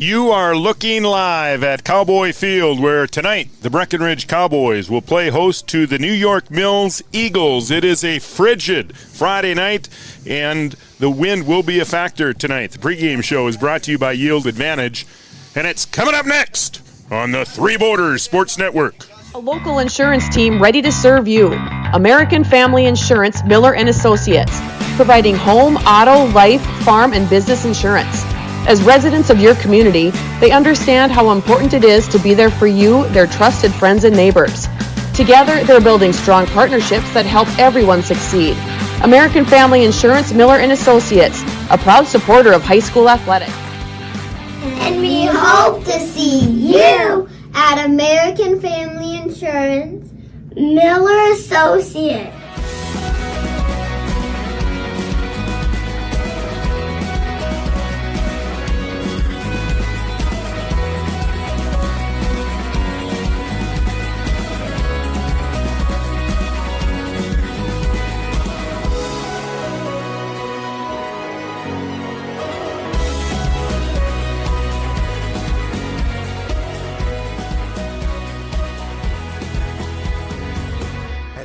You are looking live at Cowboy Field, where tonight the Breckenridge Cowboys will play host to the New York Mills Eagles. It is a frigid Friday night, and the wind will be a factor tonight. The pregame show is brought to you by Yield Advantage, and it's coming up next on the Three Borders Sports Network. A local insurance team ready to serve you. American Family Insurance, Miller & Associates, providing home, auto, life, farm, and business insurance. As residents of your community, they understand how important it is to be there for you, their trusted friends and neighbors. Together, they're building strong partnerships that help everyone succeed. American Family Insurance, Miller & Associates, a proud supporter of high school athletics. And we hope to see you at American Family Insurance, Miller Associates.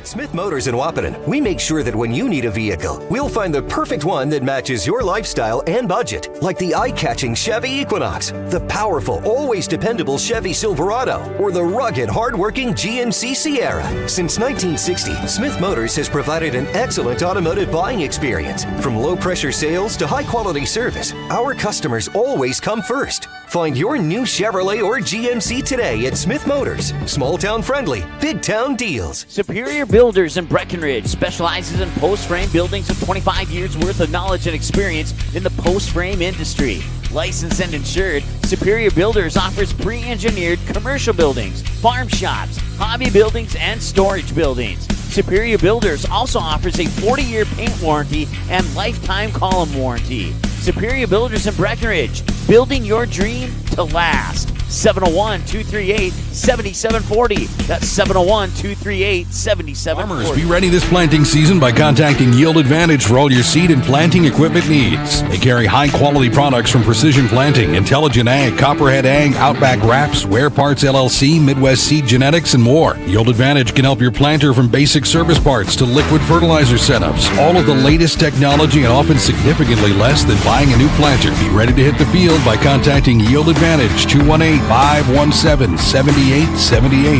Smith Motors in Wahpeton, we make sure that when you need a vehicle, we'll find the perfect one that matches your lifestyle and budget. Like the eye-catching Chevy Equinox, the powerful, always dependable Chevy Silverado, or the rugged, hard-working GMC Sierra. Since 1960, Smith Motors has provided an excellent automotive buying experience. From low-pressure sales to high-quality service, our customers always come first. Find your new Chevrolet or GMC today at Smith Motors. Small-town friendly, big-town deals. Superior Builders in Breckenridge specializes in post-frame buildings with 25 years worth of knowledge and experience in the post-frame industry. Licensed and insured, Superior Builders offers pre-engineered commercial buildings, farm shops, hobby buildings, and storage buildings. Superior Builders also offers a 40-year paint warranty and lifetime column warranty. Superior Builders in Breckenridge, building your dream to last. 701-238-7740. That's 701-238-7740. Farmers, be ready this planting season by contacting Yield Advantage for all your seed and planting equipment needs. They carry high-quality products from Precision Planting, Intelligent Ag, Copperhead Ag, Outback Wraps, Ware Parts LLC, Midwest Seed Genetics, and more. Yield Advantage can help your planter from basic service parts to liquid fertilizer setups. All of the latest technology and often significantly less than buying a new planter. Be ready to hit the field by contacting Yield Advantage, 218-517-7878,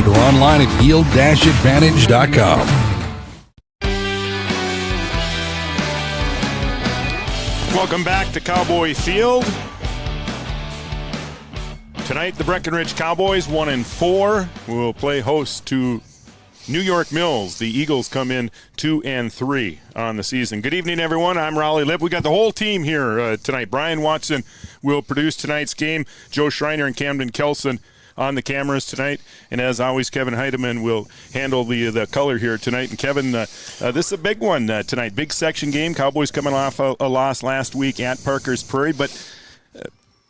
or online at yield-advantage.com. Welcome back to Cowboy Field. Tonight, the Breckenridge Cowboys, 1-4, will play host to New York Mills. The Eagles come in 2-3 on the season. Good evening, everyone. I'm Raleigh Lipp. We got the whole team here tonight. Brian Watson will produce tonight's game. Joe Schreiner and Camden Kelson on the cameras tonight. And as always, Kevin Heidemann will handle the color here tonight. And Kevin, this is a big one tonight. Big section game. Cowboys coming off a loss last week at Parker's Prairie. But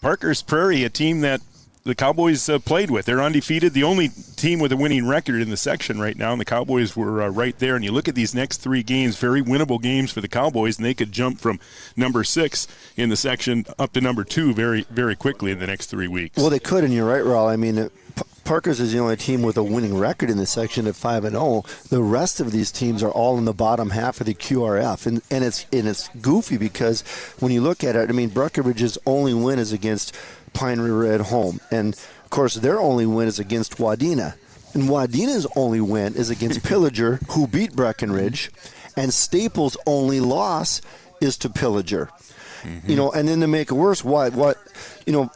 Parker's Prairie, a team that the Cowboys played with. They're undefeated, the only team with a winning record in the section right now, and the Cowboys were right there. And you look at these next three games, very winnable games for the Cowboys, and they could jump from number 6 in the section up to number 2 very, very quickly in the next 3 weeks. Well, they could, and you're right, Raul. I mean, Parker's is the only team with a winning record in the section at 5-0. The rest of these teams are all in the bottom half of the QRF, and it's goofy because when you look at it, I mean, Breckenridge's only win is against Pine River at home, and of course their only win is against Wadena, and Wadena's only win is against Pillager, who beat Breckenridge, and Staples' only loss is to Pillager. Mm-hmm. You know, and then to make it worse, New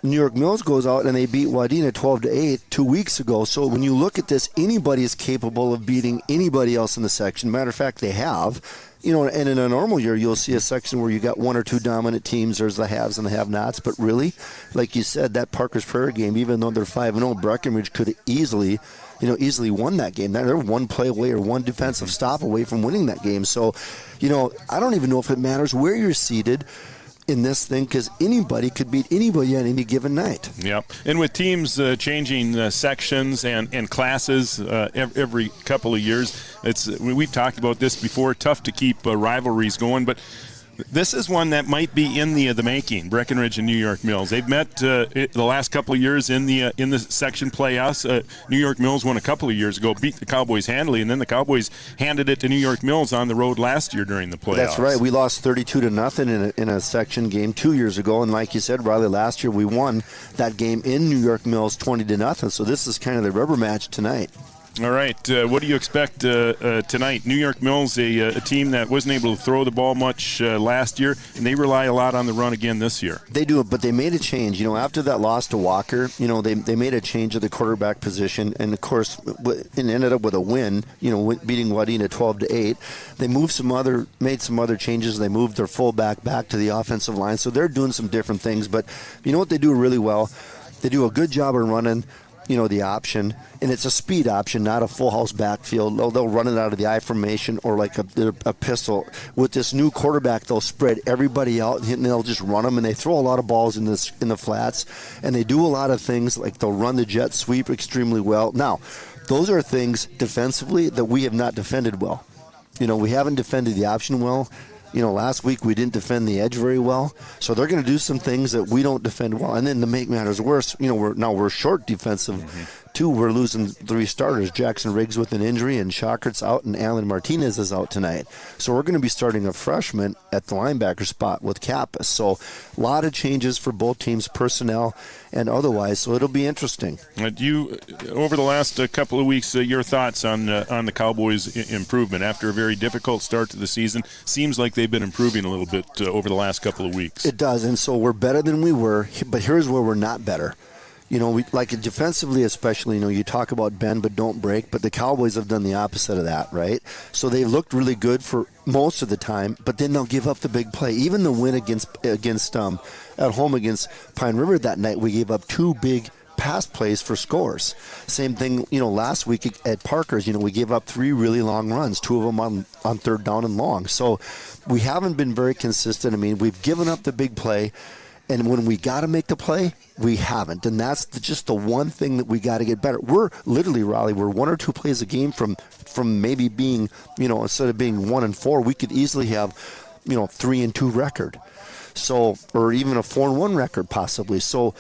York Mills goes out and they beat Wadena 12-8 2 weeks ago. So when you look at this, anybody is capable of beating anybody else in the section. Matter of fact, they have. You know, and in a normal year, you'll see a section where you got 1 or 2 dominant teams. There's the haves and the have-nots. But really, like you said, that Parker's Prairie game, even though they're 5-0, Breckenridge could have easily won that game. They're one play away or one defensive stop away from winning that game. So, you know, I don't even know if it matters where you're seated in this thing, because anybody could beat anybody on any given night. Yep. And with teams changing sections and classes every couple of years, we've talked about this before. Tough to keep rivalries going, but This is one that might be in the making. Breckenridge and New York Mills. They've met the last couple of years in the section playoffs. New York Mills won a couple of years ago, beat the Cowboys handily, and then the Cowboys handed it to New York Mills on the road last year during the playoffs. That's right. We lost 32-0 in a section game 2 years ago, and like you said, Riley, last year we won that game in New York Mills 20-0. So this is kind of the rubber match tonight. All right, what do you expect tonight? New York Mills, a team that wasn't able to throw the ball much last year, and they rely a lot on the run again this year. They do, but they made a change. After that loss to Walker, they made a change at the quarterback position, and of course, it ended up with a win. Beating Wadena 12-8. They made some other changes. They moved their fullback back to the offensive line, so they're doing some different things. But you know what they do really well? They do a good job of running. The option, and it's a speed option, not a full house backfield. They'll run it out of the I formation or like a pistol. With this new quarterback, they'll spread everybody out and they'll just run them, and they throw a lot of balls in the flats, and they do a lot of things like they'll run the jet sweep extremely well. Now, those are things defensively that we have not defended well. We haven't defended the option well. Last week we didn't defend the edge very well, so they're going to do some things that we don't defend well. And then to make matters worse, we're short defensive too. We're losing 3 starters: Jackson Riggs with an injury, and Shockert's out, and Alan Martinez is out tonight. So we're going to be starting a freshman at the linebacker spot with Kappas. So a lot of changes for both teams, personnel and otherwise. So it'll be interesting. Over the last couple of weeks, your thoughts on the Cowboys' improvement after a very difficult start to the season? Seems like they've been improving a little bit over the last couple of weeks. It does, and so we're better than we were. But here's where we're not better. We like defensively, especially. You talk about bend but don't break, but the Cowboys have done the opposite of that, right? So they've looked really good for most of the time, but then they'll give up the big play. Even the win against at home against Pine River that night, we gave up 2 big pass plays for scores. Same thing, last week at Parker's, we gave up 3 really long runs, 2 of them on 3rd down and long. So we haven't been very consistent. We've given up the big play. And when we got to make the play, we haven't. And that's just the one thing that we got to get better. We're literally, Raleigh, we're 1 or 2 plays a game from maybe being, instead of being 1-4, we could easily have, 3-2 record. So, or even a 4-1 record possibly. So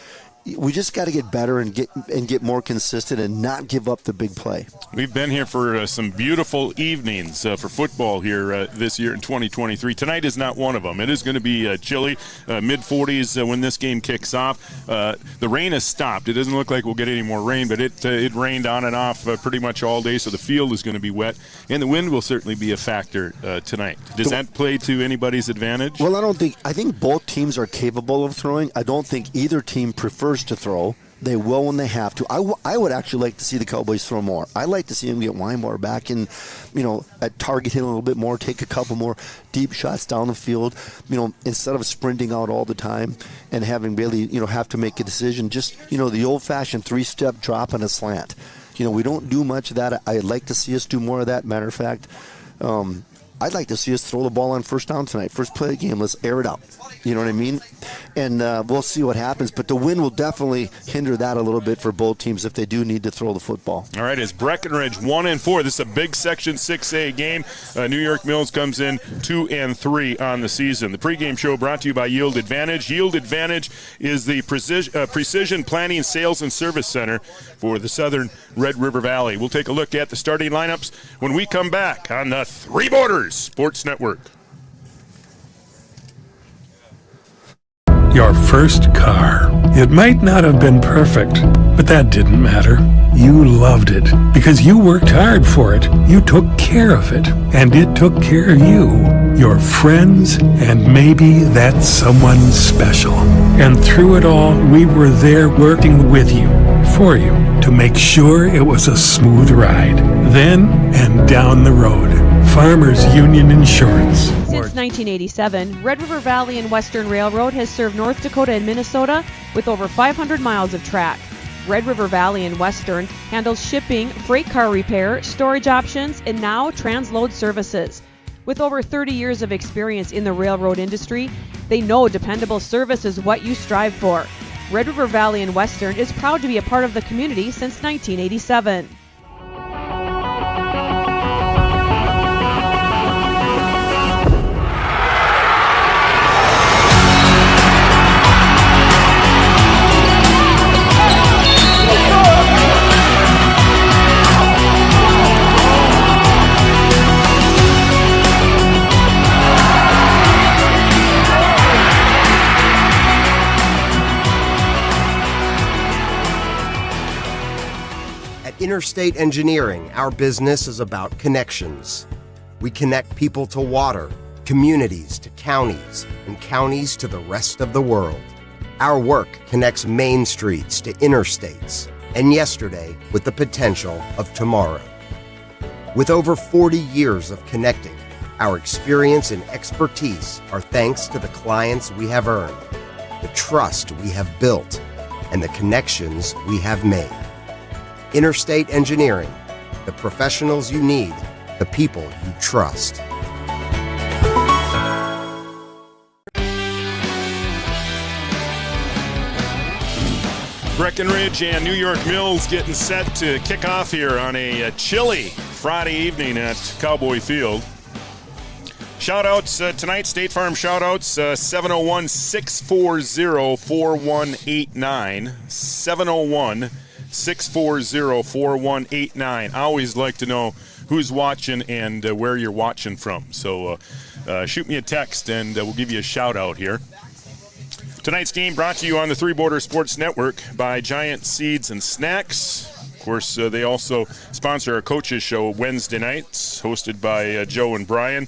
we just got to get better and get more consistent and not give up the big play. We've been here for some beautiful evenings for football here this year in 2023. Tonight is not one of them. It is going to be chilly, mid-40s when this game kicks off. The rain has stopped. It doesn't look like we'll get any more rain, but it rained on and off pretty much all day, so the field is going to be wet, and the wind will certainly be a factor tonight. Does that play to anybody's advantage? Well, I think both teams are capable of throwing. I don't think either team prefers to throw. They will when they have to. I would actually like to see the Cowboys throw more. I like to see them get Weinbar back in, at target hit a little bit more, take a couple more deep shots down the field, instead of sprinting out all the time and having Bailey, have to make a decision. Just, the old-fashioned 3-step drop and a slant. We don't do much of that. I'd like to see us do more of that. Matter of fact, I'd like to see us throw the ball on 1st down tonight. First play of the game, let's air it out. You know what I mean? And we'll see what happens. But the wind will definitely hinder that a little bit for both teams if they do need to throw the football. All right, it's Breckenridge 1-4. This is a big Section 6A game. New York Mills comes in 2-3 on the season. The pregame show brought to you by Yield Advantage. Yield Advantage is the precision planning sales and service center for the southern Red River Valley. We'll take a look at the starting lineups when we come back on the Three Borders Sports Network. Your first car. It might not have been perfect, but that didn't matter. You loved it because you worked hard for it. You took care of it, and it took care of you, your friends, and maybe that someone special. And through it all, we were there working with you, for you, to make sure it was a smooth ride. Then and down the road. Farmers Union Insurance. Since 1987, Red River Valley and Western Railroad has served North Dakota and Minnesota with over 500 miles of track. Red River Valley and Western handles shipping, freight car repair, storage options, and now transload services. With over 30 years of experience in the railroad industry, they know dependable service is what you strive for. Red River Valley and Western is proud to be a part of the community since 1987. At Interstate Engineering, our business is about connections. We connect people to water, communities to counties, and counties to the rest of the world. Our work connects main streets to interstates, and yesterday with the potential of tomorrow. With over 40 years of connecting, our experience and expertise are thanks to the clients we have earned, the trust we have built, and the connections we have made. Interstate Engineering, the professionals you need, the people you trust. Breckenridge and New York Mills getting set to kick off here on a chilly Friday evening at Cowboy Field. Shout-outs tonight, State Farm shout-outs, 701-640-4189, 701-640-4189. I always like to know who's watching and where you're watching from. So shoot me a text and we'll give you a shout-out here. Tonight's game brought to you on the Three Border Sports Network by Giant Seeds and Snacks. Of course, they also sponsor our coaches show Wednesday nights, hosted by Joe and Brian.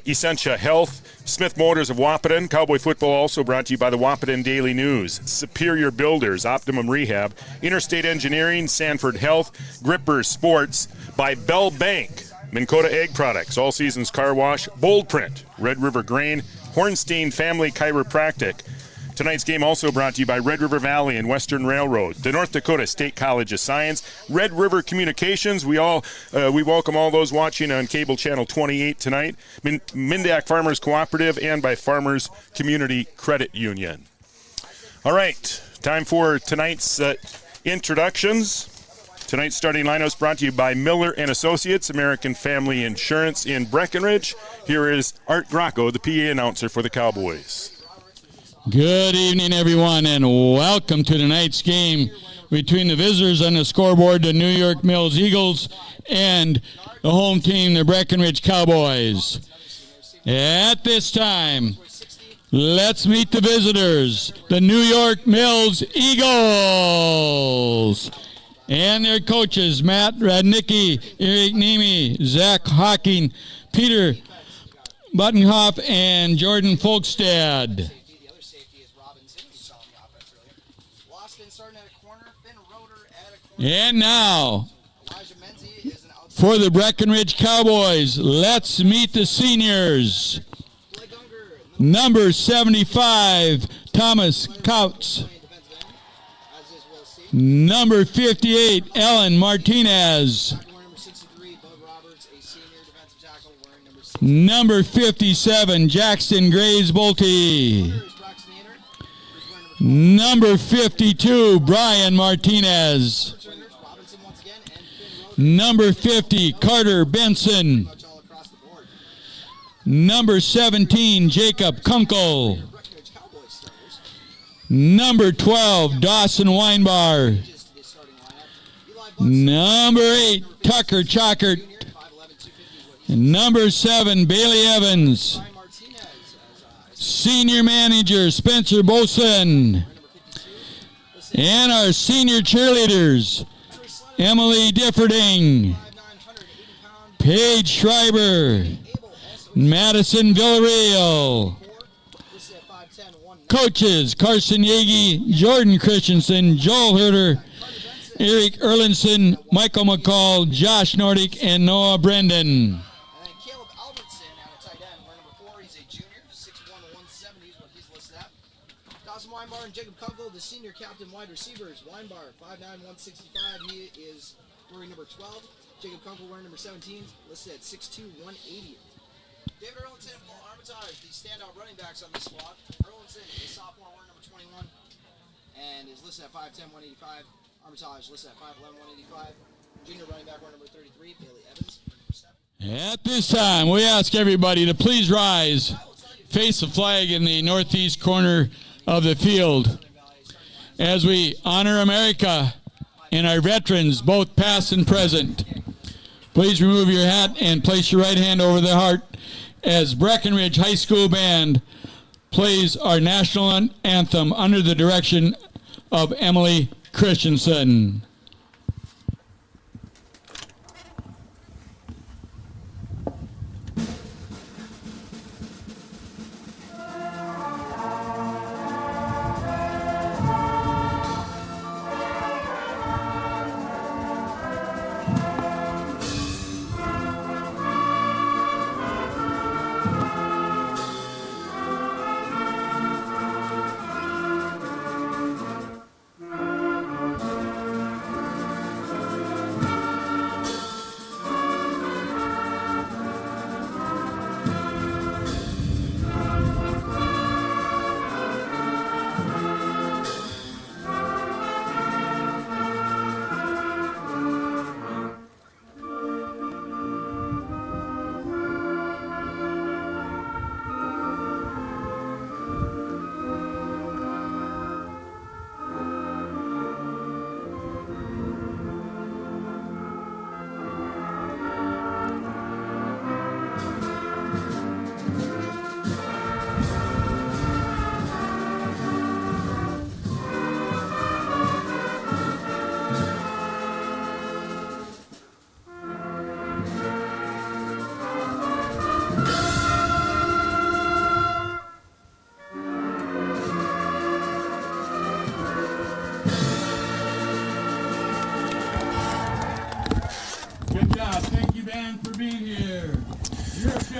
Essentia Health, Smith Motors of Wahpeton. Cowboy football also brought to you by the Wahpeton Daily News. Superior Builders, Optimum Rehab. Interstate Engineering, Sanford Health. Gripper Sports by Bell Bank. Minn Kota Egg Products, All Seasons Car Wash. Bold Print, Red River Grain. Hornstein Family Chiropractic. Tonight's game also brought to you by Red River Valley and Western Railroad, the North Dakota State College of Science, Red River Communications. We welcome all those watching on cable channel 28 tonight, Mindak Farmers Cooperative, and by Farmers Community Credit Union. All right, time for tonight's introductions. Tonight's starting lineups brought to you by Miller and Associates, American Family Insurance in Breckenridge. Here is Art Grocco, the PA announcer for the Cowboys. Good evening, everyone, and welcome to tonight's game between the visitors on the scoreboard, the New York Mills Eagles, and the home team, the Breckenridge Cowboys. At this time, let's meet the visitors, the New York Mills Eagles, and their coaches, Matt Radnicki, Eric Nemi, Zach Hawking, Peter Buttenhoff, and Jordan Folkstad. And now, for the Breckenridge Cowboys, let's meet the seniors. Number 75, Thomas Couts. Number 58, Ellen Martinez. Number 57, Jackson Grays Bolte. Number 52, Brian Martinez. Number 50, Carter Benson. Number 17, Jacob Kunkel. Number 12, Dawson Weinbar. Number 8, Tucker Chockert. Number 7, Bailey Evans. Senior manager, Spencer Boson. And our senior cheerleaders, Emily Differding, Paige Schreiber, Madison Villarreal. Coaches, Carson Yagi, Jordan Christensen, Joel Herter, Eric Erlinson, Michael McCall, Josh Nordic, and Noah Brendan. Weinbar and Jacob Kunkel, the senior captain wide receivers. Weinbar, 5'9", 165. He is wearing number 12. Jacob Kunkel wearing number 17, listed at 6'2", 180. David Erlinson and Paul Armitage, the standout running backs on this squad. Erlinson is sophomore wearing number 21 and is listed at 5'10", 185. Armitage listed at 5'11", 185. Junior running back wearing number 33, Bailey Evans, number 7. At this time, we ask everybody to please rise, face the flag in the northeast corner of the field as we honor America and our veterans, both past and present. Please remove your hat and place your right hand over the heart as Breckenridge High School Band plays our national anthem under the direction of Emily Christensen.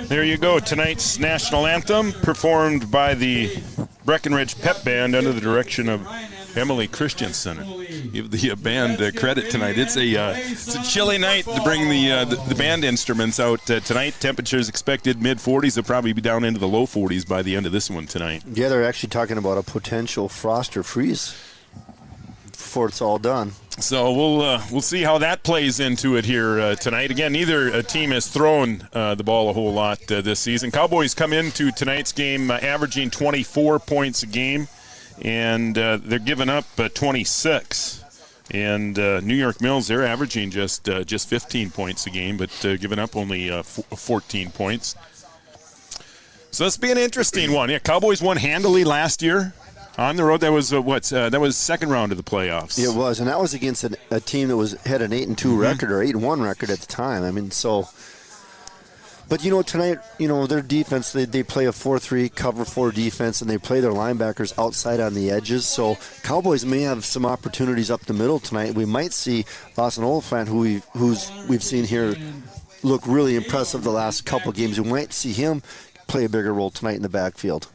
There you go. Tonight's national anthem performed by the Breckenridge Pep Band under the direction of Emily Christensen. Give the band credit tonight. It's a chilly night to bring the band instruments out tonight. Temperatures expected mid-40s. They'll probably be down into the low 40s by the end of this one tonight. Yeah, they're actually talking about a potential frost or freeze before it's all done. So we'll see how that plays into it here tonight. Again, neither team has thrown the ball a whole lot this season. Cowboys come into tonight's game averaging 24 points a game, and they're giving up 26. And New York Mills, they're averaging just 15 points a game, but giving up only 14 points. So this will be an interesting one. Yeah, Cowboys won handily last year. On the road, that was that was second round of the playoffs. It was, and that was against a team that had an 8-2 record or 8-1 record at the time. I mean, so. But tonight, their defense, they play a 4-3 cover 4 defense, and they play their linebackers outside on the edges. So Cowboys may have some opportunities up the middle tonight. We might see Lawson Oliphant, who we've seen here, look really impressive the last couple games. We might see him play a bigger role tonight in the backfield.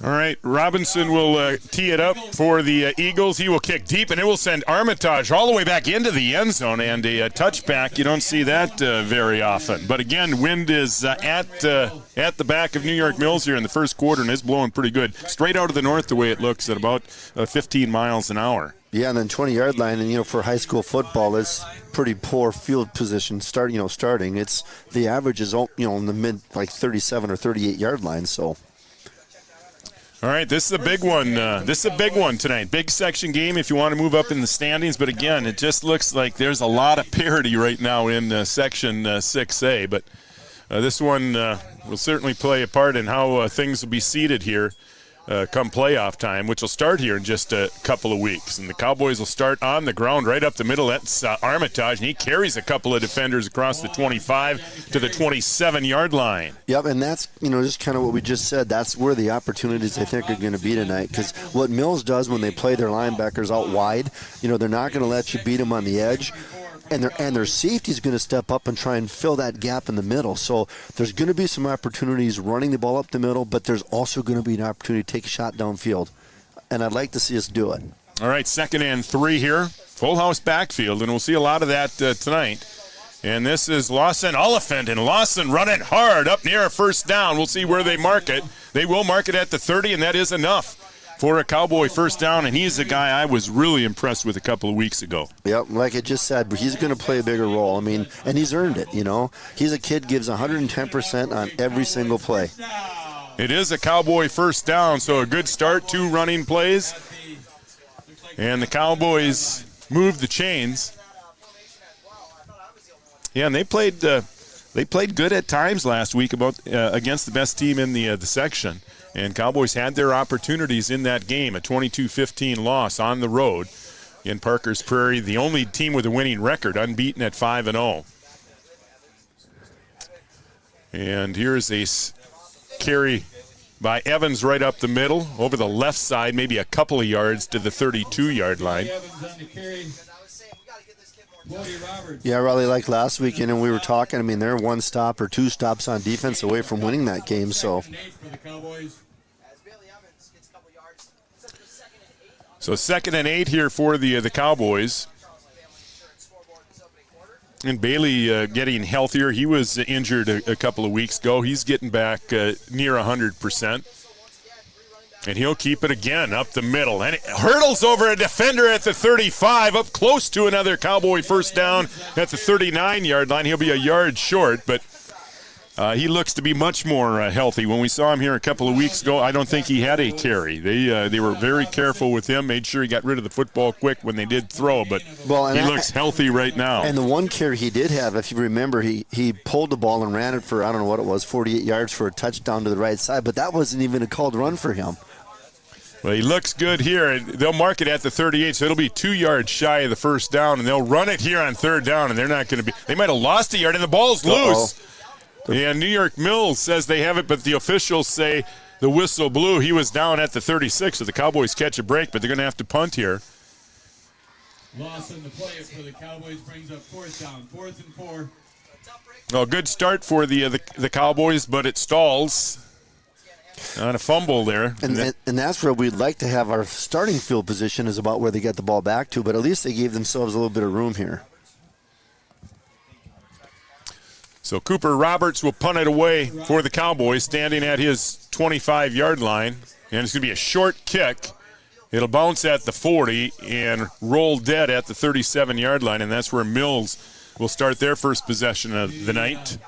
All right, Robinson will tee it up for the Eagles. He will kick deep, and it will send Armitage all the way back into the end zone, and a touchback. You don't see that very often. But again, wind is at the back of New York Mills here in the first quarter, and it's blowing pretty good. Straight out of the north, the way it looks, at about 15 miles an hour. Yeah, and then 20-yard line, and for high school football, it's pretty poor field position starting. It's the average is in the mid 37 or 38-yard line. So. All right, this is a big one. This is a big one tonight. Big section game if you want to move up in the standings. But again, it just looks like there's a lot of parity right now in section 6A. But this one will certainly play a part in how things will be seeded here. Come playoff time, which will start here in just a couple of weeks. And the Cowboys will start on the ground right up the middle. That's Armitage, and he carries a couple of defenders across the 25 to the 27-yard line. Yep, and that's, just kind of what we just said. That's where the opportunities, I think, are going to be tonight. Because what Mills does when they play their linebackers out wide, they're not going to let you beat them on the edge. And their safety is going to step up and try and fill that gap in the middle. So there's going to be some opportunities running the ball up the middle, but there's also going to be an opportunity to take a shot downfield. And I'd like to see us do it. All right, 2nd and 3 here. Full house backfield, and we'll see a lot of that tonight. And this is Lawson Oliphant, and Lawson running hard up near a first down. We'll see where they mark it. They will mark it at the 30, and that is enough for a Cowboy first down, and he's a guy I was really impressed with a couple of weeks ago. Yep, like I just said, but he's going to play a bigger role. I mean, and he's earned it, He's a kid, gives 110% on every single play. It is a Cowboy first down, so a good start, 2 running plays. And the Cowboys move the chains. Yeah, and they played good at times last week against the best team in the section. And Cowboys had their opportunities in that game, a 22-15 loss on the road in Parker's Prairie, the only team with a winning record, unbeaten at 5-0. And here's a carry by Evans right up the middle, over the left side, maybe a couple of yards to the 32-yard line. Yeah, Raleigh, like last weekend, and we were talking, I mean, they're 1 stop or 2 stops on defense away from winning that game, so. So 2nd and 8 here for the Cowboys. And Bailey getting healthier. He was injured a couple of weeks ago. He's getting back near 100%. And he'll keep it again up the middle. And it hurdles over a defender at the 35, up close to another Cowboy first down at the 39-yard line. He'll be a yard short, but he looks to be much more healthy. When we saw him here a couple of weeks ago, I don't think he had a carry. They were very careful with him, made sure he got rid of the football quick when they did throw, but he looks healthy right now. And the one carry he did have, if you remember, he pulled the ball and ran it for, I don't know what it was, 48 yards for a touchdown to the right side, but that wasn't even a called run for him. Well, he looks good here. They'll mark it at the 38, so it'll be 2 yards shy of the first down, and they'll run it here on 3rd down, and they're not going to be – they might have lost a yard, and the ball's loose. And New York Mills says they have it, but the officials say the whistle blew. He was down at the 36, so the Cowboys catch a break, but they're going to have to punt here. Loss on the play for the Cowboys brings up 4th down. 4th and 4. Well, good start for the Cowboys, but it stalls on a fumble there. And that's where we'd like to have our starting field position is about where they get the ball back to, but at least they gave themselves a little bit of room here. So Cooper Roberts will punt it away for the Cowboys, standing at his 25-yard line. And it's going to be a short kick. It'll bounce at the 40 and roll dead at the 37-yard line, and that's where Mills will start their first possession of the night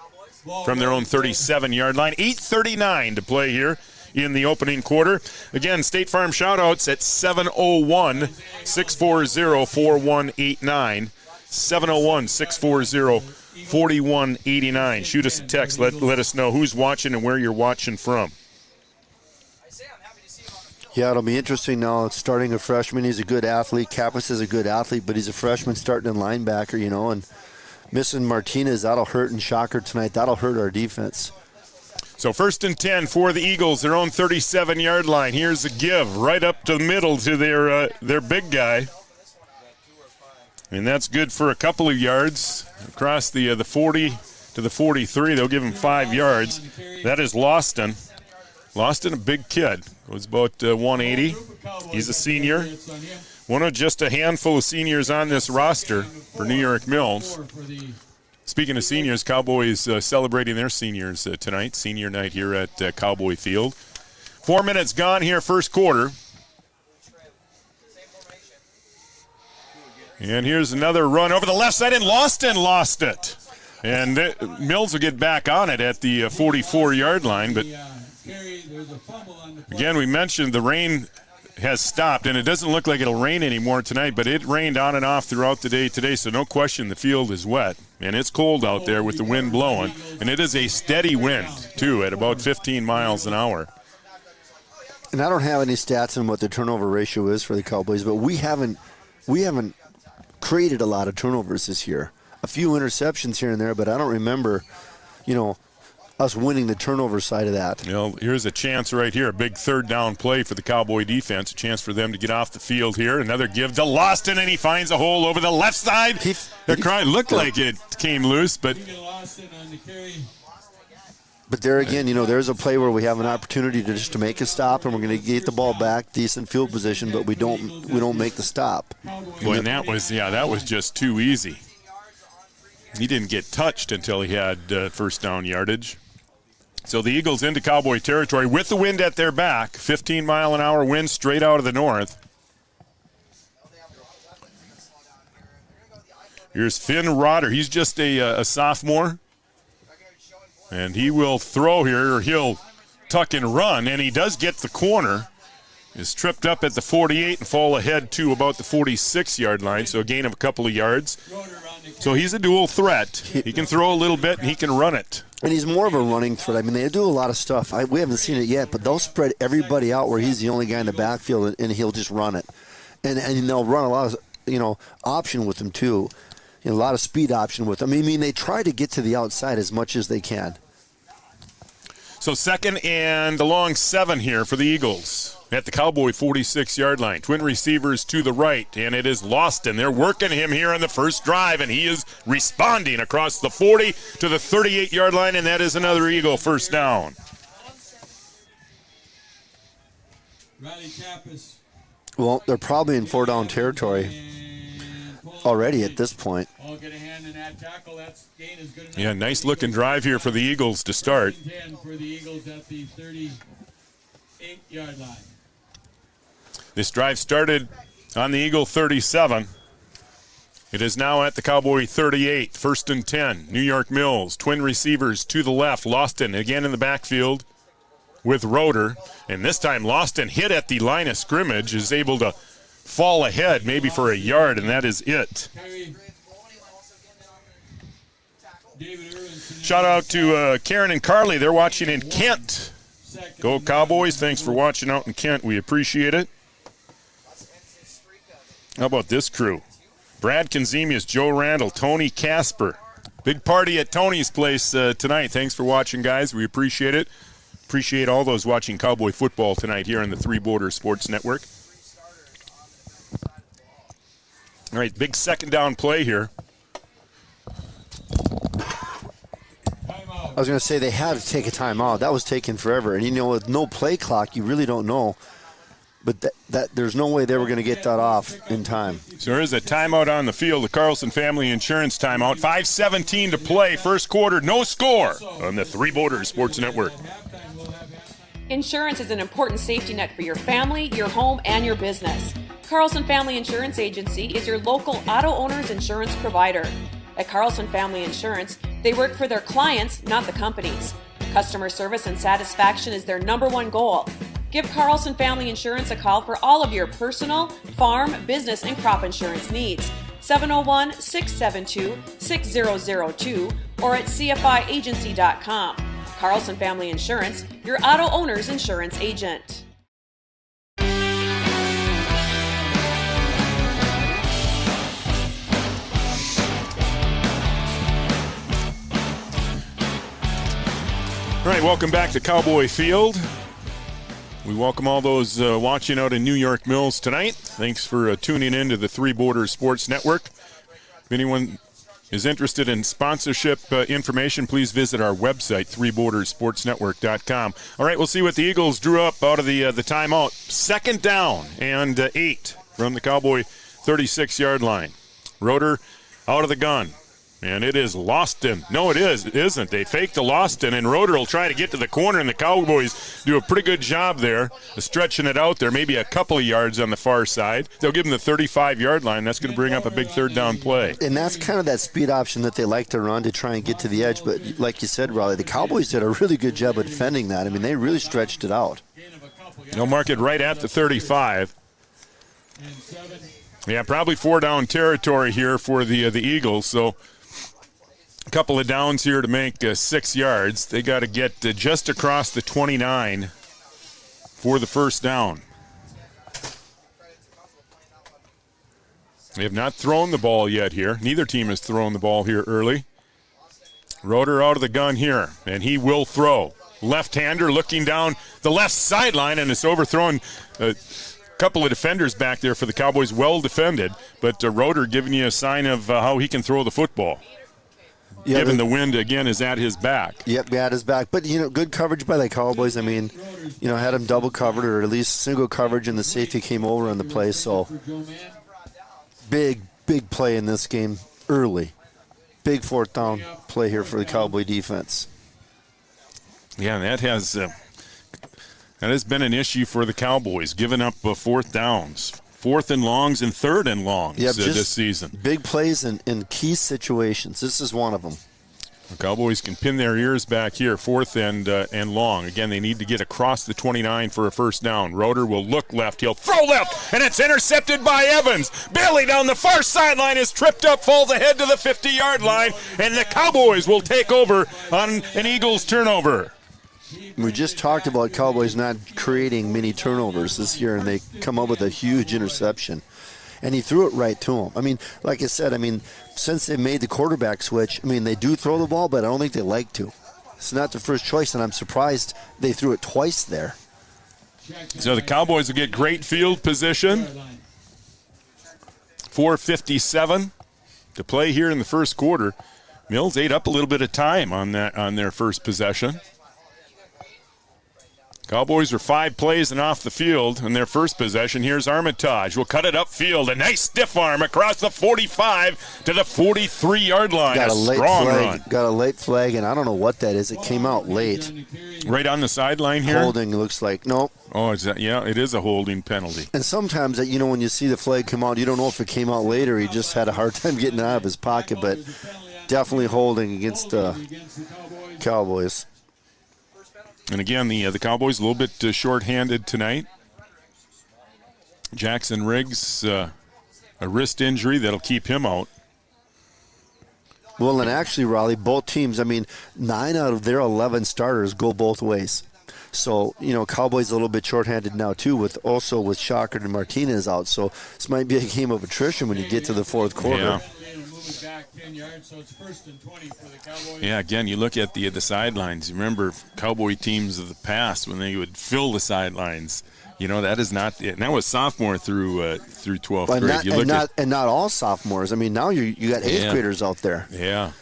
from their own 37-yard line. 8:39 to play here in the opening quarter. Again, State Farm shoutouts at 701-640-4189. 701-640-4189. Shoot us a text. Let us know who's watching and where you're watching from. Yeah, it'll be interesting now. Starting a freshman, he's a good athlete. Kappas is a good athlete, but he's a freshman starting in linebacker, and missing Martinez, that'll hurt, and Shocker tonight, that'll hurt our defense. So 1st and 10 for the Eagles, their own 37-yard line. Here's a give right up to the middle to their big guy. And that's good for a couple of yards across the 40 to the 43. They'll give him 5 yards. That is Loston. Loston, a big kid. Was about 180. He's a senior. One of just a handful of seniors on this roster for New York Mills. Speaking of seniors, Cowboys celebrating their seniors tonight. Senior night here at Cowboy Field. 4 minutes gone here, first quarter. And here's another run over the left side, and Loston lost it. And Mills will get back on it at the 44-yard line. But again, we mentioned the rain has stopped, and it doesn't look like it'll rain anymore tonight, but it rained on and off throughout the day today, so no question the field is wet. And it's cold out there with the wind blowing. And it is a steady wind, too, at about 15 miles an hour. And I don't have any stats on what the turnover ratio is for the Cowboys, but we haven't created a lot of turnovers this year. A few interceptions here and there, but I don't remember, us winning the turnover side of that. Here's a chance right here, a big 3rd down play for the Cowboy defense, a chance for them to get off the field here. Another give to Loston, and he finds a hole over the left side. Looked like it came loose, but there again, there's a play where we have an opportunity to make a stop, and we're going to get the ball back, decent field position, but we don't make the stop. Boy, and that was just too easy. He didn't get touched until he had first down yardage. So the Eagles into Cowboy territory with the wind at their back. 15-mile-an-hour wind straight out of the north. Here's Finn Rodder. He's just a sophomore. And he will throw here, or he'll tuck and run, and he does get the corner. Is tripped up at the 48 and fall ahead to about the 46-yard line, so a gain of a couple of yards. So he's a dual threat. He can throw a little bit, and he can run it. And he's more of a running threat. I mean, they do a lot of stuff. We haven't seen it yet, but they'll spread everybody out where he's the only guy in the backfield, and he'll just run it. And they'll run a lot of, option with him, too. A lot of speed option with him. I mean, they try to get to the outside as much as they can. So 2nd and along 7 here for the Eagles at the Cowboy 46-yard line. Twin receivers to the right, and it is Loston. They're working him here on the first drive, and he is responding across the 40 to the 38-yard line, and that is another Eagle first down. Well, they're probably in 4-down territory already at this point. Yeah, nice looking drive here for the Eagles to start. For the Eagles at the 38-yard line. This drive started on the Eagle 37. It is now at the Cowboy 38, 1st and 10. New York Mills, twin receivers to the left. Loston again in the backfield with Roeder. And this time Loston hit at the line of scrimmage, is able to fall ahead maybe for a yard, and that is it. Shout out to Karen and Carly. They're watching in Kent. Go Cowboys. Thanks for watching out in Kent. We appreciate it. How about this crew? Brad Kenzemius, Joe Randall, Tony Casper. Big party at Tony's place tonight. Thanks for watching, guys. We appreciate it. Appreciate all those watching Cowboy football tonight here on the Three Borders Sports Network. All right, big second down play here. I was going to say they had to take a timeout. That was taking forever. And, with no play clock, you really don't know. But that there's no way they were going to get that off in time. So there is a timeout on the field, the Carlson Family Insurance timeout. 5:17 to play, first quarter, no score on the Three Borders Sports Network. Insurance is an important safety net for your family, your home, and your business. Carlson Family Insurance Agency is your local auto owner's insurance provider. At Carlson Family Insurance, they work for their clients, not the companies. Customer service and satisfaction is their number one goal. Give Carlson Family Insurance a call for all of your personal, farm, business, and crop insurance needs. 701-672-6002 or at cfiagency.com. Carlson Family Insurance, your auto owner's insurance agent. All right, welcome back to Cowboy Field. We welcome all those watching out in New York Mills tonight. Thanks for tuning in to the Three Borders Sports Network. If anyone is interested in sponsorship information, please visit our website, threebordersportsnetwork.com. All right, we'll see what the Eagles drew up out of the timeout. Second down and 8 from the Cowboy 36-yard line. Roeder out of the gun. And it is Loston. No, it isn't. They faked the Loston, and Roeder will try to get to the corner, and the Cowboys do a pretty good job there of stretching it out there, maybe a couple of yards on the far side. They'll give them the 35-yard line. That's going to bring up a big third down play. And that's kind of that speed option that they like to run to try and get to the edge. But like you said, Raleigh, the Cowboys did a really good job of defending that. I mean, they really stretched it out. They'll mark it right at the 35. Yeah, probably 4-down territory here for the Eagles, so a couple of downs here to make 6 yards. They got to get just across the 29 for the first down. They have not thrown the ball yet here. Neither team has thrown the ball here early. Roeder out of the gun here, and he will throw. Left-hander looking down the left sideline, and it's overthrown a couple of defenders back there for the Cowboys. Well defended, but Roeder giving you a sign of how he can throw the football. Yeah, given the wind, again, is at his back. Yep, at his back. But, good coverage by the Cowboys. I mean, had him double covered or at least single coverage, and the safety came over on the play. So, big play in this game early. Big fourth down play here for the Cowboy defense. Yeah, that has been an issue for the Cowboys, giving up fourth downs. Fourth and longs and third and longs this season. Big plays in key situations. This is one of them. The Cowboys can pin their ears back here, fourth and long. Again, they need to get across the 29 for a first down. Roeder will look left. He'll throw left, and it's intercepted by Evans. Bailey down the far sideline is tripped up, falls ahead to the 50-yard line, and the Cowboys will take over on an Eagles turnover. We just talked about Cowboys not creating many turnovers this year, and they come up with a huge interception. And he threw it right to him. I mean, like I said, since they made the quarterback switch, they do throw the ball, but I don't think they like to. It's not their first choice, and I'm surprised they threw it twice there. So the Cowboys will get great field position. 4:57 to play here in the first quarter. Mills ate up a little bit of time on their first possession. Cowboys are 5 plays and off the field in their first possession. Here's Armitage. We'll cut it upfield. A nice stiff arm across the 45 to the 43-yard line. Got a late strong flag. run. Got a late flag, and I don't know what that is. It came out late. Right on the sideline here? Holding looks like. Nope. Oh, it is a holding penalty. And sometimes, when you see the flag come out, you don't know if it came out late or he just had a hard time getting it out of his pocket, but definitely holding against the Cowboys. And again, the Cowboys a little bit short-handed tonight. Jackson Riggs, a wrist injury that'll keep him out. Well, and actually, Raleigh, both teams, 9 out of their 11 starters go both ways. So, Cowboys a little bit short-handed now, too, with Shockert and Martinez out. So this might be a game of attrition when you get to the fourth quarter. Yeah. back 10 yards, so it's 1st and 20 for the Cowboys. Yeah, again, you look at the sidelines. You remember Cowboy teams of the past when they would fill the sidelines. You know, that is not it. And that was sophomore through 12th grade. And not all sophomores. I mean, now you got 8th graders out there. Yeah.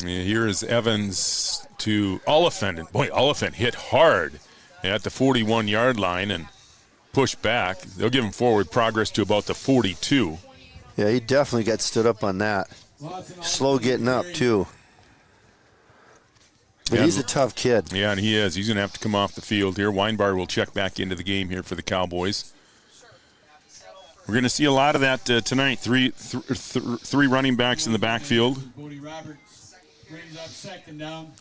Here is Evans to Oliphant. And boy, Oliphant hit hard at the 41-yard line and pushed back. They'll give him forward progress to about the 42. Yeah, he definitely got stood up on that. Slow getting up, too. But he's a tough kid. Yeah, and he is. He's going to have to come off the field here. Weinbar will check back into the game here for the Cowboys. We're going to see a lot of that tonight. Three running backs in the backfield.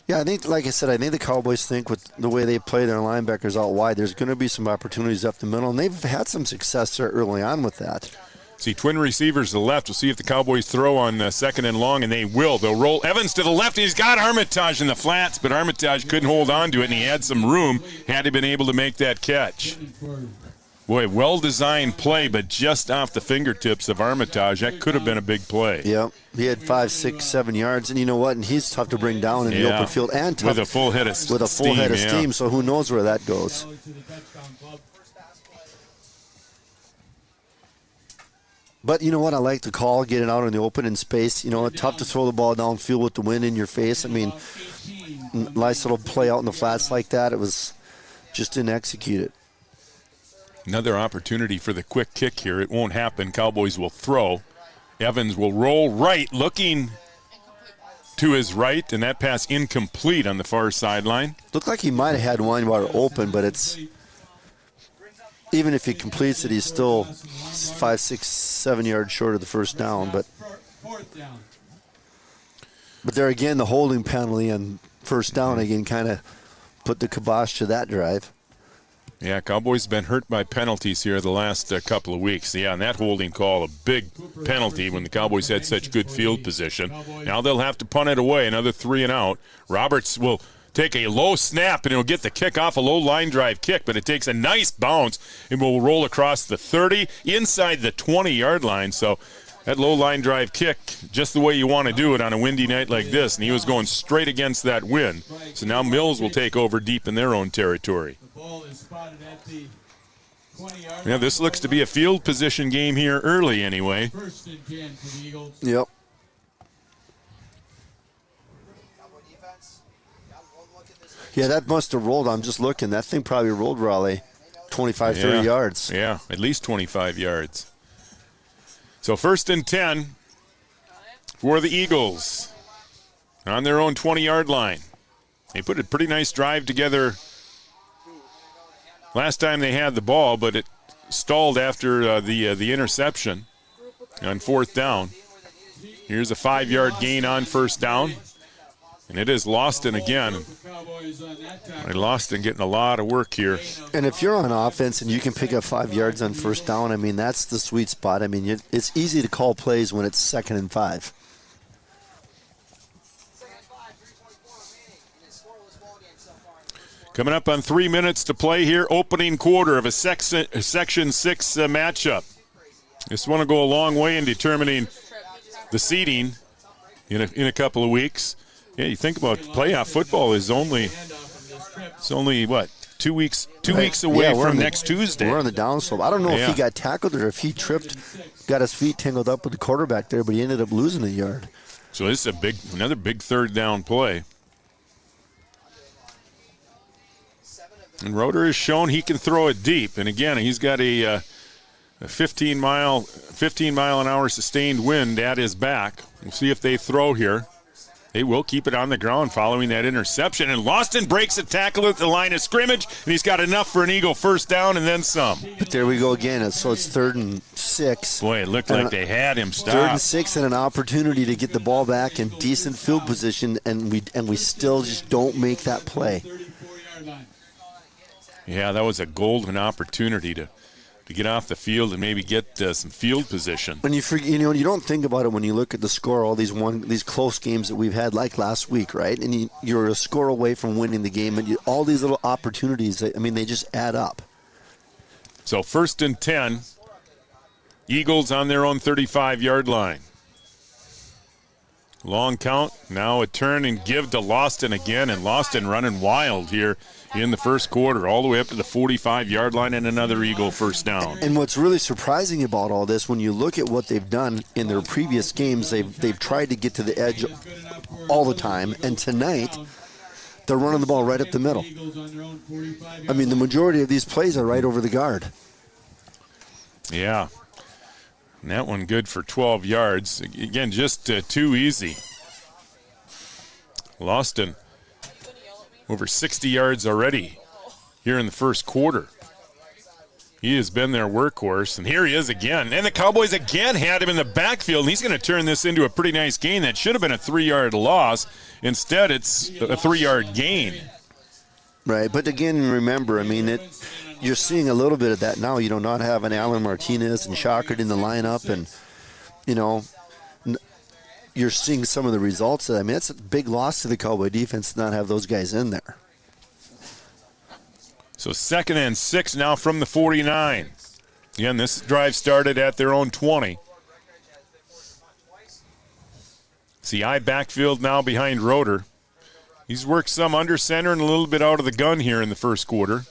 Yeah, I think, like I said, I think the Cowboys think with the way they play their linebackers out wide, there's going to be some opportunities up the middle, and they've had some success there early on with that. See, twin receivers to the left. We'll see if the Cowboys throw on 2nd and long, and they will. They'll roll Evans to the left. He's got Armitage in the flats, but Armitage couldn't hold on to it, and he had some room had he been able to make that catch. Boy, well-designed play, but just off the fingertips of Armitage. That could have been a big play. Yep. He had 5, 6, 7 yards, and you know what? And he's tough to bring down in the open field and tough with a full head of steam. So who knows where that goes? But you know what? I like the call, getting out in the open in space. You know, tough to throw the ball downfield with the wind in your face. I mean, nice little play out in the flats like that. It was just didn't execute it. Another opportunity for the quick kick here. It won't happen. Cowboys will throw. Evans will roll right, looking to his right, and that pass incomplete on the far sideline. Looked like he might have had Weinbar open, but it's even if he completes it, he's still 5, 6, 7 yards short of the first down. But there again, the holding penalty on first down again kind of put the kibosh to that drive. Yeah, Cowboys have been hurt by penalties here the last couple of weeks. Yeah, and that holding call, a big penalty when the Cowboys had such good field position. Now they'll have to punt it away, another 3 and out. Roberts will take a low snap, and he'll get the kick off a low line drive kick, but it takes a nice bounce and will roll across the 30 inside the 20-yard line. So that low line drive kick, just the way you want to do it on a windy night like this, and he was going straight against that wind. So now Mills will take over deep in their own territory. Yeah, this looks to be a field position game here early anyway. Yep. Yeah, that must have rolled. I'm just looking. That thing probably rolled, Raleigh, 25, 30 yards. Yeah, at least 25 yards. So 1st and 10 for the Eagles on their own 20-yard line. They put a pretty nice drive together last time they had the ball, but it stalled after the interception on 4th down. Here's a 5-yard gain on 1st down. And it is Loston again. Loston getting a lot of work here. And if you're on offense and you can pick up 5 yards on 1st down, I mean, that's the sweet spot. I mean, it's easy to call plays when it's 2nd and 5. Coming up on 3 minutes to play here, opening quarter of a Section 6 matchup. This one will go a long way in determining the seeding in a couple of weeks. Yeah, you think about playoff football is only what, 2 weeks away from next Tuesday. We're on the downslope. I don't know if he got tackled or if he tripped, got his feet tangled up with the quarterback there, but he ended up losing a yard. So this is another big 3rd down play. And Roeder has shown he can throw it deep. And again, he's got a 15 mile an hour sustained wind at his back. We'll see if they throw here. They will keep it on the ground following that interception. And Loston breaks a tackle at the line of scrimmage, and he's got enough for an Eagle 1st down and then some. But there we go again. So it's 3rd and 6. Boy, it looked like they had him stopped. 3rd and 6 and an opportunity to get the ball back in decent field position, and we still just don't make that play. Yeah, that was a golden opportunity to get off the field and maybe get some field position. When you don't think about it when you look at the score, all these close games that we've had, like last week, right? And you're a score away from winning the game, and all these little opportunities, I mean, they just add up. So 1st and 10 Eagles on their own 35-yard line. Long count, now a turn and give to Lawston again, and Lawston running wild here in the first quarter, all the way up to the 45-yard line, and another Eagle first down. And what's really surprising about all this, when you look at what they've done in their previous games, they've tried to get to the edge all the time, and tonight they're running the ball right up the middle. I mean, the majority of these plays are right over the guard. Yeah. And that one good for 12 yards. Again, just too easy. Lawston over 60 yards already here in the first quarter. He has been their workhorse, and here he is again. And the Cowboys again had him in the backfield, and he's going to turn this into a pretty nice gain. That should have been a 3-yard loss. Instead, it's a 3-yard gain. Right, but again, remember, I mean, you're seeing a little bit of that now. You know, not having Alan Martinez and Shockert in the lineup, and, you know, you're seeing some of the results. I mean, it's a big loss to the Cowboy defense to not have those guys in there. So 2nd and 6 now from the 49. Again, this drive started at their own 20. See, I backfield now behind Roeder. He's worked some under center and a little bit out of the gun here in the first quarter.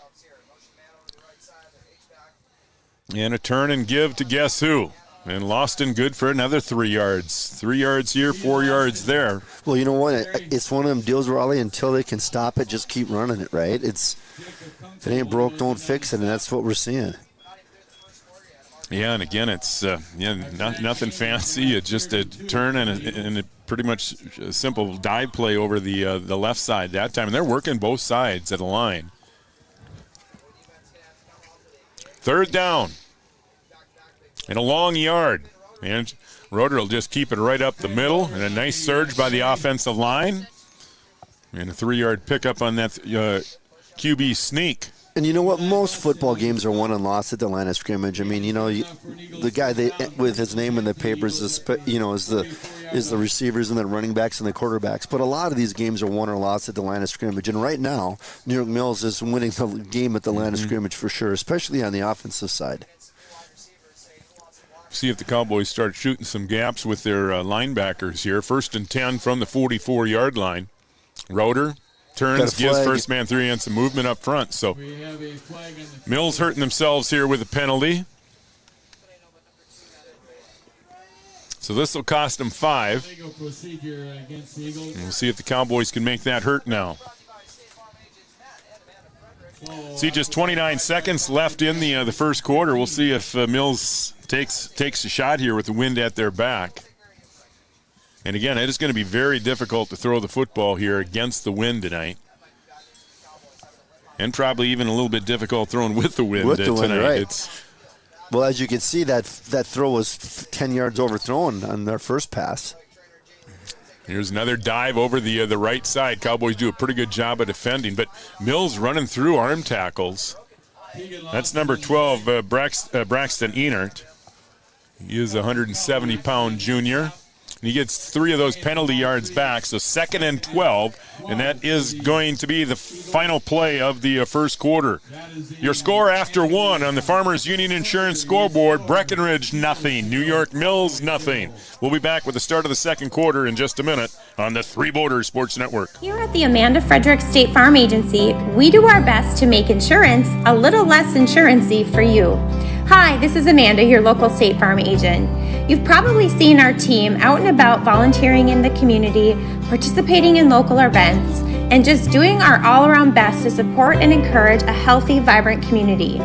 And a turn and give to guess who? And Lawston good for another 3 yards. 3 yards here, 4 yards there. Well, you know what? It's one of them deals, Raleigh, until they can stop it, just keep running it, right? If it ain't broke, don't fix it, and that's what we're seeing. Yeah, and again, it's nothing fancy. It's just a turn and a pretty much a simple dive play over the left side that time. And they're working both sides of the line. 3rd down. And a long yard. And Roeder will just keep it right up the middle. And a nice surge by the offensive line. And a 3-yard pickup on that QB sneak. And you know what? Most football games are won and lost at the line of scrimmage. I mean, you know, the guy with his name in the papers is the receivers and the running backs and the quarterbacks. But a lot of these games are won or lost at the line of scrimmage. And right now, New York Mills is winning the game at the line of scrimmage for sure, especially on the offensive side. See if the Cowboys start shooting some gaps with their linebackers here. 1st and 10 from the 44-yard line. Roeder turns, gives first man 3 and some movement up front. So Mills hurting themselves here with a penalty. So this will cost them 5. We'll see if the Cowboys can make that hurt now. See, just 29 seconds left in the first quarter. We'll see if Mills takes a shot here with the wind at their back. And again, it is going to be very difficult to throw the football here against the wind tonight. And probably even a little bit difficult throwing with the wind tonight. Right. Well, as you can see, that throw was 10 yards overthrown on their first pass. Here's another dive over the right side. Cowboys do a pretty good job of defending, but Mills running through arm tackles. That's number 12, Braxton Enert. He is a 170-pound junior. And he gets 3 of those penalty yards back, so 2nd and 12, and that is going to be the final play of the first quarter. Your score after 1 on the Farmers Union Insurance scoreboard: Breckenridge nothing, New York Mills nothing. We'll be back with the start of the second quarter in just a minute on the Three Borders Sports Network. Here at the Amanda Frederick State Farm Agency, we do our best to make insurance a little less insurance-y for you. Hi, this is Amanda, your local State Farm agent. You've probably seen our team out and about volunteering in the community, participating in local events, and just doing our all-around best to support and encourage a healthy, vibrant community.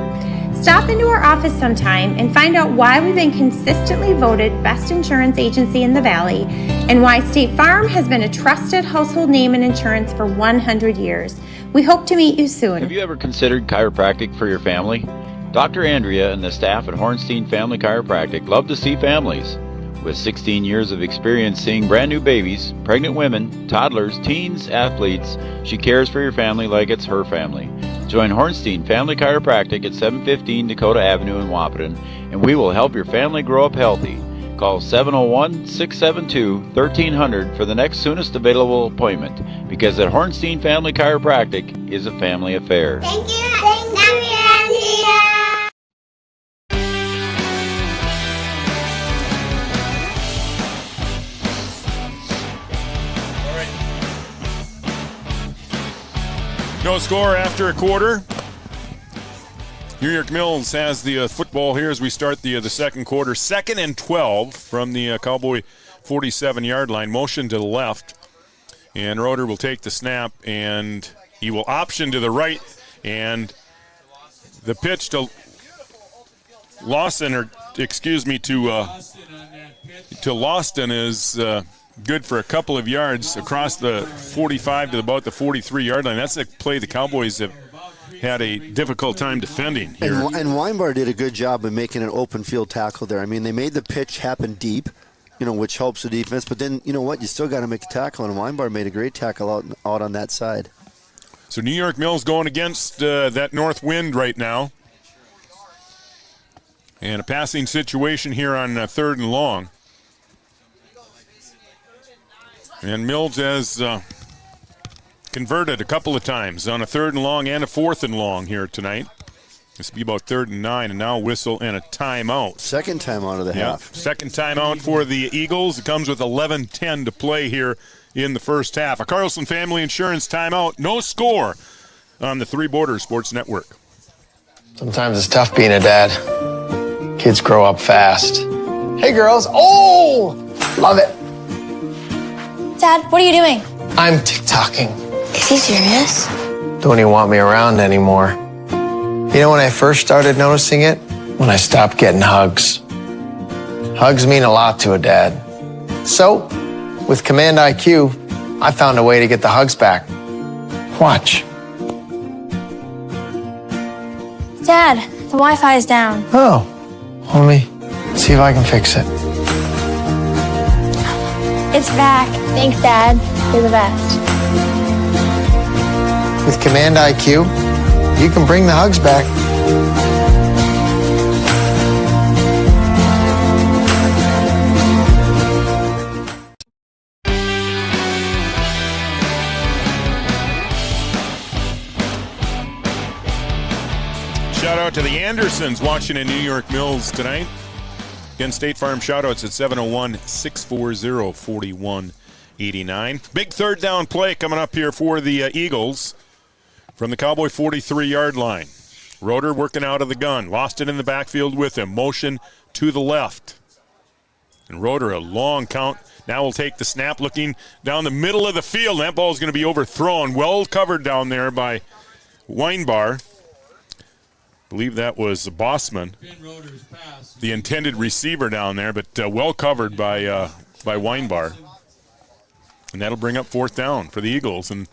Stop into our office sometime and find out why we've been consistently voted best insurance agency in the Valley and why State Farm has been a trusted household name in insurance for 100 years. We hope to meet you soon. Have you ever considered chiropractic for your family? Dr. Andrea and the staff at Hornstein Family Chiropractic love to see families. With 16 years of experience seeing brand new babies, pregnant women, toddlers, teens, athletes, she cares for your family like it's her family. Join Hornstein Family Chiropractic at 715 Dakota Avenue in Wahpeton, and we will help your family grow up healthy. Call 701-672-1300 for the next soonest available appointment, because at Hornstein Family Chiropractic is a family affair. Thank you, No score after a quarter. New York Mills has the football here as we start the second quarter. 2nd and 12 from the Cowboy 47-yard line. Motion to the left. And Roeder will take the snap, and he will option to the right. And the pitch to Lawson, to Lawston is good for a couple of yards across the 45 to about the 43-yard line. That's the play the Cowboys have had a difficult time defending here. And Weinbar did a good job of making an open field tackle there. I mean, they made the pitch happen deep, which helps the defense. But then, you know what? You still got to make a tackle, and Weinbar made a great tackle out on that side. So New York Mills going against that north wind right now. And a passing situation here on 3rd and long. And Mills has converted a couple of times on a 3rd and long and a 4th and long here tonight. This will be about 3rd and 9, and now whistle and a timeout. Second timeout of the half. Second timeout for the Eagles. It comes with 11:10 to play here in the first half. A Carlson Family Insurance timeout. No score on the Three Borders Sports Network. Sometimes it's tough being a dad. Kids grow up fast. Hey, girls. Oh, love it. Dad, what are you doing? I'm TikToking. Is he serious? Don't even want me around anymore. You know when I first started noticing it? When I stopped getting hugs. Hugs mean a lot to a dad. So, with Command IQ, I found a way to get the hugs back. Watch. Dad, the Wi-Fi is down. Oh, let me see if I can fix it. It's back. Thanks, Dad. You're the best. With Command IQ, you can bring the hugs back. Shout out to the Andersons watching in New York Mills tonight. Again, State Farm shoutouts at 701-640-4189. Big 3rd down play coming up here for the Eagles from the Cowboy 43-yard line. Roeder working out of the gun. Lost it in the backfield with him. Motion to the left. And Roeder, a long count. Now will take the snap, looking down the middle of the field. That ball is going to be overthrown. Well covered down there by Weinbar. I believe that was Bossman, the intended receiver down there, but well covered by Weinbar. And that'll bring up 4th down for the Eagles. And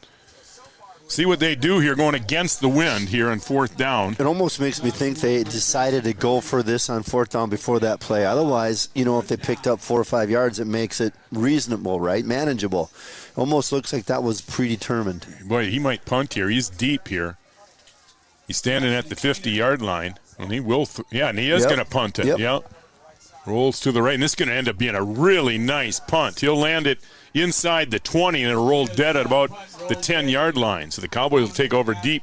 see what they do here going against the wind here on 4th down. It almost makes me think they decided to go for this on 4th down before that play. Otherwise, if they picked up 4 or 5 yards, it makes it reasonable, right? Manageable. Almost looks like that was predetermined. Boy, he might punt here. He's deep here. He's standing at the 50-yard line, and he will. And he is going to punt it. Yep. Rolls to the right, and this is going to end up being a really nice punt. He'll land it inside the 20, and it'll roll dead at about the 10-yard line. So the Cowboys will take over deep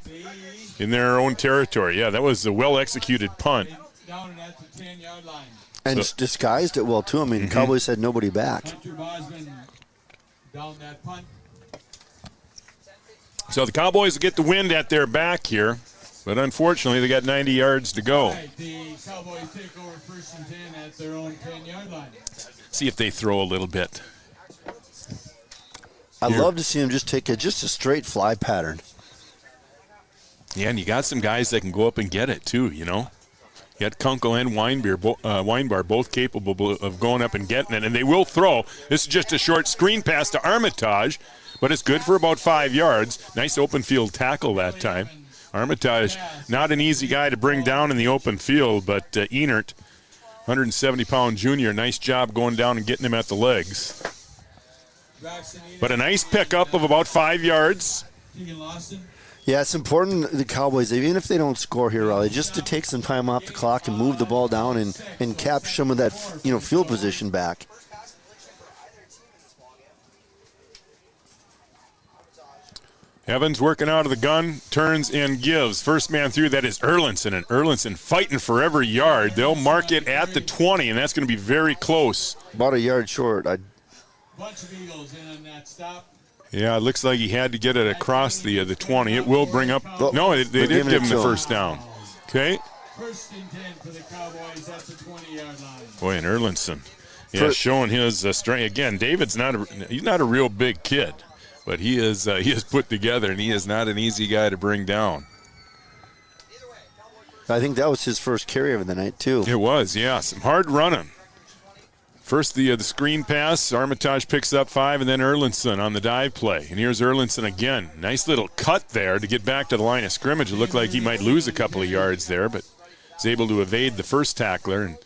in their own territory. Yeah, that was a well-executed punt. And disguised it well, too. I mean, Cowboys had nobody back. So the Cowboys get the wind at their back here. But unfortunately, they got 90 yards to go. The Cowboys take over 1st and 10 at their own 10-yard line. See if they throw a little bit. I'd love to see him just take just a straight fly pattern. Yeah, and you got some guys that can go up and get it too, You got Kunkel and Weinbar both capable of going up and getting it, and they will throw. This is just a short screen pass to Armitage, but it's good for about 5 yards. Nice open field tackle that time. Armitage, not an easy guy to bring down in the open field, but Enert, 170-pound junior, nice job going down and getting him at the legs. But a nice pickup of about 5 yards. Yeah, it's important, the Cowboys, even if they don't score here, Raleigh, just to take some time off the clock and move the ball down and capture some of that field position back. Evans working out of the gun, turns and gives. First man through, that is Erlinson. And Erlinson fighting for every yard. They'll mark it at the 20, and that's going to be very close. About a yard short. Bunch of Eagles in on that stop. Yeah, it looks like he had to get it across the 20. It will bring up. No, they did give him the first down. Okay. First and 10 for the Cowboys. That's a 20-yard line. Boy, and Erlinson, showing his strength again. David's he's not a real big kid, but he is put together, and he is not an easy guy to bring down. I think that was his first carry of the night too. It was, yeah. Some hard running. First, the screen pass. Armitage picks up 5, and then Erlinson on the dive play. And here's Erlinson again. Nice little cut there to get back to the line of scrimmage. It looked like he might lose a couple of yards there, but he's able to evade the first tackler and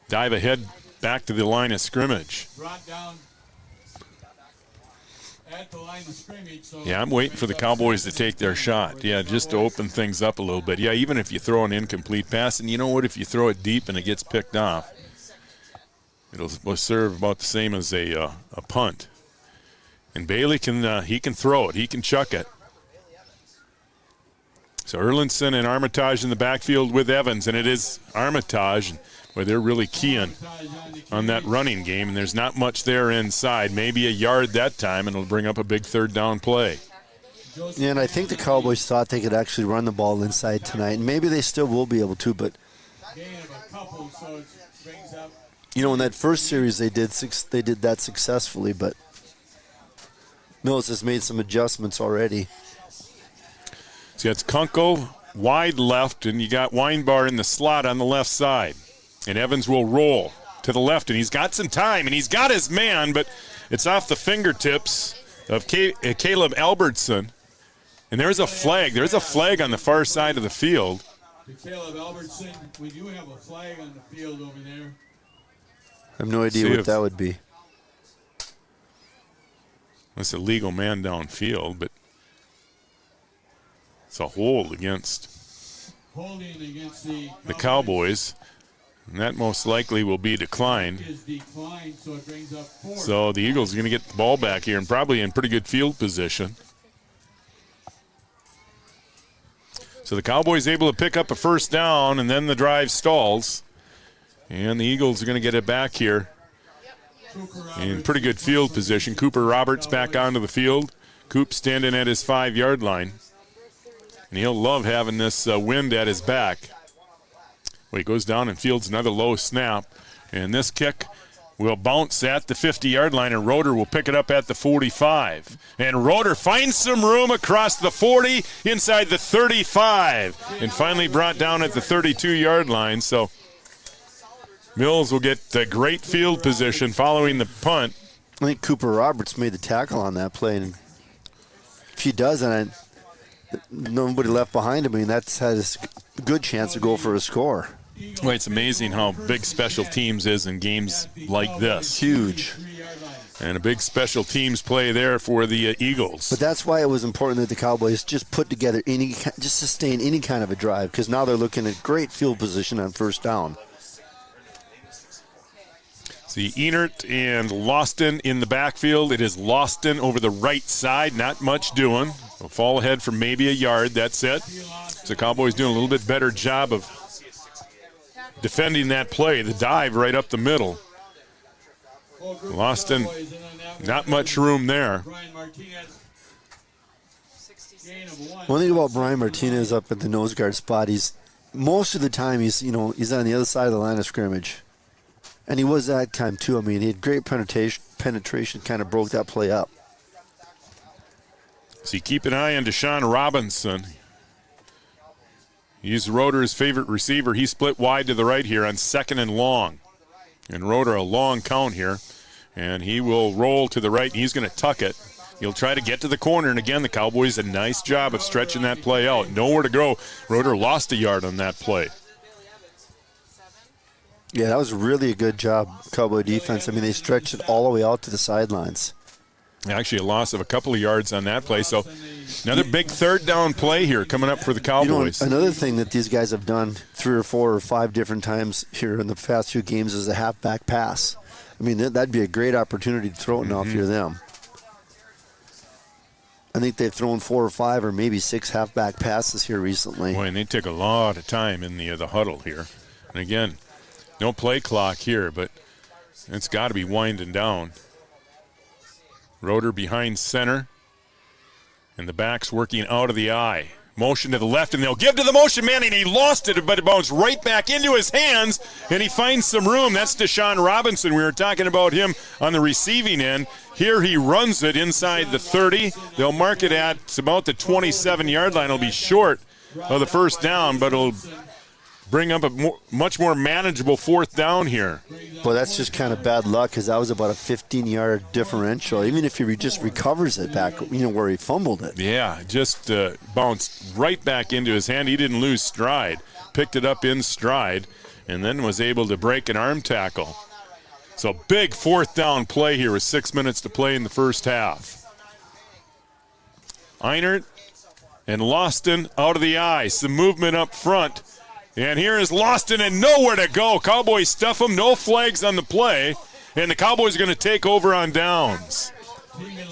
dive ahead back to the line of scrimmage. Brought down at the line of scrimmage. So yeah, I'm waiting for the Cowboys to take their shot. Yeah, just to open things up a little bit. Yeah, even if you throw an incomplete pass, and you know what, if you throw it deep and it gets picked off, it'll serve about the same as a punt. And Bailey can throw it. He can chuck it. So Erlinson and Armitage in the backfield with Evans, and it is Armitage where they're really keying on that running game, and there's not much there inside. Maybe a yard that time, and it'll bring up a big third down play. Yeah, and I think the Cowboys thought they could actually run the ball inside tonight, and maybe they still will be able to, but you know, in that first series they did that successfully, but Mills has made some adjustments already. So it's Kunkel wide left, and you got Weinbar in the slot on the left side. And Evans will roll to the left, and he's got some time, and he's got his man, but it's off the fingertips of Caleb Albertson. And there's a flag. There's a flag on the far side of the field. Caleb Albertson, we do have a flag on the field over there. I have no idea what that would be. It's a legal man downfield, but it's a hold against the Cowboys. And that most likely will be declined. So the Eagles are going to get the ball back here and probably in pretty good field position. So the Cowboys able to pick up a first down, and then the drive stalls. And the Eagles are going to get it back here in pretty good field position. Cooper Roberts back onto the field. Coop standing at his 5-yard line. And he'll love having this wind at his back. Well, he goes down and fields another low snap. And this kick will bounce at the 50-yard line, and Roeder will pick it up at the 45. And Roeder finds some room across the 40, inside the 35, and finally brought down at the 32-yard line. So Mills will get the great field position following the punt. I think Cooper Roberts made the tackle on that play, and if he does, and nobody left behind him, I mean, that's has a good chance to go for a score. Well, it's amazing how big special teams is in games like this. Huge. And a big special teams play there for the Eagles. But that's why it was important that the Cowboys just put together just sustain any kind of a drive, because now they're looking at great field position on first down. See Enert and Loston in the backfield. It is Loston over the right side. Not much doing. They'll fall ahead for maybe a yard. That's it. So the Cowboys doing a little bit better job of defending that play. The dive right up the middle. Loston, not much room there. One thing about Brian Martinez up at the nose guard spot, most of the time he's on the other side of the line of scrimmage. And he was that time too. I mean, he had great penetration, kind of broke that play up. So you keep an eye on Deshaun Robinson. He's Roeder's favorite receiver. He split wide to the right here on 2nd and long. And Roeder a long count here. And he will roll to the right, and he's going to tuck it. He'll try to get to the corner, and again, the Cowboys a nice job of stretching that play out. Nowhere to go. Roeder lost a yard on that play. Yeah, that was really a good job, Cowboy defense. I mean, they stretched it all the way out to the sidelines. Actually, a loss of a couple of yards on that play. So another big third down play here coming up for the Cowboys. Another thing that these guys have done 3 or 4 or 5 different times here in the past few games is a halfback pass. I mean, that'd be a great opportunity to throw it now if you're them. I think they've thrown 4 or 5 or maybe 6 halfback passes here recently. Boy, and they took a lot of time in the huddle here. And again, no play clock here, but it's got to be winding down. Roeder behind center. And the back's working out of the eye. Motion to the left, and they'll give to the motion man, and he lost it, but it bounced right back into his hands, and he finds some room. That's Deshaun Robinson. We were talking about him on the receiving end. Here he runs it inside the 30. They'll mark it at about the 27-yard line. It'll be short of the first down, but it'll bring up a much more manageable fourth down here. Well, that's just kind of bad luck because that was about a 15-yard differential. Even if he just recovers it back, where he fumbled it. Yeah, just bounced right back into his hand. He didn't lose stride. Picked it up in stride and then was able to break an arm tackle. So big fourth down play here with 6 minutes to play in the first half. Einert and Loston out of the eye. Some movement up front. And here is Loston and nowhere to go. Cowboys stuff him, no flags on the play, and the Cowboys are going to take over on downs.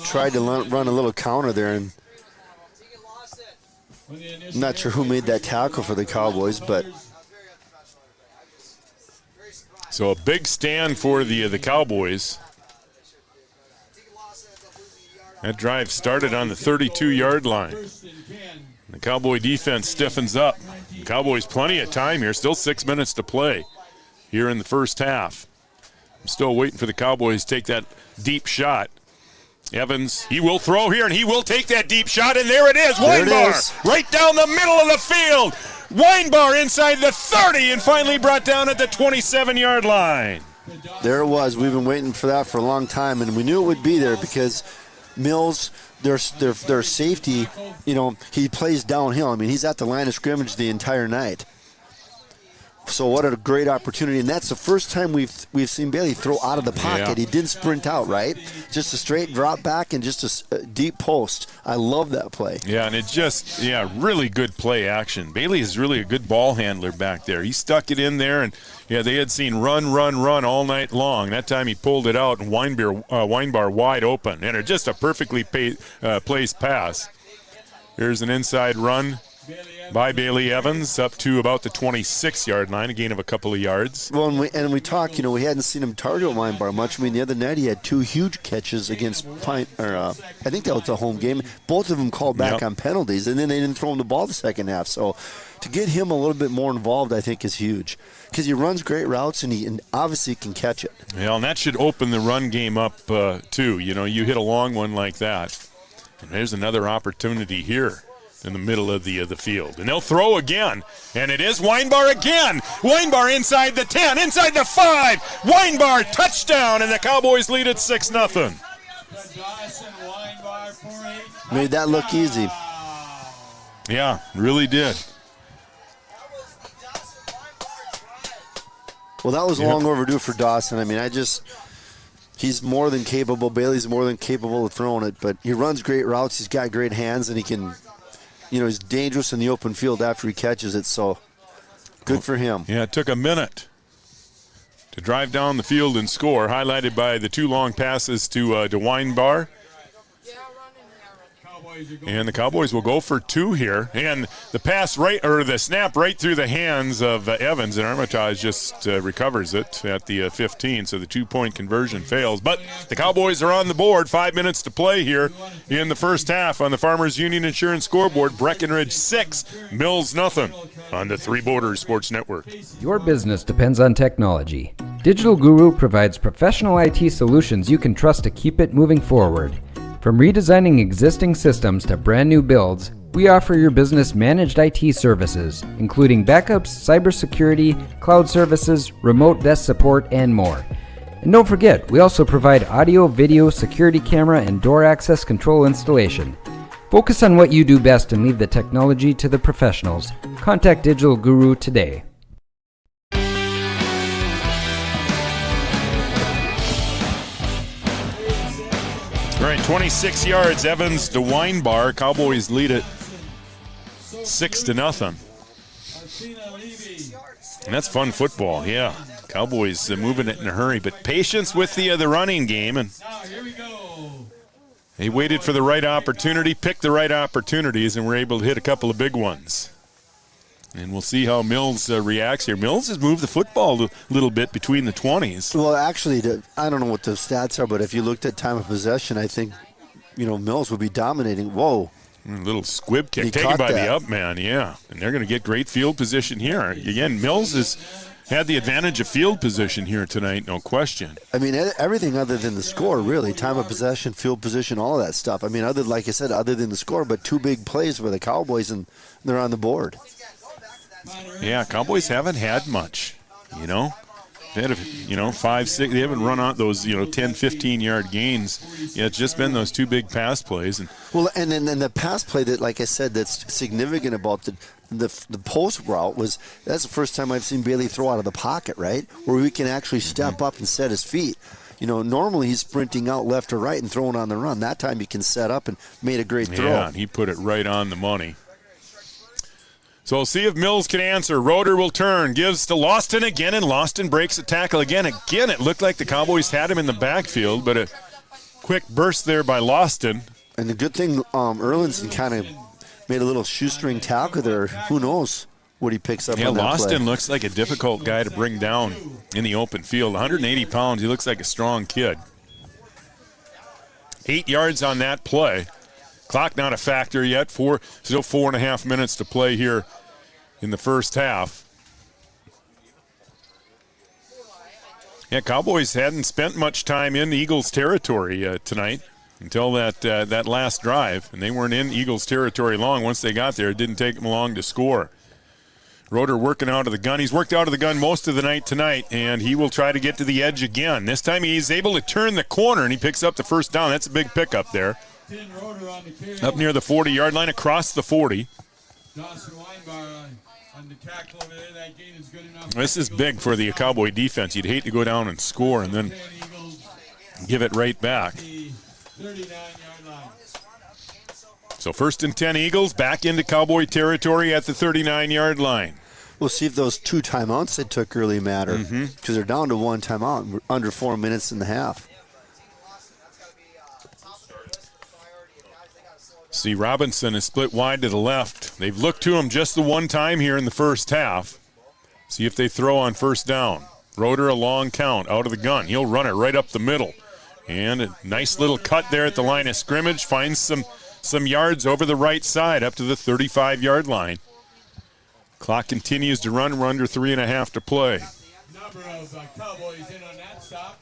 Tried to run a little counter there, and I'm not sure who made that tackle for the Cowboys, but. So a big stand for the Cowboys. That drive started on the 32-yard line. The Cowboy defense stiffens up. The Cowboys plenty of time here, still 6 minutes to play here in the first half. I'm still waiting for the Cowboys to take that deep shot. Evans, he will throw here, and he will take that deep shot, and there it is. Weinbar right down the middle of the field. Weinbar inside the 30 and finally brought down at the 27-yard line. There it was. We've been waiting for that for a long time, and we knew it would be there because Mills, their safety, he plays downhill. I mean, he's at the line of scrimmage the entire night. So what a great opportunity, and that's the first time we've seen Bailey throw out of the pocket. Yeah. He didn't sprint out, right? Just a straight drop back and just a deep post. I love that play. Yeah, and it just, really good play action. Bailey is really a good ball handler back there. He stuck it in there, and they had seen run all night long. That time he pulled it out, and Weinbar wide open, and just a perfectly placed pass. Here's an inside run by Bailey Evans up to about the 26-yard line, a gain of a couple of yards. Well, and we talked, we hadn't seen him target Weinbar much. I mean, the other night he had two huge catches against I think that was a home game. Both of them called back on penalties, and then they didn't throw him the ball the second half. So to get him a little bit more involved, I think, is huge because he runs great routes and he obviously can catch it. Yeah, and that should open the run game up too. You hit a long one like that, and there's another opportunity here in the middle of the field. And they'll throw again. And it is Weinbar again. Weinbar inside the 10, inside the 5. Weinbar touchdown, and the Cowboys lead at 6-0. Made that look easy. Yeah, really did. Well, that was long overdue for Dawson. I mean, he's more than capable. Bailey's more than capable of throwing it, but he runs great routes. He's got great hands, and he can he's dangerous in the open field after he catches it, so good for him. Yeah, it took a minute to drive down the field and score, highlighted by the two long passes to Weinbar. And the Cowboys will go for two here. And the the snap right through the hands of Evans, and Armitage just recovers it at the 15, so the 2-point conversion fails. But the Cowboys are on the board. 5 minutes to play here in the first half on the Farmers Union Insurance scoreboard. Breckenridge 6, Mills 0 on the Three Borders Sports Network. Your business depends on technology. Digital Guru provides professional IT solutions you can trust to keep it moving forward. From redesigning existing systems to brand new builds, we offer your business managed IT services, including backups, cybersecurity, cloud services, remote desk support, and more. And don't forget, we also provide audio, video, security camera, and door access control installation. Focus on what you do best and leave the technology to the professionals. Contact Digital Guru today. All right, 26 yards, Evans to Weinbar. Cowboys lead it 6-0. And that's fun football, yeah. Cowboys moving it in a hurry, but patience with the running game. And they waited for the right opportunity, picked the right opportunities, and were able to hit a couple of big ones. And we'll see how Mills reacts here. Mills has moved the football a little bit between the 20s. Well, actually, I don't know what the stats are, but if you looked at time of possession, I think, Mills would be dominating. Whoa. A little squib kick taken by the up man, yeah. And they're going to get great field position here. Again, Mills has had the advantage of field position here tonight, no question. I mean, everything other than the score, really. Time of possession, field position, all of that stuff. I mean, like I said, other than the score, but 2 big plays for the Cowboys, and they're on the board. Yeah, Cowboys haven't had much, They had, 5, 6. They haven't run out those, 10, 15-yard gains. Yeah, it's just been those 2 big pass plays. Well, and then the pass play that, like I said, that's significant about the post route that's the first time I've seen Bailey throw out of the pocket, right? Where we can actually step up and set his feet. Normally he's sprinting out left or right and throwing on the run. That time he can set up and made a great throw. Yeah, and he put it right on the money. So we'll see if Mills can answer. Roeder will turn, gives to Loston again, and Loston breaks a tackle again. Again, it looked like the Cowboys had him in the backfield, but a quick burst there by Loston. And the good thing, Erlinson kind of made a little shoestring tackle there. Who knows what he picks up on that Loston play. looks like a difficult guy to bring down in the open field. 180 pounds, he looks like a strong kid. 8 yards on that play. Clock not a factor yet. Still 4.5 minutes to play here in the first half. Yeah, Cowboys hadn't spent much time in Eagles territory tonight until that last drive, and they weren't in Eagles territory long. Once they got there, it didn't take them long to score. Roeder working out of the gun. He's worked out of the gun most of the night tonight, and he will try to get to the edge again. This time he's able to turn the corner, and he picks up the first down. That's a big pickup there. Up near the 40-yard line, across the 40. This is big for the Cowboy defense. You'd hate to go down and score and then give it right back. So 1st and 10 Eagles back into Cowboy territory at the 39-yard line. We'll see if those 2 timeouts they took really matter, because they're down to 1 timeout. We're under 4 minutes and a half. See, Robinson is split wide to the left. They've looked to him just the one time here in the first half. See if they throw on first down. Roeder a long count out of the gun. He'll run it right up the middle. And a nice little cut there at the line of scrimmage. Finds some yards over the right side up to the 35-yard line. Clock continues to run. We're under 3.5 to play. Number of Cowboys in on that stop.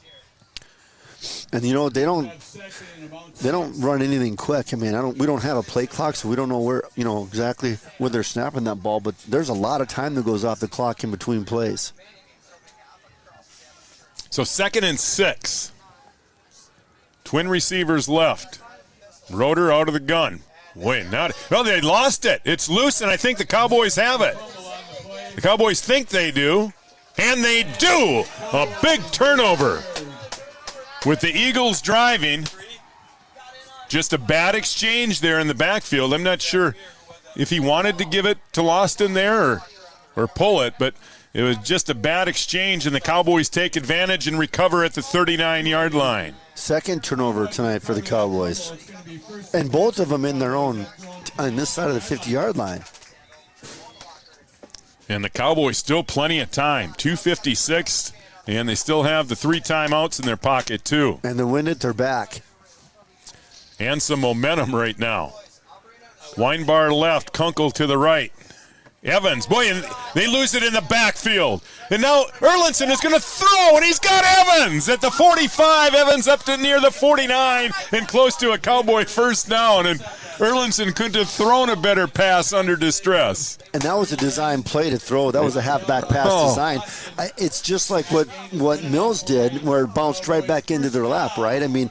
And they don't run anything quick. I mean, we don't have a play clock, so we don't know where exactly where they're snapping that ball. But there's a lot of time that goes off the clock in between plays. So 2nd and 6. Twin receivers left. Roeder out of the gun. They lost it. It's loose, and I think the Cowboys have it. The Cowboys think they do, and they do. A big turnover. With the Eagles driving, just a bad exchange there in the backfield. I'm not sure if he wanted to give it to Loston there or pull it, but it was just a bad exchange, and the Cowboys take advantage and recover at the 39-yard line. 2nd turnover tonight for the Cowboys. And both of them in their own, on this side of the 50-yard line. And the Cowboys still plenty of time, 2:56. And they still have the 3 timeouts in their pocket, too. And to win it, they're back. And some momentum right now. Weinbar left, Kunkel to the right. Evans, boy, and they lose it in the backfield. And now Erlinson is going to throw, and he's got Evans at the 45. Evans up to near the 49 and close to a Cowboy first down. And Erlinson couldn't have thrown a better pass under distress. And that was a design play to throw. That was a halfback pass design. It's just like what Mills did, where it bounced right back into their lap, right? I mean,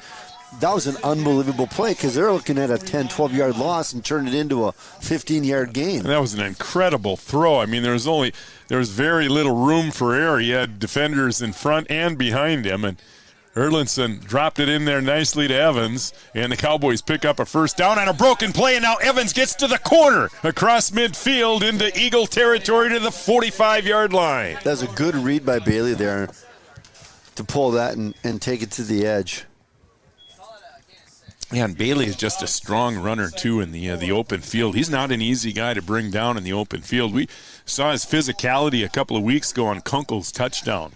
that was an unbelievable play because they're looking at a 10, 12-yard loss and turned it into a 15-yard gain. And that was an incredible throw. I mean, there was very little room for error. He had defenders in front and behind him, and Erlinson dropped it in there nicely to Evans, and the Cowboys pick up a first down on a broken play, and now Evans gets to the corner across midfield into Eagle territory to the 45-yard line. That's a good read by Bailey there to pull that and take it to the edge. Yeah, and Bailey is just a strong runner, too, in the open field. He's not an easy guy to bring down in the open field. We saw his physicality a couple of weeks ago on Kunkel's touchdown.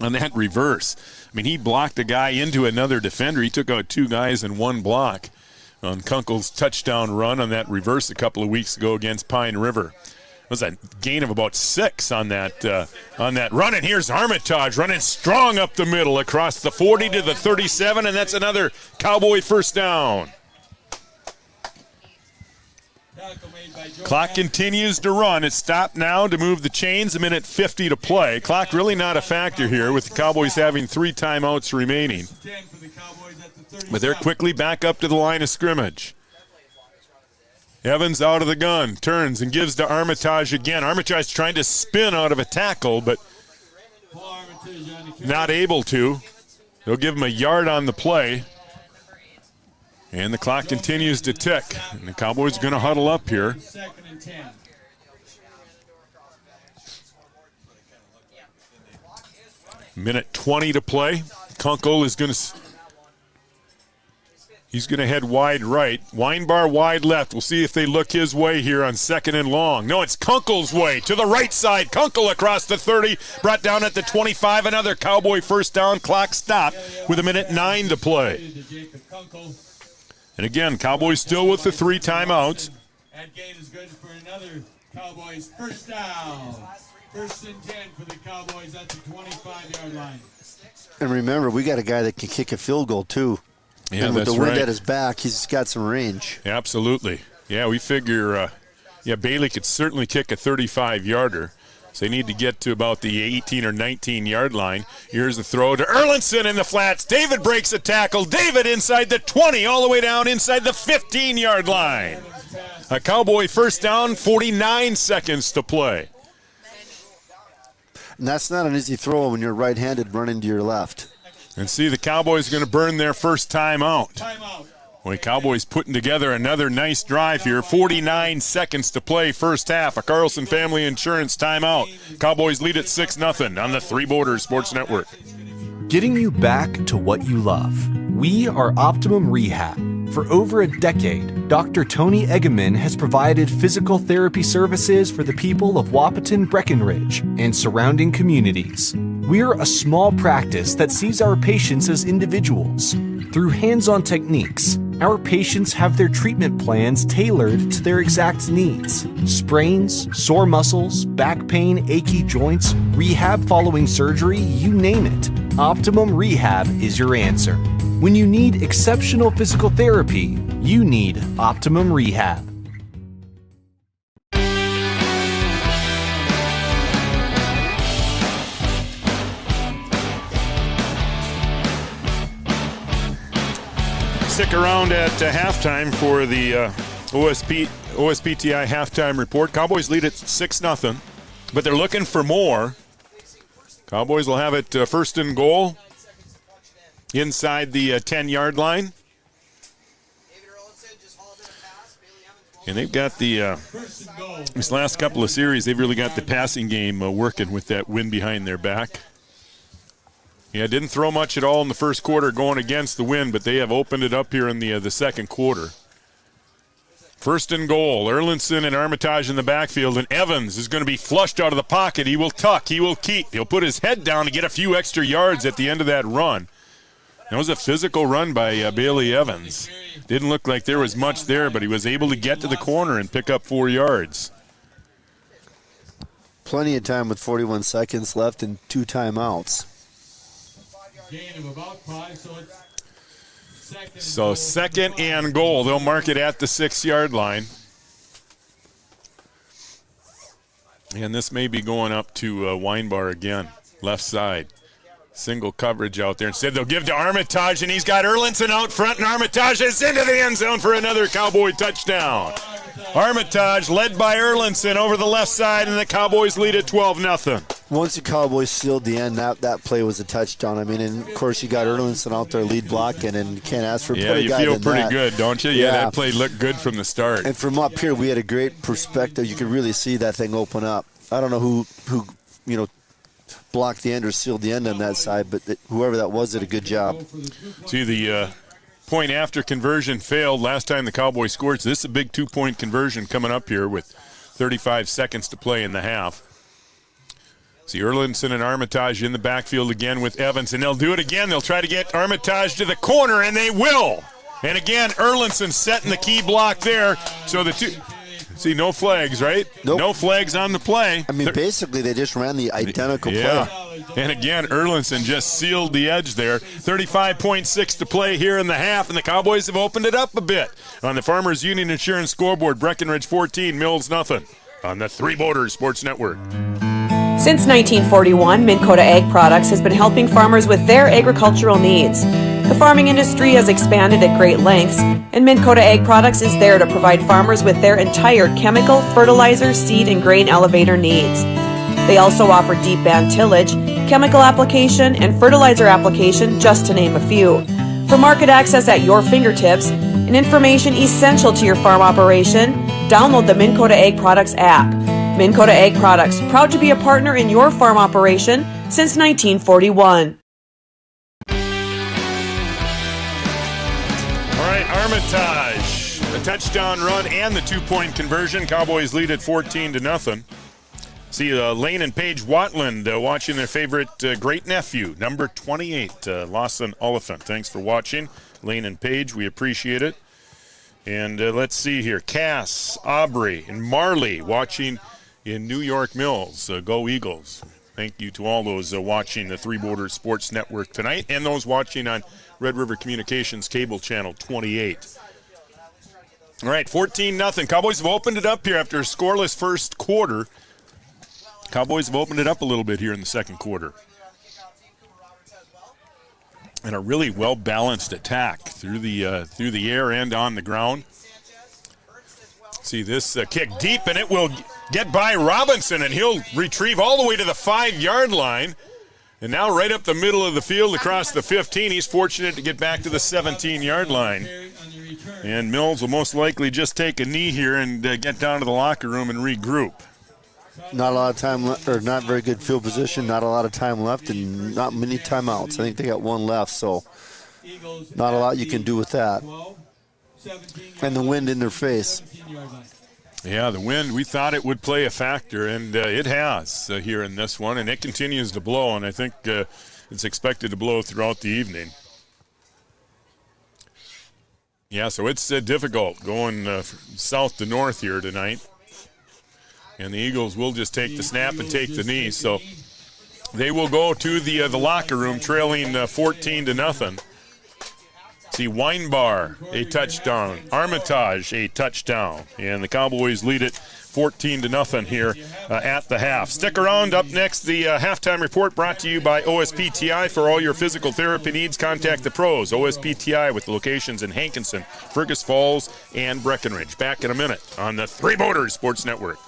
On that reverse, I mean, he blocked a guy into another defender. He took out 2 guys in 1 block on Kunkel's touchdown run on that reverse a couple of weeks ago against Pine River. It was a gain of about 6 on that run. And here's Armitage running strong up the middle across the 40 to the 37, and that's another Cowboy first down. Clock continues to run. It's stopped now to move the chains. 1:50 to play. Clock really not a factor here with the Cowboys having 3 timeouts remaining. But they're quickly back up to the line of scrimmage. Evans out of the gun, turns and gives to Armitage again. Armitage trying to spin out of a tackle, but not able to. They'll give him a yard on the play. And the clock continues to tick. And the Cowboys are going to huddle up here. Minute 20 to play. Kunkel is going to... He's going to head wide right. Weinbar wide left. We'll see if they look his way here on 2nd and long. No, it's Kunkel's way to the right side. Kunkel across the 30, brought down at the 25. Another Cowboy first down. Clock stopped with 1:09 to play. And again, Cowboys still with the 3 timeouts. That gain is good for another Cowboys first down. 1st and 10 for the Cowboys at the 25-yard line. And remember, we got a guy that can kick a field goal, too. Yeah, and with that's the wind right. at his back, he's got some range. Absolutely. Yeah, we figure, Bailey could certainly kick a 35-yarder. So they need to get to about the 18 or 19-yard line. Here's the throw to Erlinson in the flats. David breaks a tackle. David inside the 20, all the way down inside the 15-yard line. A Cowboy first down, 49 seconds to play. And that's not an easy throw when you're right-handed running to your left. And see, the Cowboys are going to burn their first timeout. Boy, Cowboys putting together another nice drive here. 49 seconds to play first half. A Carlson Family Insurance timeout. Cowboys lead at 6-0 on the Three Borders Sports Network. Getting you back to what you love. We are Optimum Rehab. For over a decade, Dr. Tony Egeman has provided physical therapy services for the people of Wahpeton, Breckenridge, and surrounding communities. We're a small practice that sees our patients as individuals. Through hands-on techniques, our patients have their treatment plans tailored to their exact needs. Sprains, sore muscles, back pain, achy joints, rehab following surgery, you name it. Optimum Rehab is your answer. When you need exceptional physical therapy, you need Optimum Rehab. Stick around at halftime for the OSPTI halftime report. Cowboys lead at 6-0, but they're looking for more. Cowboys will have it 1st and goal inside the 10-yard line. And they've got these last couple of series, they've really got the passing game working with that wind behind their back. Yeah, didn't throw much at all in the first quarter going against the wind, but they have opened it up here in the second quarter. 1st and goal. Erlinson and Armitage in the backfield, and Evans is going to be flushed out of the pocket. He will tuck. He will keep. He'll put his head down to get a few extra yards at the end of that run. That was a physical run by Bailey Evans. Didn't look like there was much there, but he was able to get to the corner and pick up 4 yards. Plenty of time with 41 seconds left and 2 timeouts. Gain of about 5, so 2nd and goal. They'll mark it at the 6-yard line. And this may be going up to Weinbar again, left side. Single coverage out there. Instead, they'll give to Armitage, and he's got Erlinson out front, and Armitage is into the end zone for another Cowboy touchdown. Armitage led by Erlinson over the left side, and the Cowboys lead at 12-0. Once the Cowboys sealed the end, that play was a touchdown. I mean, and of course you got Erlinson out there lead blocking, and you can't ask for a better guy than that. Yeah, you feel pretty good, don't you? Yeah, that play looked good from the start. And from up here, we had a great perspective. You could really see that thing open up. I don't know who blocked the end or sealed the end on that side, but whoever that was did a good job. See, the point after conversion failed last time the Cowboys scored. So this is a big 2-point conversion coming up here with 35 seconds to play in the half. See Erlinson and Armitage in the backfield again with Evans, and they'll do it again. They'll try to get Armitage to the corner, and they will. And again, Erlinson setting the key block there. So the two... See, no flags, right? Nope. No flags on the play. I mean, basically, they just ran the identical play. And again, Erlinson just sealed the edge there. 35.6 to play here in the half, and the Cowboys have opened it up a bit. On the Farmers Union Insurance scoreboard, Breckenridge 14, Mills nothing. On the Three Borders Sports Network. Since 1941, Minn Kota Ag Products has been helping farmers with their agricultural needs. The farming industry has expanded at great lengths, and Minn Kota Ag Products is there to provide farmers with their entire chemical, fertilizer, seed, and grain elevator needs. They also offer deep band tillage, chemical application, and fertilizer application, just to name a few. For market access at your fingertips and information essential to your farm operation, download the Minn Kota Ag Products app. Minn Kota Ag Products, proud to be a partner in your farm operation since 1941. All right, Armitage, the touchdown run and the 2-point conversion. Cowboys lead at 14-0. See Lane and Paige Watland watching their favorite great-nephew, number 28, Lawson Oliphant. Thanks for watching, Lane and Paige. We appreciate it. And let's see here. Cass, Aubrey, and Marley watching in New York Mills. Go Eagles. Thank you to all those watching the Three Borders Sports Network tonight and those watching on Red River Communications Cable Channel 28. All right, 14-0. Cowboys have opened it up here after a scoreless first quarter. Cowboys have opened it up a little bit here in the second quarter. And a really well-balanced attack through the air and on the ground. See this kick deep, and it will get by Robinson, and he'll retrieve all the way to the 5-yard line. And now right up the middle of the field across the 15. He's fortunate to get back to the 17-yard line. And Mills will most likely just take a knee here and get down to the locker room and regroup. Not a lot of time, or not very good field position, not a lot of time left, and not many timeouts. I think they got one left, so not a lot you can do with that. And the wind in their face. Yeah, the wind, we thought it would play a factor, and it has here in this one, and it continues to blow, and I think it's expected to blow throughout the evening. Yeah, so it's difficult going south to north here tonight. And the Eagles will just take the snap and take the knee. So they will go to the locker room trailing 14-0. See Weinbar, a touchdown. Armitage, a touchdown. And the Cowboys lead it 14-0 here at the half. Stick around. Up next, the halftime report brought to you by OSPTI. For all your physical therapy needs, contact the pros. OSPTI with locations in Hankinson, Fergus Falls, and Breckenridge. Back in a minute on the Three Borders Sports Network.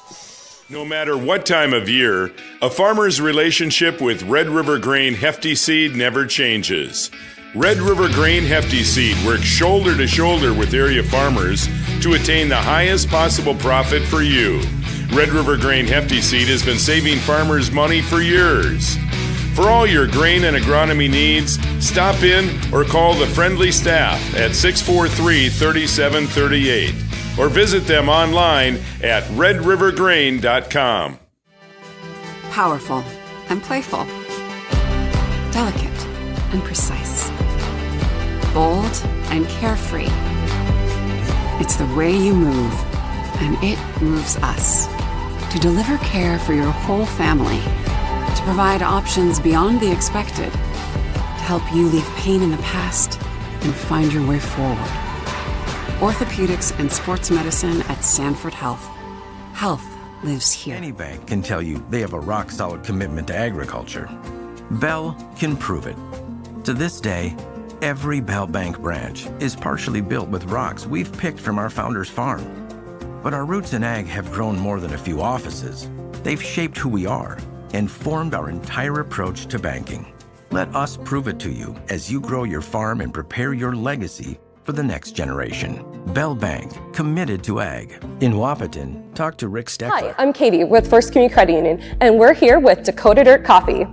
No matter what time of year, a farmer's relationship with Red River Grain Hefty Seed never changes. Red River Grain Hefty Seed works shoulder to shoulder with area farmers to attain the highest possible profit for you. Red River Grain Hefty Seed has been saving farmers money for years. For all your grain and agronomy needs, stop in or call the friendly staff at 643-3738 or visit them online at redrivergrain.com. Powerful and playful. Delicate and precise. Bold and carefree. It's the way you move, and it moves us. To deliver care for your whole family. To provide options beyond the expected. To help you leave pain in the past and find your way forward. Orthopedics and sports medicine at Sanford Health. Health lives here. Any bank can tell you they have a rock-solid commitment to agriculture. Bell can prove it. To this day, every Bell Bank branch is partially built with rocks we've picked from our founder's farm. But our roots in ag have grown more than a few offices. They've shaped who we are and formed our entire approach to banking. Let us prove it to you as you grow your farm and prepare your legacy for the next generation. Bell Bank, committed to ag. In Wahpeton, talk to Rick Steckler. Hi, I'm Katie with First Community Credit Union, and we're here with Dakota Dirt Coffee.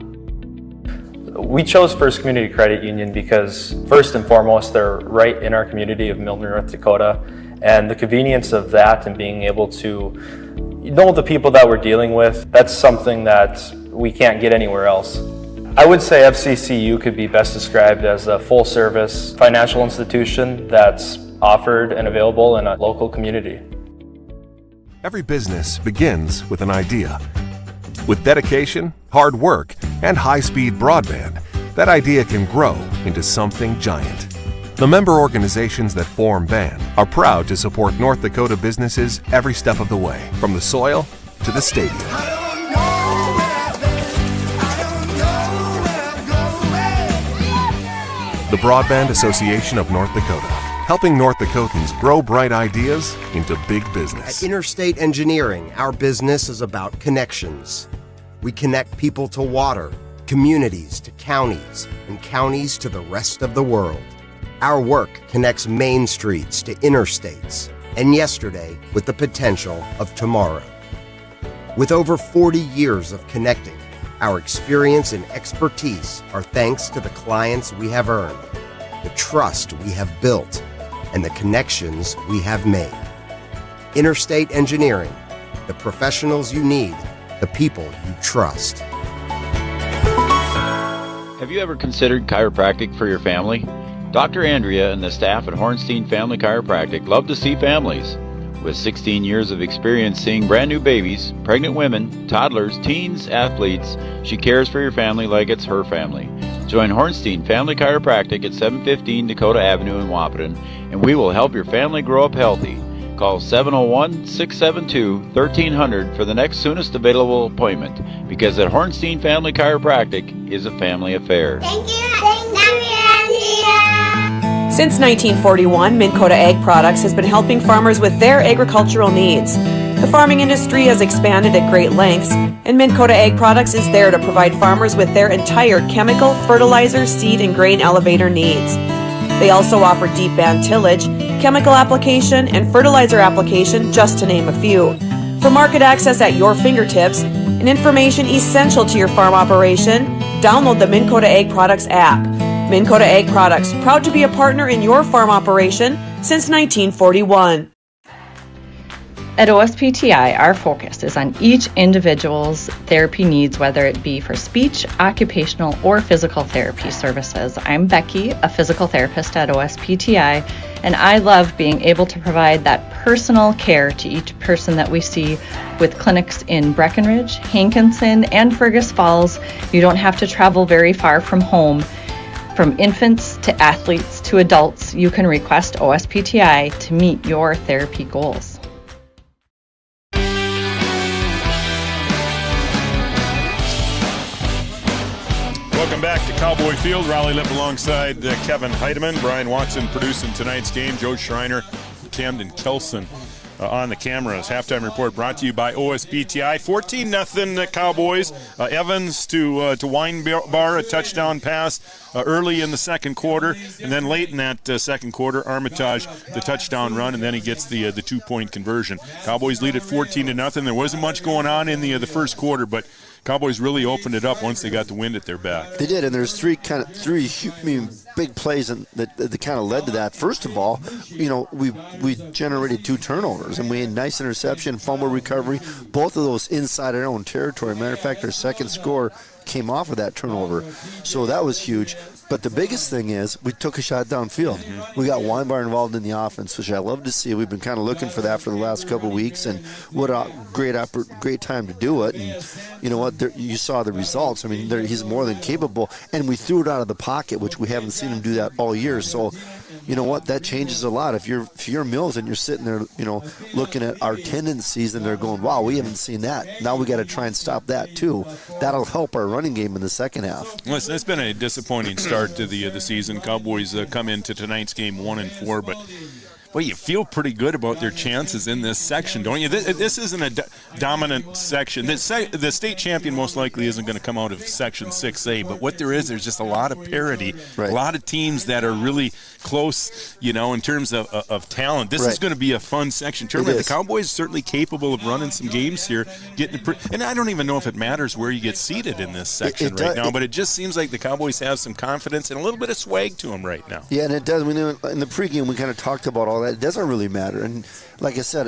We chose First Community Credit Union because, first and foremost, they're right in our community of Milton, North Dakota, and the convenience of that and being able to know the people that we're dealing with, that's something that we can't get anywhere else. I would say FCCU could be best described as a full-service financial institution that's offered and available in a local community. Every business begins with an idea. With dedication, hard work, and high-speed broadband, that idea can grow into something giant. The member organizations that form BAND are proud to support North Dakota businesses every step of the way, from the soil to the stadium. The Broadband Association of North Dakota, helping North Dakotans grow bright ideas into big business. At Interstate Engineering, our business is about connections. We connect people to water, communities to counties, and counties to the rest of the world. Our work connects main streets to interstates, and yesterday with the potential of tomorrow. With over 40 years of connecting, our experience and expertise are thanks to the clients we have earned, the trust we have built, and the connections we have made. Interstate Engineering, the professionals you need, the people you trust. Have you ever considered chiropractic for your family? Dr. Andrea and the staff at Hornstein Family Chiropractic love to see families. With 16 years of experience seeing brand new babies, pregnant women, toddlers, teens, athletes, she cares for your family like it's her family. Join Hornstein Family Chiropractic at 715 Dakota Avenue in Wahpeton, and we will help your family grow up healthy. Call 701-672-1300 for the next soonest available appointment, because at Hornstein Family Chiropractic is a family affair. Thank you, Andrea. Since 1941, Minn Kota Ag Products has been helping farmers with their agricultural needs. The farming industry has expanded at great lengths, and Minn Kota Ag Products is there to provide farmers with their entire chemical, fertilizer, seed, and grain elevator needs. They also offer deep band tillage, chemical application, and fertilizer application, just to name a few. For market access at your fingertips and information essential to your farm operation, download the Minn Kota Ag Products app. Minn Kota Ag Products, proud to be a partner in your farm operation since 1941. At OSPTI, our focus is on each individual's therapy needs, whether it be for speech, occupational, or physical therapy services. I'm Becky, a physical therapist at OSPTI, and I love being able to provide that personal care to each person that we see with clinics in Breckenridge, Hankinson, and Fergus Falls. You don't have to travel very far from home. From infants to athletes to adults, you can request OSPTI to meet your therapy goals. Welcome back to Cowboy Field. Raleigh Lip alongside Kevin Heidemann, Brian Watson producing tonight's game, Joe Schreiner, Camden Kelson on the cameras. Halftime report brought to you by OSPTI. 14-0 Cowboys. Evans to Weinbar, a touchdown pass early in the second quarter, and then late in that second quarter, Armitage the touchdown run, and then he gets the 2-point conversion. Cowboys lead at 14-0. There wasn't much going on in the first quarter, but Cowboys really opened it up once they got the wind at their back. They did, and there's three big plays that kind of led to that. First of all, we generated 2 turnovers, and we had nice interception, fumble recovery, both of those inside our own territory. Matter of fact, our second score came off of that turnover, so that was huge. But the biggest thing is we took a shot downfield. Mm-hmm. We got Weinbar involved in the offense, which I love to see. We've been kind of looking for that for the last couple of weeks, and what a great time to do it. And you know what? You saw the results. I mean, he's more than capable, and we threw it out of the pocket, which we haven't seen him do that all year. So, you know what? That changes a lot. If you're Mills and you're sitting there, looking at our tendencies, and they're going, "Wow, we haven't seen that. Now we got to try and stop that too." That'll help our running game in the second half. Listen, it's been a disappointing start to the season. Cowboys come into tonight's game 1-4, but well, you feel pretty good about their chances in this section, don't you? This isn't a dominant section. The state champion most likely isn't going to come out of Section 6A, but what there's just a lot of parity, a lot of teams that are really close, in terms of talent. This is going to be a fun section tournament. The Cowboys are certainly capable of running some games here, and I don't even know if it matters where you get seated in this section now, but it just seems like the Cowboys have some confidence and a little bit of swag to them right now. Yeah, and it does. In the pregame, we kind of talked about all that. It doesn't really matter. And like I said,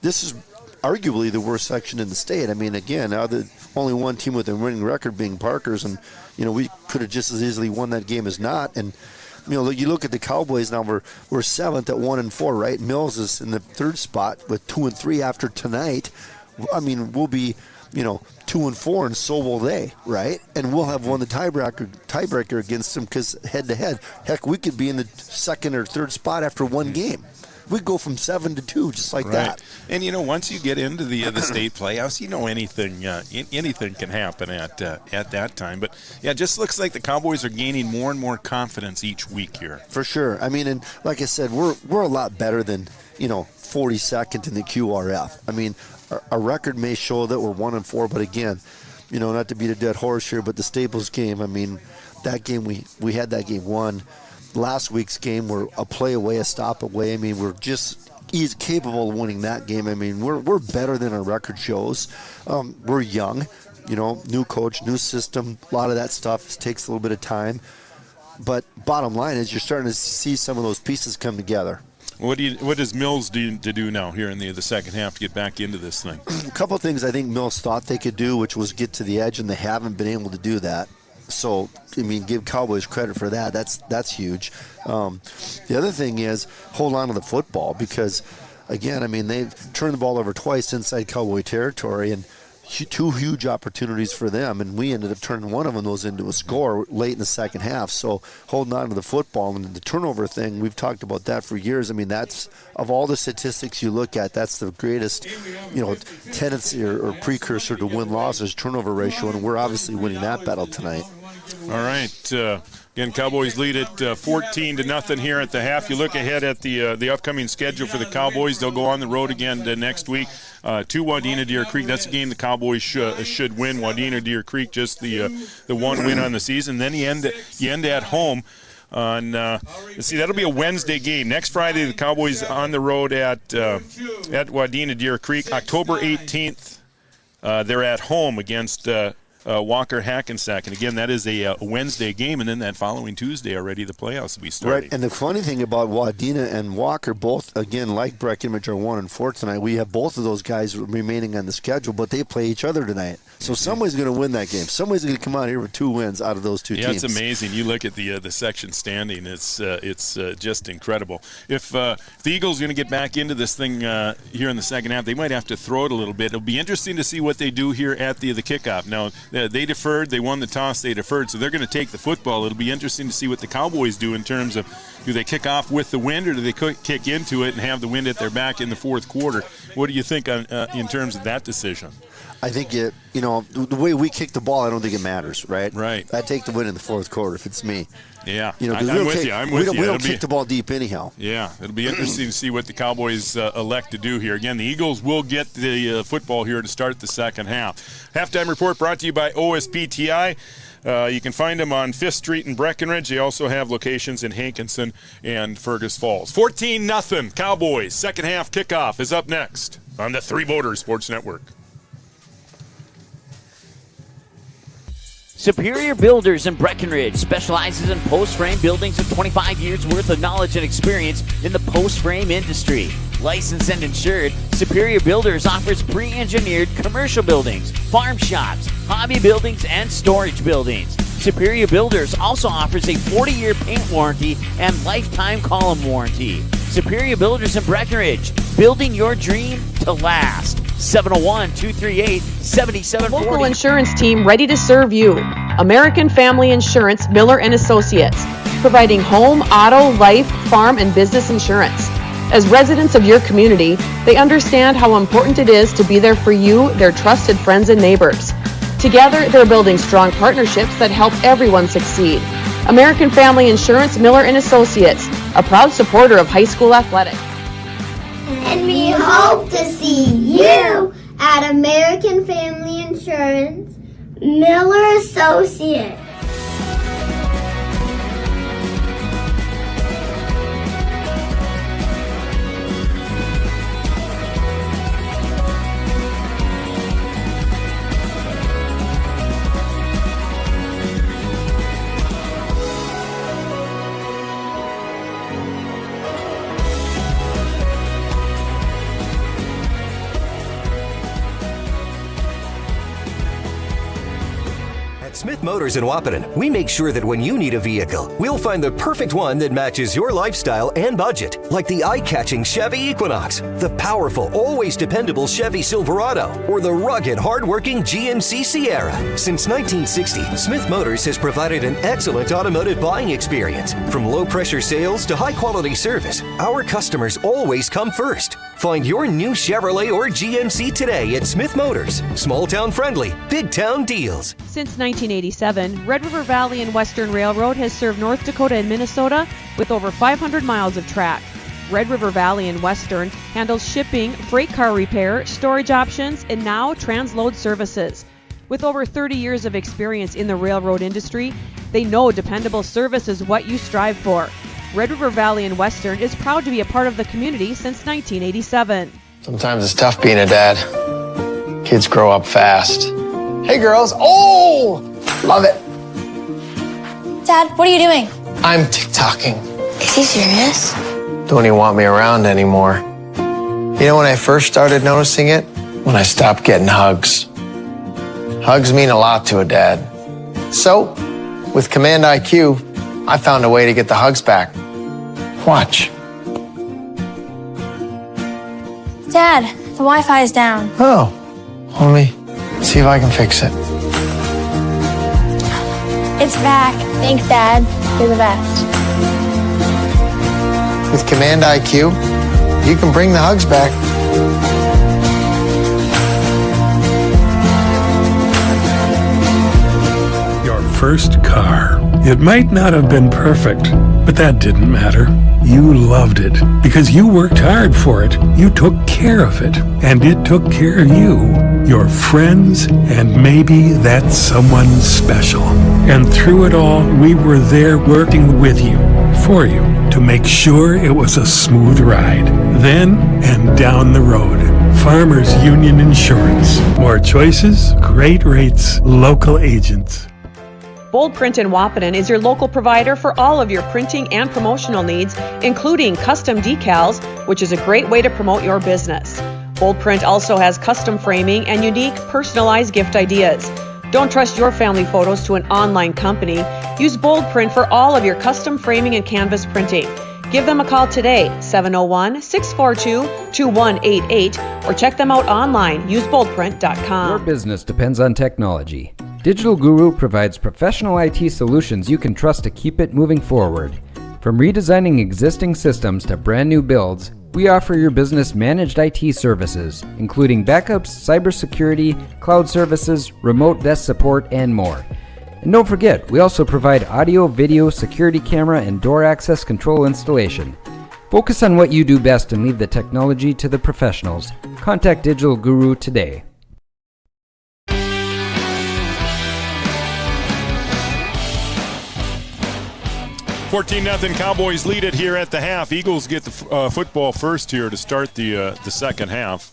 this is arguably the worst section in the state. I mean, again, now the only one team with a winning record being Parker's, and we could have just as easily won that game as not. And you look at the Cowboys now. We're seventh at 1-4, right? Mills is in the third spot with 2-3 after tonight. I mean, we'll be 2-4, and so will they, right? And we'll have won the tiebreaker against them because head-to-head. Heck, we could be in the second or third spot after one game. We go from 7-2 just like that. And once you get into the state playoffs, anything can happen at that time. But yeah, it just looks like the Cowboys are gaining more and more confidence each week here. For sure. I mean, and like I said, we're a lot better than 42nd in the QRF. I mean, our record may show that we're 1-4, but again, not to beat a dead horse here, but the Staples game, I mean, that game we had that game won. Last week's game, we're a play away, a stop away. I mean, we're just capable of winning that game. I mean, we're better than our record shows. We're young, new coach, new system. A lot of that stuff takes a little bit of time. But bottom line is you're starting to see some of those pieces come together. What does Mills do to do now here in the second half to get back into this thing? A couple of things I think Mills thought they could do, which was get to the edge, and they haven't been able to do that. So, I mean, give Cowboys credit for that. That's huge. The other thing is hold on to the football because, again, I mean, they've turned the ball over twice inside Cowboy territory, and two huge opportunities for them, and we ended up turning one of them those into a score late in the second half. So holding on to the football and the turnover thing, we've talked about that for years. I mean, that's, of all the statistics you look at, that's the greatest, tendency or precursor to win-losses, turnover ratio, and we're obviously winning that battle tonight. All right. Again, Cowboys lead it 14-0 here at the half. You look ahead at the upcoming schedule for the Cowboys. They'll go on the road again next week to Wadena Deer Creek. That's a game the Cowboys should win. Wadena Deer Creek, just the one win on the season. Then you end at home on. That'll be a Wednesday game. Next Friday, the Cowboys on the road at Wadena Deer Creek. October 18th, they're at home against. Walker Hackensack. And again, that is a Wednesday game, and then that following Tuesday already the playoffs will be starting. Right, and the funny thing about Wadena and Walker, both, again, like Breckenridge, are 1-4 tonight. We have both of those guys remaining on the schedule, but they play each other tonight. So somebody's going to win that game. Somebody's going to come out here with 2 wins out of those two teams. Yeah, it's amazing. You look at the section standing. It's just incredible. If the Eagles are going to get back into this thing here in the second half, they might have to throw it a little bit. It'll be interesting to see what they do here at the kickoff. Now, they deferred. They won the toss. They deferred. So they're going to take the football. It'll be interesting to see what the Cowboys do in terms of do they kick off with the wind or do they kick into it and have the wind at their back in the fourth quarter? What do you think in terms of that decision? I think the way we kick the ball, I don't think it matters, right? Right. I take the win in the fourth quarter if it's me. Yeah, I'm with you. We don't kick the ball deep anyhow. Yeah, it'll be interesting to see what the Cowboys elect to do here. Again, the Eagles will get the football here to start the second half. Halftime report brought to you by OSPTI. You can find them on 5th Street in Breckenridge. They also have locations in Hankinson and Fergus Falls. 14-0 Cowboys. Second half kickoff is up next on the Three Voters Sports Network. Superior Builders in Breckenridge specializes in post-frame buildings with 25 years worth of knowledge and experience in the post-frame industry. Licensed and insured, Superior Builders offers pre-engineered commercial buildings, farm shops, hobby buildings, and storage buildings. Superior Builders also offers a 40-year paint warranty and lifetime column warranty. Superior Builders in Breckenridge, building your dream to last. 701-238-7740. Local insurance team ready to serve you. American Family Insurance, Miller & Associates, providing home, auto, life, farm, and business insurance. As residents of your community, they understand how important it is to be there for you, their trusted friends and neighbors. Together, they're building strong partnerships that help everyone succeed. American Family Insurance, Miller & Associates, a proud supporter of high school athletics. And we hope to see you at American Family Insurance, Miller Associates. Smith Motors in Wahpeton, we make sure that when you need a vehicle, we'll find the perfect one that matches your lifestyle and budget. Like the eye-catching Chevy Equinox, the powerful, always dependable Chevy Silverado, or the rugged, hard-working GMC Sierra. Since 1960, Smith Motors has provided an excellent automotive buying experience. From low-pressure sales to high-quality service, our customers always come first. Find your new Chevrolet or GMC today at Smith Motors. Small-town friendly, big-town deals. Since 1987, Red River Valley and Western Railroad has served North Dakota and Minnesota with over 500 miles of track. Red River Valley and Western handles shipping, freight car repair, storage options, and now transload services. With over 30 years of experience in the railroad industry, they know dependable service is what you strive for. Red River Valley and Western is proud to be a part of the community since 1987. Sometimes it's tough being a dad. Kids grow up fast. Hey girls, oh, love it. Dad, what are you doing? I'm TikToking. Is he serious? Don't even want me around anymore. You know when I first started noticing it? When I stopped getting hugs. Hugs mean a lot to a dad. So, with Command IQ, I found a way to get the hugs back. Watch. Dad, the Wi-Fi is down. Oh, let me see if I can fix it. It's back. Thanks, Dad. You're the best. With Command IQ, you can bring the hugs back. Your first car. It might not have been perfect, but that didn't matter. You loved it because you worked hard for it. You took care of it, and it took care of you, your friends, and maybe that someone special. And through it all, we were there working with you, for you, to make sure it was a smooth ride. Then and down the road. Farmers Union Insurance. More choices, great rates, local agents. Bold Print in Wahpeton is your local provider for all of your printing and promotional needs, including custom decals, which is a great way to promote your business. Bold Print also has custom framing and unique personalized gift ideas. Don't trust your family photos to an online company. Use Bold Print for all of your custom framing and canvas printing. Give them a call today, 701-642-2188, or check them out online. Use boldprint.com. Your business depends on technology. Digital Guru provides professional IT solutions you can trust to keep it moving forward. From redesigning existing systems to brand new builds, we offer your business managed IT services, including backups, cybersecurity, cloud services, remote desk support, and more. And don't forget, we also provide audio, video, security camera, and door access control installation. Focus on what you do best and leave the technology to the professionals. Contact Digital Guru today. 14-0 Cowboys lead it here at the half. Eagles get the football first here to start the second half.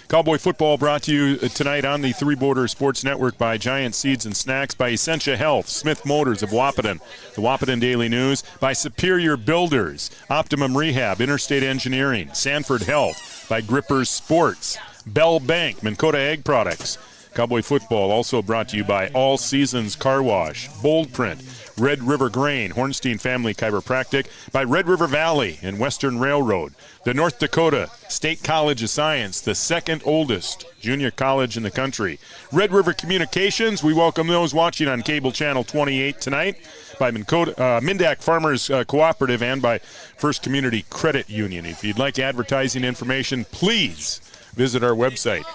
Cowboy football brought to you tonight on the Three Border Sports Network by Giant Seeds and Snacks, by Essentia Health, Smith Motors of Wahpeton, the Wahpeton Daily News, by Superior Builders, Optimum Rehab, Interstate Engineering, Sanford Health, by Grippers Sports, Bell Bank, Minn Kota Ag Products. Cowboy football also brought to you by All Seasons Car Wash, Bold Print, Red River Grain, Hornstein Family Chiropractic, by Red River Valley and Western Railroad, the North Dakota State College of Science, the second oldest junior college in the country, Red River Communications. We welcome those watching on Cable Channel 28 tonight, by Mindak Farmers Cooperative, and by First Community Credit Union. If you'd like advertising information, please visit our website,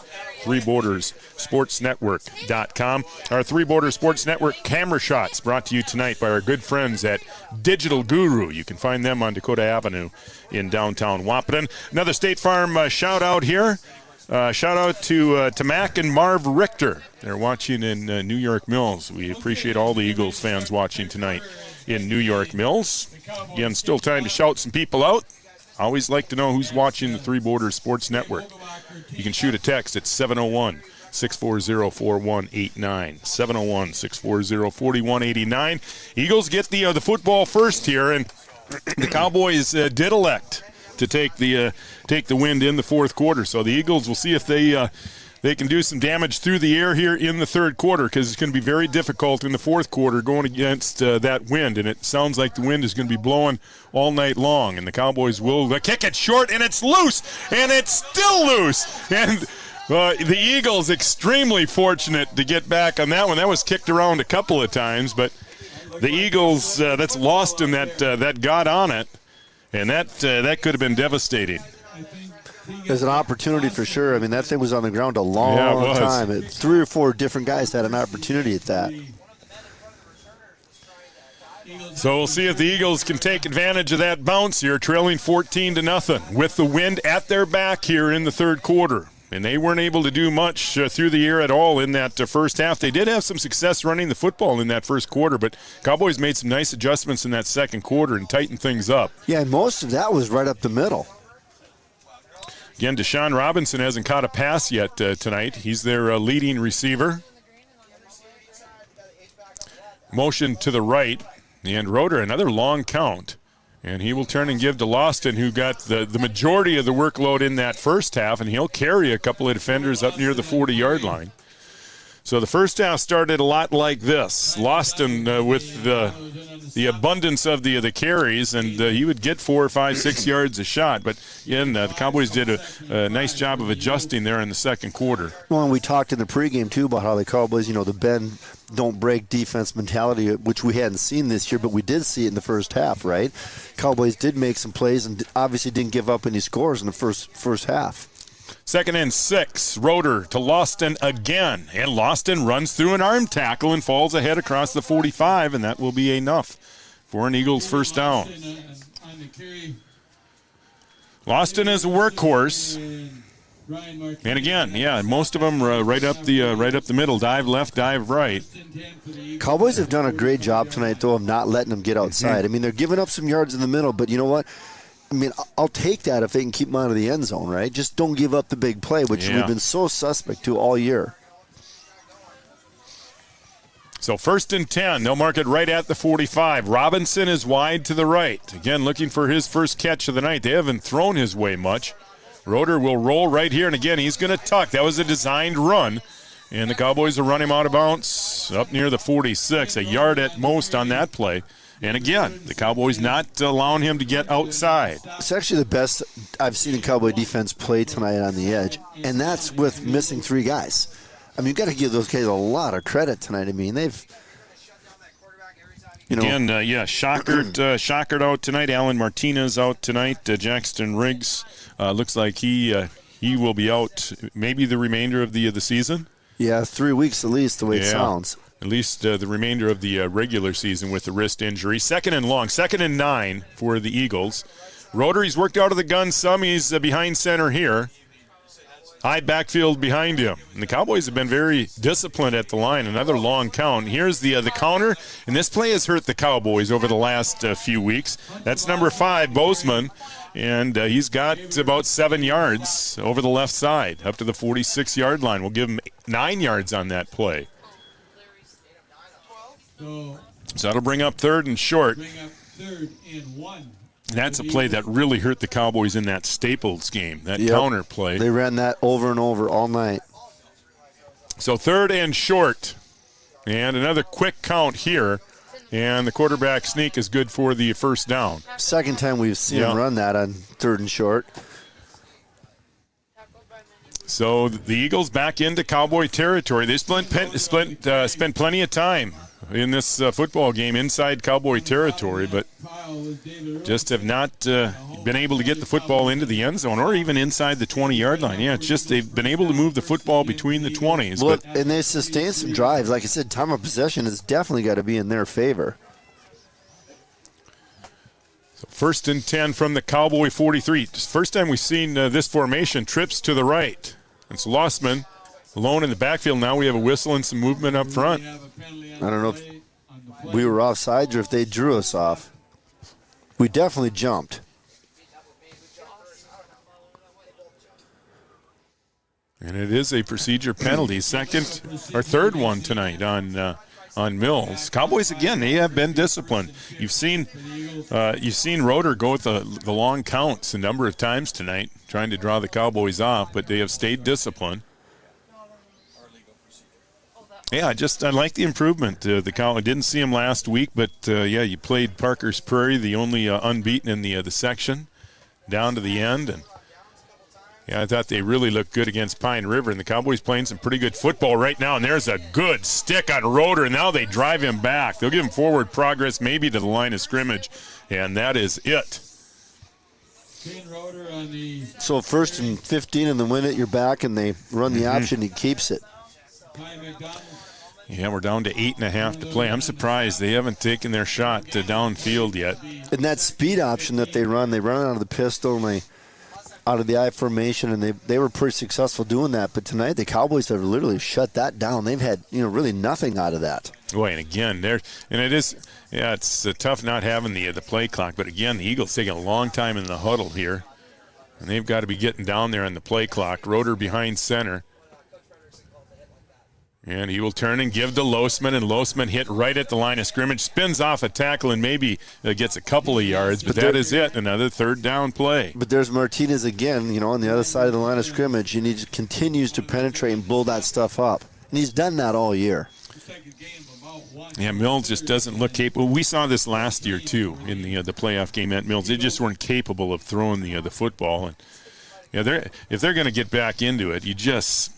threebordersportsnetwork.com. Our Three Borders Sports Network camera shots brought to you tonight by our good friends at Digital Guru. You can find them on Dakota Avenue in downtown Wahpeton. Another State Farm shout out here. Shout out to Mac and Marv Richter. They're watching in New York Mills. We appreciate all the Eagles fans watching tonight in New York Mills. Again, still time to shout some people out. Always like to know who's watching the Three Borders Sports Network. You can shoot a text at 701-640-4189. 701-640-4189. Eagles get the football first here, and the Cowboys did elect to take the wind in the fourth quarter. So the Eagles will see if they can do some damage through the air here in the third quarter, because it's going to be very difficult in the fourth quarter going against that wind. And it sounds like the wind is going to be blowing all night long. And the Cowboys will kick it short, and it's loose, and it's still loose. And the Eagles extremely fortunate to get back on that one. That was kicked around a couple of times, but the Eagles, that's lost in that got on it. And that could have been devastating. There's an opportunity for sure. I mean, that thing was on the ground a long time. 3 or 4 different guys had an opportunity at that. So we'll see if the Eagles can take advantage of that bounce here, trailing 14-0 with the wind at their back here in the third quarter. And they weren't able to do much through the air at all in that first half. They did have some success running the football in that first quarter, but Cowboys made some nice adjustments in that second quarter and tightened things up. Yeah, and most of that was right up the middle. Again, Deshaun Robinson hasn't caught a pass yet tonight. He's their leading receiver. Motion to the right, and Roeder, another long count. And he will turn and give to Lawston, who got the majority of the workload in that first half, and he'll carry a couple of defenders up near the 40-yard line. So the first half started a lot like this. Lawston with the abundance of the carries, and he would get 4, 5, 6 yards a shot. But again, the Cowboys did a nice job of adjusting there in the second quarter. Well, and we talked in the pregame, too, about how the Cowboys, the bend, don't break defense mentality, which we hadn't seen this year, but we did see it in the first half, right? Cowboys did make some plays and obviously didn't give up any scores in the first half. 2nd and 6, Roeder to Lawston again, and Lawston runs through an arm tackle and falls ahead across the 45, and that will be enough for an Eagles first down. Lawston is a workhorse, and again, most of them right up the middle, dive left, dive right. Cowboys have done a great job tonight, though, of not letting them get outside. I mean, they're giving up some yards in the middle, but you know what? I mean, I'll take that if they can keep them out of the end zone, right? Just don't give up the big play, which we've been so suspect to all year. So 1st and 10, they'll mark it right at the 45. Robinson is wide to the right. Again, looking for his first catch of the night. They haven't thrown his way much. Roeder will roll right here, and again, he's going to tuck. That was a designed run, and the Cowboys will run him out of bounds up near the 46, a yard at most on that play. And again, the Cowboys not allowing him to get outside. It's actually the best I've seen in Cowboy defense play tonight on the edge, and that's with missing 3 guys. I mean, you've got to give those guys a lot of credit tonight. I mean, they've, Again, Shockert out tonight. Alan Martinez out tonight. Jackson Riggs looks like he will be out maybe the remainder of the season. Yeah, 3 weeks at least, the way it sounds. At least the remainder of the regular season with the wrist injury. 2nd and long, 2nd and 9 for the Eagles. Roeder, he's worked out of the gun some. He's behind center here. High backfield behind him. And the Cowboys have been very disciplined at the line. Another long count. Here's the counter. And this play has hurt the Cowboys over the last few weeks. That's number 5, Bozeman. And he's got about 7 yards over the left side, up to the 46-yard line. We'll give him 9 yards on that play. So that'll bring up 3rd and short. That's a play that really hurt the Cowboys in that Staples game, that counter play. They ran that over and over all night. So 3rd and short. And another quick count here. And the quarterback sneak is good for the first down. Second time we've seen him run that on 3rd and short. So the Eagles back into Cowboy territory. They spent plenty of time in this football game inside Cowboy territory, but just have not been able to get the football into the end zone or even inside the 20-yard line. Yeah, it's just they've been able to move the football between the 20s. Well, and they sustained some drives. Like I said, time of possession has definitely got to be in their favor. So 1st and 10 from the Cowboy 43. First time we've seen this formation, trips to the right. It's Lossman alone in the backfield. Now we have a whistle and some movement up front. I don't know if we were offside or if they drew us off. We definitely jumped. And it is a procedure penalty. Second or third one tonight on Mills. Cowboys again, they have been disciplined. You've seen Roeder go with the long counts a number of times tonight, trying to draw the Cowboys off, but they have stayed disciplined. Yeah, I like the improvement. I didn't see him last week, but you played Parker's Prairie, the only unbeaten in the section, down to the end, and I thought they really looked good against Pine River, and the Cowboys playing some pretty good football right now, and there's a good stick on Roeder, and now they drive him back. They'll give him forward progress, maybe to the line of scrimmage, and that is it. So 1st and 15 and the win it, you're back, and they run the option, he keeps it. Yeah, we're down to 8.5 to play. I'm surprised they haven't taken their shot to downfield yet. And that speed option that they run out of the pistol and out of the I formation, and they were pretty successful doing that. But tonight the Cowboys have literally shut that down. They've had really nothing out of that. Boy, and again, it's tough not having the play clock. But again, the Eagles taking a long time in the huddle here, and they've got to be getting down there on the play clock. Roeder behind center. And he will turn and give to Losman, and Losman hit right at the line of scrimmage, spins off a tackle, and maybe gets a couple of yards, but that is it, another third down play. But there's Martinez again, on the other side of the line of scrimmage, and he just continues to penetrate and bull that stuff up. And he's done that all year. Yeah, Mills just doesn't look capable. We saw this last year, too, in the playoff game at Mills. They just weren't capable of throwing the football. And if they're going to get back into it, you just...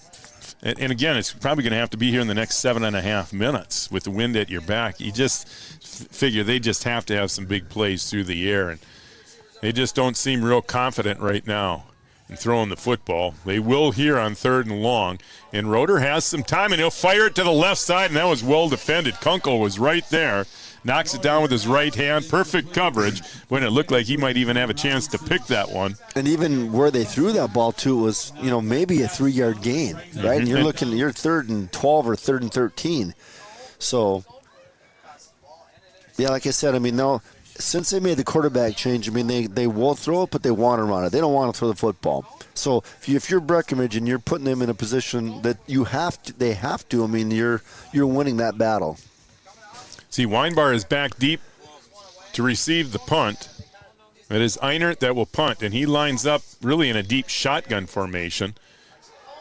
And again, it's probably going to have to be here in the next 7.5 minutes with the wind at your back. You just figure they just have to have some big plays through the air. And they just don't seem real confident right now in throwing the football. They will here on 3rd and long. And Roeder has some time, and he'll fire it to the left side, and that was well defended. Kunkel was right there. Knocks it down with his right hand. Perfect coverage when it looked like he might even have a chance to pick that one. And even where they threw that ball to was, maybe a 3-yard gain, right? And you're 3rd and 12 or 3rd and 13. So, yeah, like I said, since they made the quarterback change, they will throw it, but they want to run it. They don't want to throw the football. So if you're Breckenridge and you're putting them in a position that they have to, you're winning that battle. See, Weinbar is back deep to receive the punt. It is Einert that will punt, and he lines up really in a deep shotgun formation.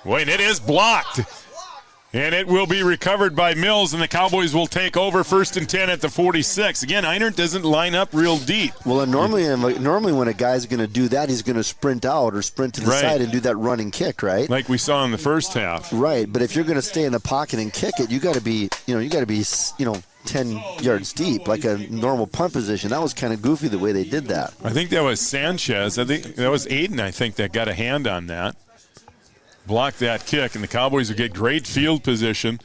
Boy, and it is blocked. And it will be recovered by Mills, and the Cowboys will take over 1st and 10 at the 46. Again, Einert doesn't line up real deep. Well, and normally when a guy's going to do that, he's going to sprint out or sprint to the side and do that running kick, right? Like we saw in the first half. Right, but if you're going to stay in the pocket and kick it, you got to be 10 yards deep, like a normal punt position. That was kind of goofy the way they did that. I think that was Sanchez. I think that was Aiden, that got a hand on that. Blocked that kick, and the Cowboys will get great field position.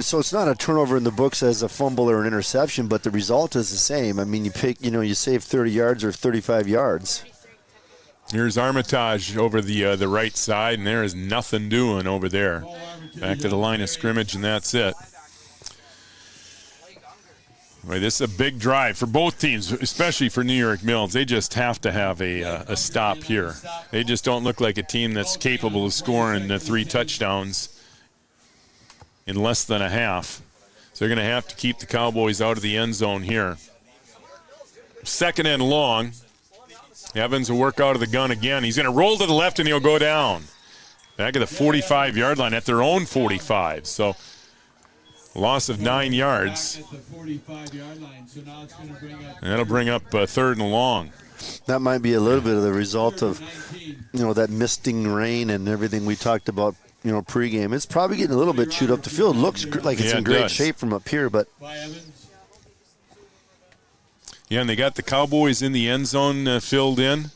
So it's not a turnover in the books as a fumble or an interception, but the result is the same. You save 30 yards or 35 yards. Here's Armitage over the right side, and there is nothing doing over there. Back to the line of scrimmage, and that's it. Boy, this is a big drive for both teams, especially for New York Mills. They just have to have a stop here. They just don't look like a team that's capable of scoring 3 touchdowns in less than a half. So they're going to have to keep the Cowboys out of the end zone here. 2nd and long. Evans will work out of the gun again. He's going to roll to the left, and he'll go down. Back at the 45-yard line at their own 45. So loss of 9 yards. And that'll bring up 3rd and long. That might be a little bit of the result of, that misting rain and everything we talked about pregame. It's probably getting a little bit chewed up the field. Looks like it's in great shape from up here, but. Yeah, and they got the Cowboys in the end zone filled in.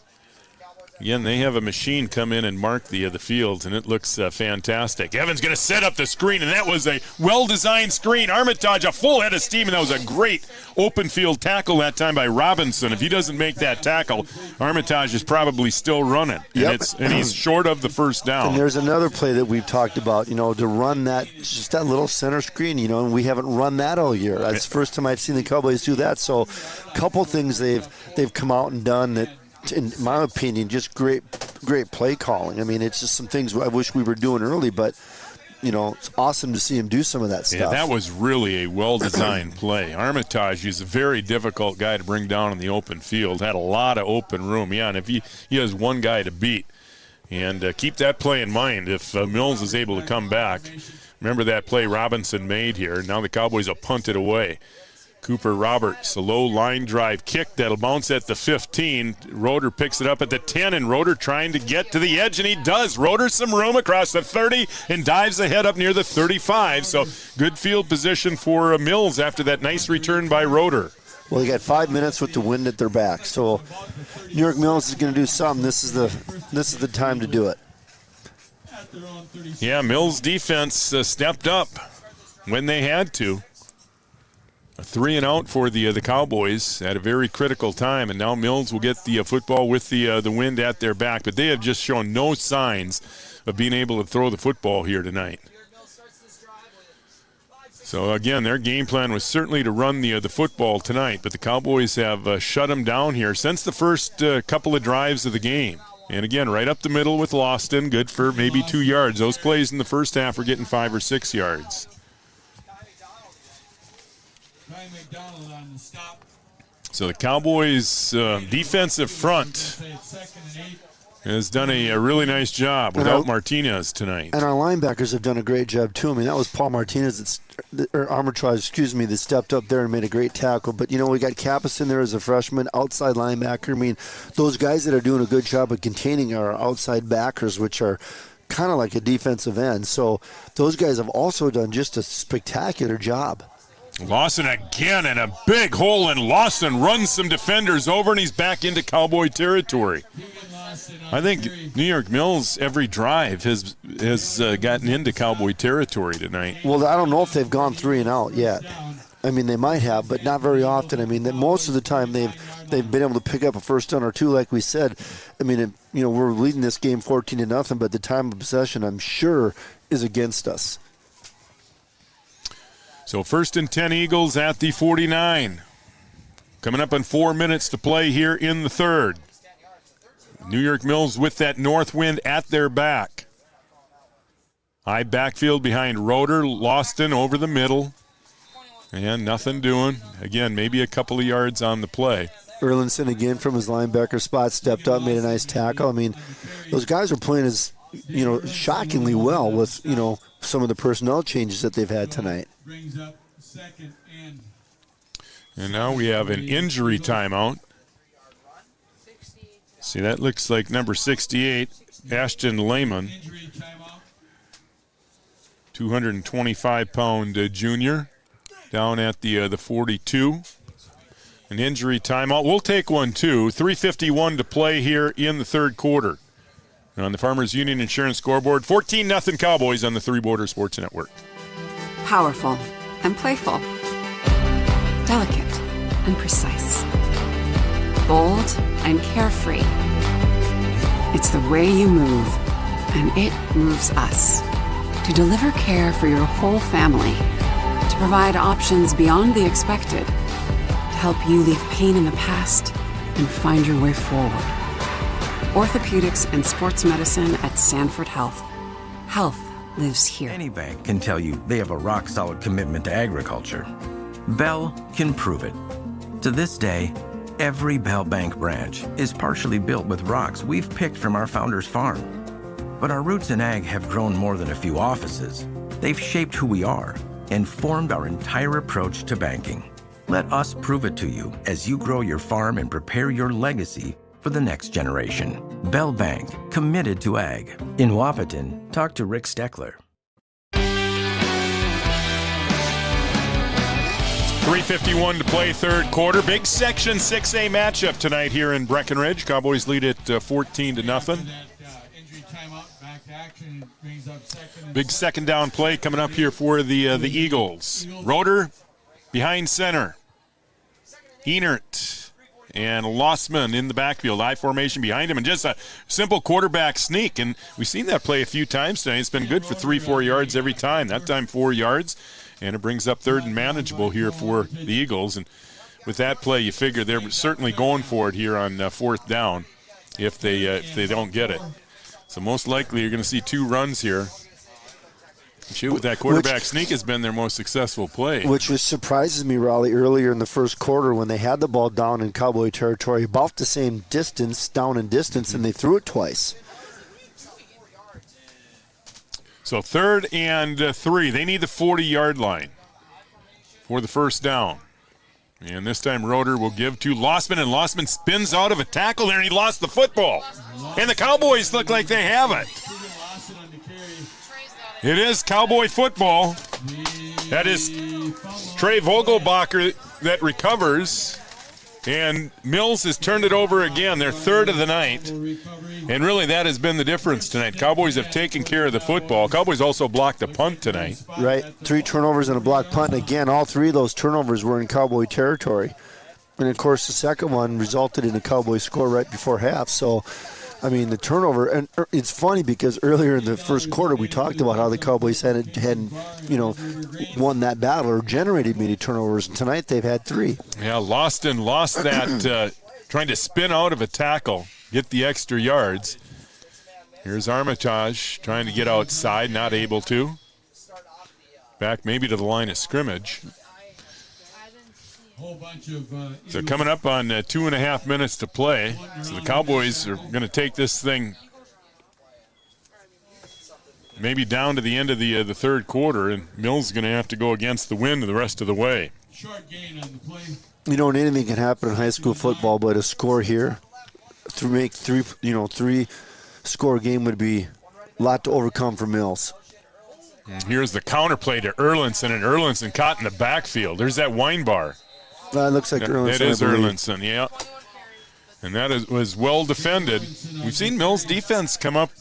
Again, they have a machine come in and mark the fields, and it looks fantastic. Evans going to set up the screen, and that was a well-designed screen. Armitage, a full head of steam, and that was a great open field tackle that time by Robinson. If he doesn't make that tackle, Armitage is probably still running, and he's short of the first down. And there's another play that we've talked about, to run just that little center screen, and we haven't run that all year. That's the first time I've seen the Cowboys do that. So a couple things they've come out and done that, in my opinion, just great play calling. I mean, it's just some things I wish we were doing early, but, it's awesome to see him do some of that stuff. Yeah, that was really a well-designed play. Armitage is a very difficult guy to bring down in the open field. Had a lot of open room. Yeah, and if he has one guy to beat. And keep that play in mind. If Mills is able to come back, remember that play Robinson made here. Now the Cowboys will punt it away. Cooper Roberts, a low line drive kick that'll bounce at the 15. Roeder picks it up at the 10, and Roeder trying to get to the edge, and he does. Roeder some room across the 30 and dives ahead up near the 35. So good field position for Mills after that nice return by Roeder. Well, they got 5 minutes with the wind at their back, so New York Mills is going to do something. This is the time to do it. Yeah, Mills defense stepped up when they had to. A 3-and-out for the Cowboys at a very critical time, and now Mills will get the football with the wind at their back, but they have just shown no signs of being able to throw the football here tonight. So, again, their game plan was certainly to run the football tonight, but the Cowboys have shut them down here since the first couple of drives of the game. And, again, right up the middle with Lawston, good for maybe 2 yards. Those plays in the first half were getting 5 or 6 yards. So the Cowboys' defensive front has done a really nice job without Martinez tonight. And our linebackers have done a great job, too. I mean, that was Paul Martinez, Armitage, that stepped up there and made a great tackle. But, we got Kappas in there as a freshman, outside linebacker. I mean, those guys that are doing a good job of containing our outside backers, which are kind of like a defensive end. So those guys have also done just a spectacular job. Lawson again, and a big hole, and Lawson runs some defenders over, and he's back into Cowboy territory. I think New York Mills, every drive, has gotten into Cowboy territory tonight. Well, I don't know if they've gone 3-and-out yet. I mean, they might have, but not very often. I mean, most of the time they've been able to pick up a first down or two, like we said. I mean, we're leading this game 14-0, but the time of possession, I'm sure, is against us. So 1st and 10 Eagles at the 49. Coming up on 4 minutes to play here in the third. New York Mills with that north wind at their back. High backfield behind Roeder, Lawston over the middle. And nothing doing. Again, maybe a couple of yards on the play. Erlinson again from his linebacker spot stepped up, made a nice tackle. I mean, those guys are playing as, shockingly well with, some of the personnel changes that they've had tonight. And now we have an injury timeout. See, that looks like number 68, Ashton Lehman. 225-pound junior down at the 42. An injury timeout. We'll take one, too. 3:51 to play here in the third quarter. On the Farmers Union Insurance scoreboard, 14-0 Cowboys on the Three Border Sports Network. Powerful and playful. Delicate and precise. Bold and carefree. It's the way you move, and it moves us. To deliver care for your whole family. To provide options beyond the expected. To help you leave pain in the past and find your way forward. Orthopedics and sports medicine at Sanford Health. Health lives here. Any bank can tell you they have a rock-solid commitment to agriculture. Bell can prove it. To this day, every Bell Bank branch is partially built with rocks we've picked from our founder's farm. But our roots in ag have grown more than a few offices. They've shaped who we are and formed our entire approach to banking. Let us prove it to you as you grow your farm and prepare your legacy for the next generation. Bell Bank, committed to ag. In Wapaton, talk to Rick Steckler. 3:51 to play third quarter. Big Section 6A matchup tonight here in Breckenridge. Cowboys lead it 14-0. Big second down play coming up here for the Eagles. Roeder behind center. Enert and Lossman in the backfield. I formation behind him, and just a simple quarterback sneak. And we've seen that play a few times tonight. It's been good for 3-4 yards every time. That time 4 yards. And it brings up third and manageable here for the Eagles. And with that play, you figure they're certainly going for it here on fourth down if they don't get it. So most likely you're going to see 2 runs here. Shoot, with that quarterback sneak has been their most successful play. Which surprises me, Raleigh, earlier in the first quarter when they had the ball down in Cowboy territory, about the same distance, down in distance, and they threw it twice. So 3rd and 3. They need the 40-yard line for the first down. And this time Roeder will give to Lossman, and Lossman spins out of a tackle there, and he lost the football. And the Cowboys look like they have it. It is Cowboy football. That is Trey Vogelbacher that recovers. And Mills has turned it over again. They're 3rd of the night. And really that has been the difference tonight. Cowboys have taken care of the football. Cowboys also blocked a punt tonight. Right. 3 turnovers and a blocked punt. And again, all 3 of those turnovers were in Cowboy territory. And, of course, the second one resulted in a Cowboy score right before half. So, I mean, the turnover, and it's funny because earlier in the first quarter we talked about how the Cowboys hadn't won that battle or generated many turnovers. And tonight they've had 3. Yeah, lost that trying to spin out of a tackle, get the extra yards. Here's Armitage trying to get outside, not able to. Back maybe to the line of scrimmage. So coming up on 2.5 minutes to play. So the Cowboys are going to take this thing maybe down to the end of the third quarter, and Mills is going to have to go against the wind the rest of the way. Short gain on the play. You know, anything can happen in high school football, but a score here to make 3 score game would be a lot to overcome for Mills. And here's the counter play to Erlinson, and Erlinson caught in the backfield. There's that wine bar. That looks like Erlinson. It is Erlinson, yeah. And that was well defended. We've seen Mills' defense come up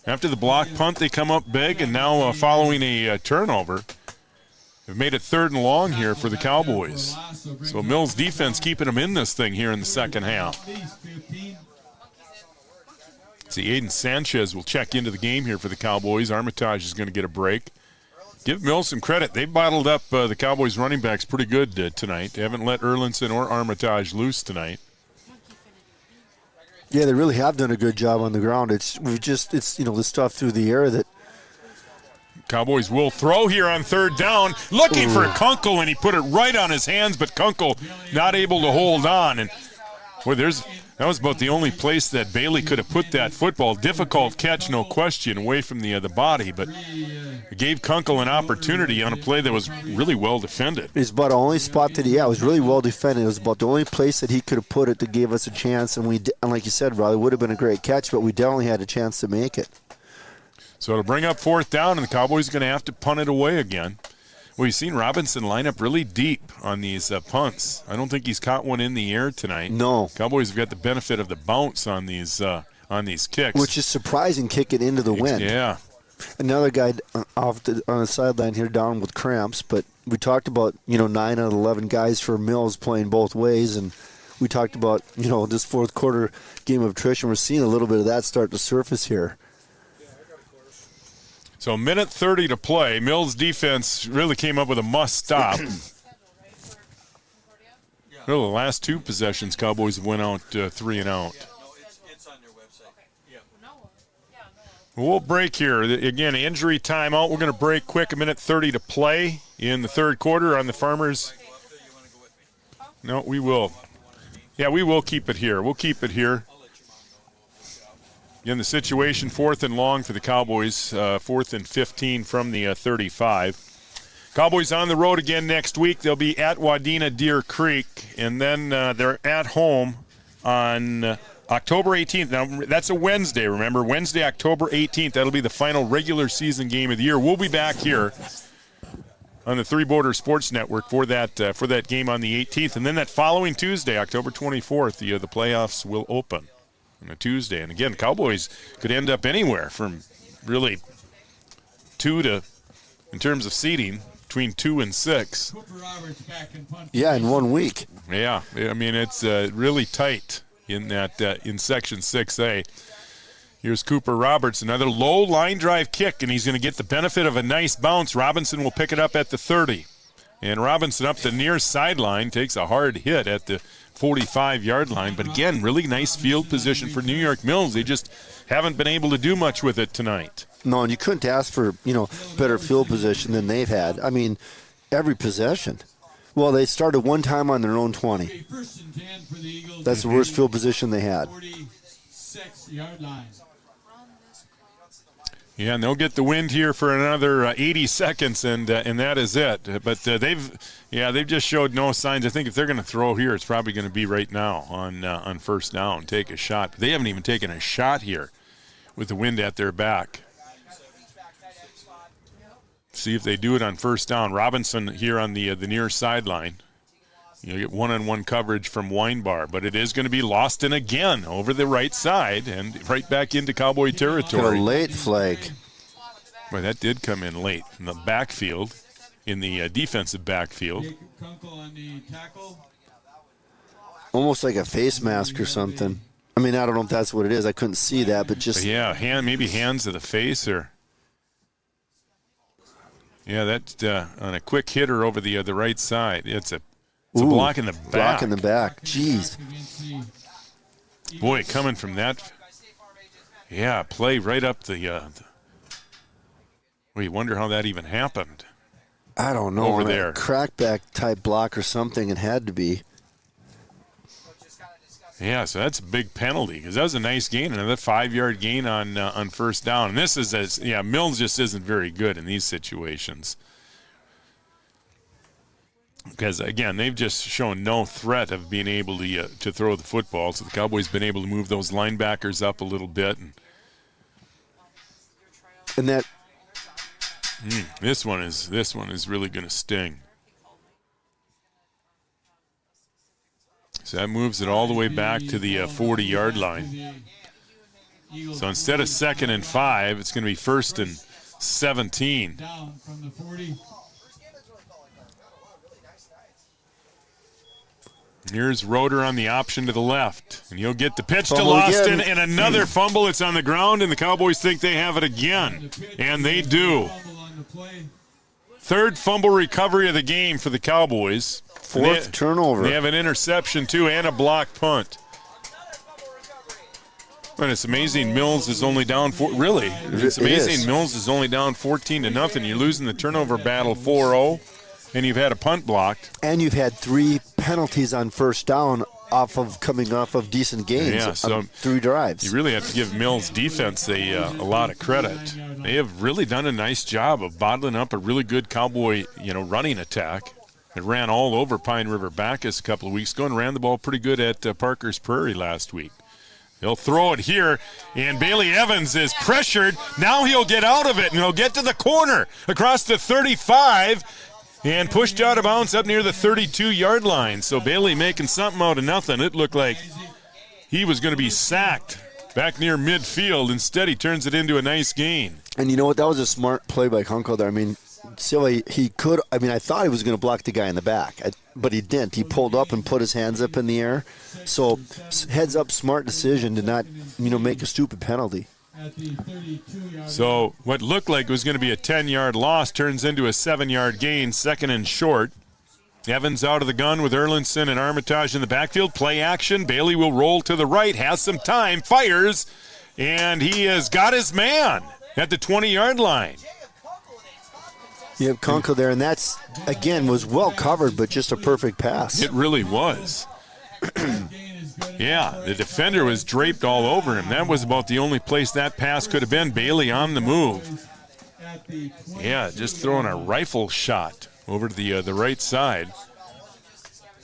after the block punt. They come up big, and now following a turnover, they've made it 3rd and long here for the Cowboys. So Mills' defense keeping them in this thing here in the second half. See, Aiden Sanchez will check into the game here for the Cowboys. Armitage is going to get a break. Give Mills some credit. They bottled up the Cowboys running backs pretty good tonight. They haven't let Erlinson or Armitage loose tonight. Yeah, they really have done a good job on the ground. It's the stuff through the air that Cowboys will throw here on 3rd down, looking for Kunkel, and he put it right on his hands, but Kunkel not able to hold on. And boy, that was about the only place that Bailey could have put that football. Difficult catch, no question, away from the body, but it gave Kunkel an opportunity on a play that was really well defended. It's about the only spot that it was really well defended. It was about the only place that he could have put it that gave us a chance, and like you said, Riley, it would have been a great catch, but we definitely had a chance to make it. So it'll bring up 4th down, and the Cowboys are going to have to punt it away again. Well, you've seen Robinson line up really deep on these punts. I don't think he's caught one in the air tonight. No. Cowboys have got the benefit of the bounce on these kicks. Which is surprising, kicking into the wind. Yeah. Another guy on the sideline here down with cramps, but we talked about, 9 out of 11 guys for Mills playing both ways, and we talked about, this fourth quarter game of attrition. We're seeing a little bit of that start to surface here. So 1:30 to play. Mills' defense really came up with a must-stop. Really, the last 2 possessions, Cowboys went out 3 and out. We'll break here. Again, injury timeout. We're going to break quick. 1:30 to play in the third quarter on the Farmers. No, we will. Yeah, we will keep it here. We'll keep it here. Again, the situation, 4th and long for the Cowboys, 4th and 15 from the 35. Cowboys on the road again next week. They'll be at Wadena Deer Creek, and then they're at home on October 18th. Now, that's a Wednesday, remember. Wednesday, October 18th. That'll be the final regular season game of the year. We'll be back here on the Three Border Sports Network for that game on the 18th. And then that following Tuesday, October 24th, the playoffs will open on a Tuesday. And again, Cowboys could end up anywhere from really 2 to, in terms of seeding, between 2 and 6. Yeah, in 1 week. Yeah, I mean, it's really tight in that in Section 6A. Here's Cooper Roberts, another low line drive kick, and he's going to get the benefit of a nice bounce. Robinson will pick it up at the 30. And Robinson up the near sideline takes a hard hit at the 45-yard line. But again, really nice field position for New York Mills. They just haven't been able to do much with it tonight. No, and you couldn't ask for, better field position than they've had. I mean, every possession. Well, they started one time on their own 20. That's the worst field position they had. 46-yard line. Yeah, and they'll get the wind here for another 80 seconds, and that is it. But they've just showed no signs. I think if they're going to throw here, it's probably going to be right now on first down, take a shot. But they haven't even taken a shot here with the wind at their back. See if they do it on first down. Robinson here on the near sideline. You get one-on-one coverage from Weinbar, but it is going to be Loston again over the right side and right back into Cowboy territory. Got a late flag. Boy, that did come in late in the backfield, in the defensive backfield. Almost like a face mask or something. I mean, I don't know if that's what it is. I couldn't see that, but just... Yeah, maybe hands to the face or... Yeah, that's on a quick hitter over the right side. It's a block in the back. Block in the back. Jeez. Boy, coming from that. Yeah, play right up the. Well, you wonder how that even happened. I don't know. Over there. Crackback type block or something. It had to be. Yeah, so that's a big penalty because that was a nice gain, another 5-yard gain on first down. And this is Mills just isn't very good in these situations because again they've just shown no threat of being able to throw the football. So the Cowboys been able to move those linebackers up a little bit, and that this one is really going to sting. So that moves it all the way back to the 40-yard line. So instead of 2nd and 5, it's going to be 1st and 17. Here's Roeder on the option to the left. And he'll get the pitch to Loston and another fumble. It's on the ground, and the Cowboys think they have it again. And they do. 3rd fumble recovery of the game for the Cowboys. 4th turnover. They have an interception, too, and a blocked punt. And it's amazing Mills is only down really. It's amazing Mills is only down 14-0. You're losing the turnover battle 4-0, and you've had a punt blocked. And you've had 3 penalties on first down coming off of decent gains. Yeah, so 3 drives. You really have to give Mills' defense a lot of credit. They have really done a nice job of bottling up a really good Cowboy running attack. It ran all over Pine River Bacchus a couple of weeks ago and ran the ball pretty good at Parker's Prairie last week. He'll throw it here, and Bailey Evans is pressured. Now he'll get out of it, and he'll get to the corner across the 35 and pushed out of bounds up near the 32-yard line. So Bailey making something out of nothing. It looked like he was going to be sacked back near midfield. Instead, he turns it into a nice gain. And you know what? That was a smart play by Kunkel there. I mean, Silva, he could. I mean, I thought he was going to block the guy in the back, but he didn't. He pulled up and put his hands up in the air. So, heads up, smart decision to not, make a stupid penalty. So, what looked like was going to be a 10-yard loss turns into a 7-yard gain, 2nd and short. Evans out of the gun with Erlinson and Armitage in the backfield. Play action. Bailey will roll to the right, has some time, fires, and he has got his man at the 20-yard line. You have Kunkel there, and that's, again, was well covered, but just a perfect pass. It really was. Yeah, the defender was draped all over him. That was about the only place that pass could have been. Bailey on the move. Yeah, just throwing a rifle shot over to the right side.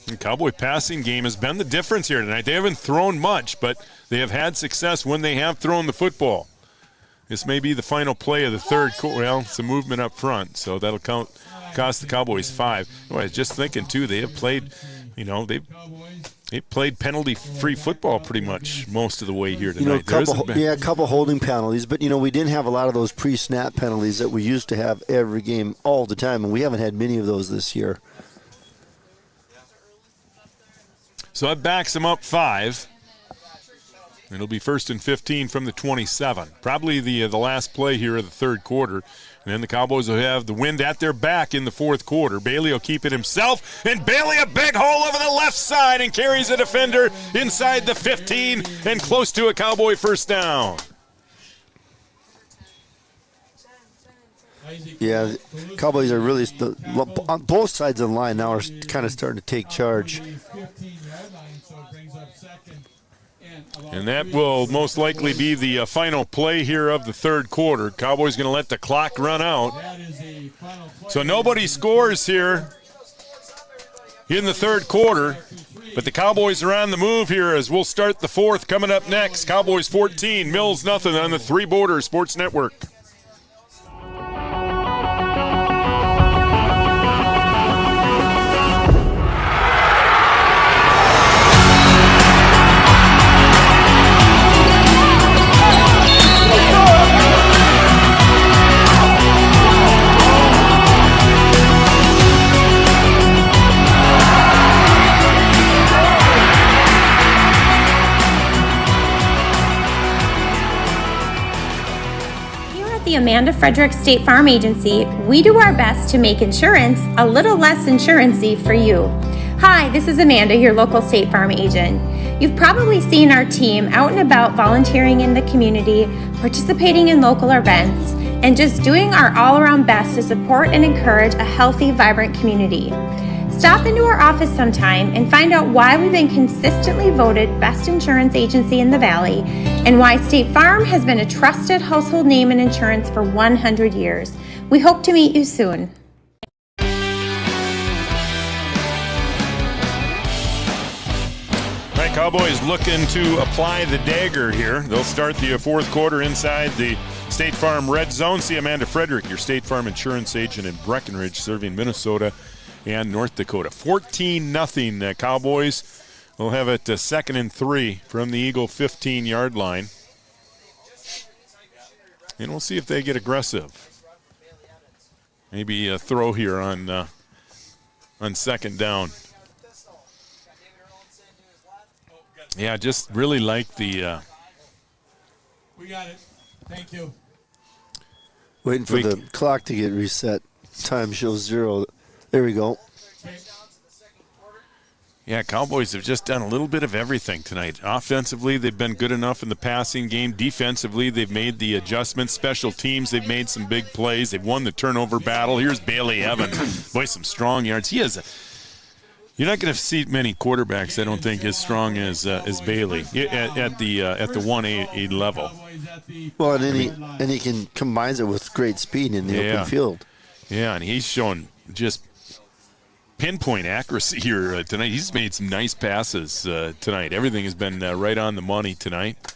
The Cowboy passing game has been the difference here tonight. They haven't thrown much, but they have had success when they have thrown the football. This may be the final play of the third quarter. Well, it's a movement up front, so that'll cost the Cowboys 5. I was just thinking, too, they have played, they've played penalty-free football pretty much most of the way here tonight. A couple holding penalties, but, we didn't have a lot of those pre-snap penalties that we used to have every game all the time, and we haven't had many of those this year. So that backs them up 5. It'll be 1st and 15 from the 27. Probably the last play here of the third quarter. And then the Cowboys will have the wind at their back in the fourth quarter. Bailey will keep it himself. And Bailey a big hole over the left side and carries a defender inside the 15 and close to a Cowboy first down. Yeah, the Cowboys are really on both sides of the line now are kind of starting to take charge. And that will most likely be the final play here of the third quarter. Cowboys going to let the clock run out. So nobody scores here in the third quarter, but the Cowboys are on the move here as we'll start the fourth coming up next. Cowboys 14, Mills nothing on the Three Borders Sports Network. The Amanda Frederick State Farm Agency, we do our best to make insurance a little less insurance-y for you. Hi, this is Amanda, your local State Farm agent. You've probably seen our team out and about volunteering in the community, participating in local events, and just doing our all-around best to support and encourage a healthy, vibrant community. Stop into our office sometime and find out why we've been consistently voted best insurance agency in the Valley and why State Farm has been a trusted household name in insurance for 100 years. We hope to meet you soon. All right, Cowboys looking to apply the dagger here. They'll start the fourth quarter inside the State Farm red zone. See Amanda Frederick, your State Farm insurance agent in Breckenridge, serving Minnesota and North Dakota. 14-0 Cowboys. We'll have it 2nd and 3 from the Eagle 15-yard line. And we'll see if they get aggressive. Maybe a throw here on second down. Yeah, just really like the... We got it. Thank you. Waiting for the clock to get reset. Time shows 0. There we go. Yeah, Cowboys have just done a little bit of everything tonight. Offensively, they've been good enough in the passing game. Defensively, they've made the adjustments. Special teams, they've made some big plays. They've won the turnover battle. Here's Bailey Evans. Boy, some strong yards. You're not going to see many quarterbacks, I don't think, as strong as Bailey at the 1A level. Well, and he can combines it with great speed in the open field. Yeah, and he's shown just pinpoint accuracy here tonight. He's made some nice passes tonight. Everything has been right on the money tonight.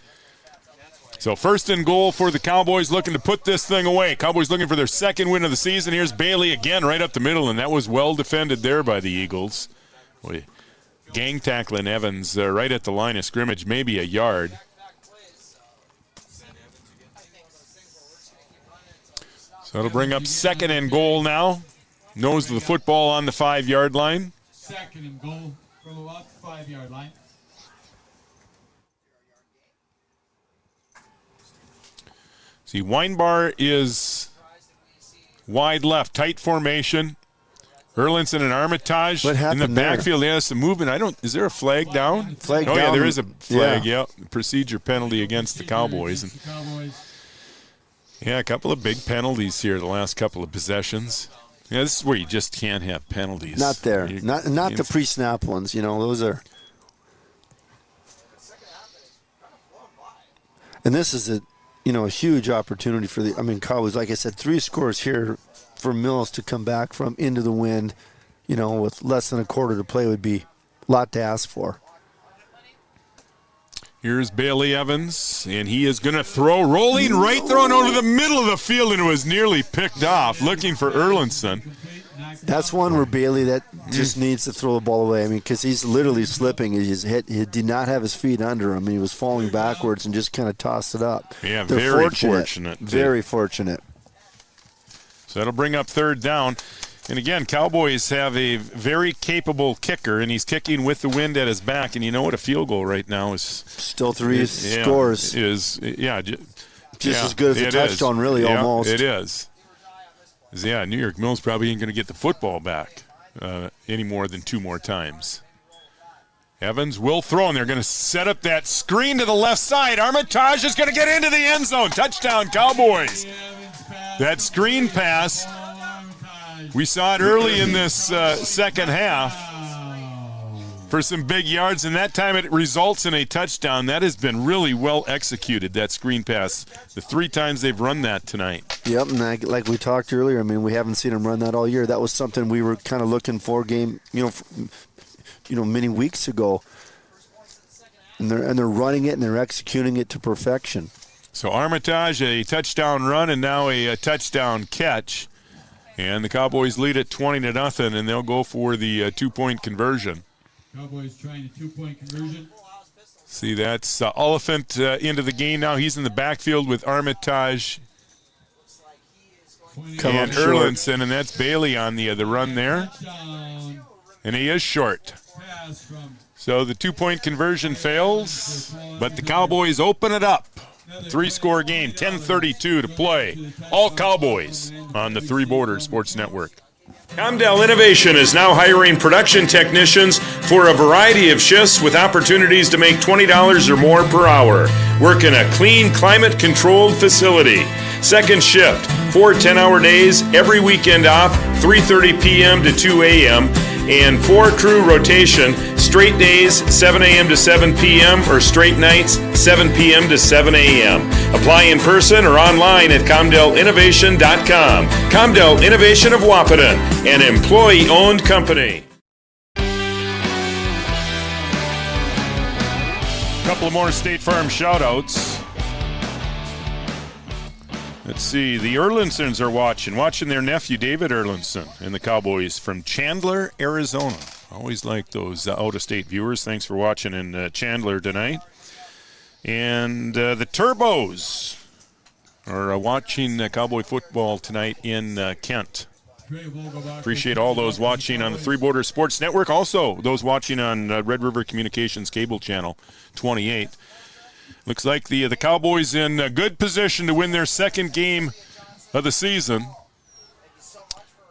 So 1st and goal for the Cowboys, looking to put this thing away. Cowboys looking for their second win of the season. Here's Bailey again right up the middle, and that was well defended there by the Eagles. Boy, gang tackling Evans right at the line of scrimmage, maybe a yard. So it'll bring up 2nd and goal now. Nose of the football on the 5-yard line. 2nd and goal from about the 5-yard line. See, Weinbar is wide left, tight formation. Erlinson and Armitage in the backfield. Yeah, some movement. Is there a flag down? Flag down. Yeah, there is a flag. Yeah, procedure penalty against the Cowboys. Yeah, a couple of big penalties here the last couple of possessions. Yeah, this is where you just can't have penalties. Not there. Not the pre-snap ones. Those are. And this is a huge opportunity for the Cowboys. Like I said, 3 scores here for Mills to come back from into the wind. With less than a quarter to play would be lot to ask for. Here's Bailey Evans, and he is going to throw, rolling right thrown over the middle of the field, and it was nearly picked off, looking for Erlinson. That's one where Bailey that just needs to throw the ball away. I mean, because he's literally slipping. He did not have his feet under him. He was falling backwards and just kind of tossed it up. Yeah, They're very fortunate. Very fortunate. So that'll bring up third down. And again, Cowboys have a very capable kicker, and he's kicking with the wind at his back. And you know what? A field goal right now is still three scores. Just as good as a touchdown, really, almost. It is. Yeah, New York Mills probably ain't going to get the football back any more than 2 more times. Evans will throw, and they're going to set up that screen to the left side. Armitage is going to get into the end zone. Touchdown, Cowboys. That screen pass, we saw it early in this second half for some big yards, and that time it results in a touchdown. That has been really well executed, that screen pass, the 3 times they've run that tonight. Yep, and like we talked earlier, I mean, we haven't seen him run that all year. That was something we were kind of looking for many weeks ago. And they're running it and they're executing it to perfection. So Armitage, a touchdown run, and now a touchdown catch. And the Cowboys lead at 20-0, and they'll go for the 2-point conversion. Cowboys trying a 2-point conversion. See, that's Oliphant into the game now. He's in the backfield with Armitage and Erlinson, and that's Bailey on the run there. And he is short. So the 2-point conversion fails, but the Cowboys open it up. 3-score game, 10:32 to play. All Cowboys on the Three Borders Sports Network. Comdell Innovation is now hiring production technicians for a variety of shifts with opportunities to make $20 or more per hour. Work in a clean, climate-controlled facility. Second shift, 4 10-hour days, every weekend off, 3:30 p.m. to 2 a.m., and 4-crew rotation, straight days, 7 a.m. to 7 p.m., or straight nights, 7 p.m. to 7 a.m. Apply in person or online at ComdellInnovation.com. Comdell Innovation of Wahpeton, an employee-owned company. A couple of more State Farm shout-outs. Let's see, the Erlinsons are watching their nephew David Erlinson and the Cowboys from Chandler, Arizona. Always like those out-of-state viewers. Thanks for watching in Chandler tonight. And the Turbos are watching Cowboy football tonight in Kent. Appreciate all those watching on the Three Borders Sports Network. Also, those watching on Red River Communications Cable Channel 28. Looks like the Cowboys in a good position to win their second game of the season.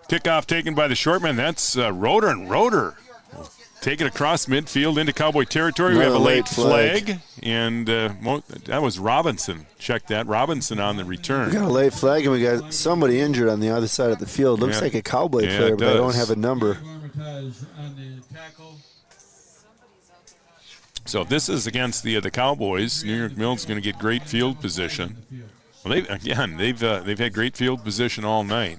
Kickoff taken by the shortman. That's Roeder, and Roeder will take it across midfield into Cowboy territory. We have a late flag, and that was Robinson. Check that. Robinson on the return. We got a late flag, and we got somebody injured on the other side of the field. Looks like a Cowboy player, but I don't have a number. So if this is against the Cowboys, New York Mills is going to get great field position. Well, they've had great field position all night,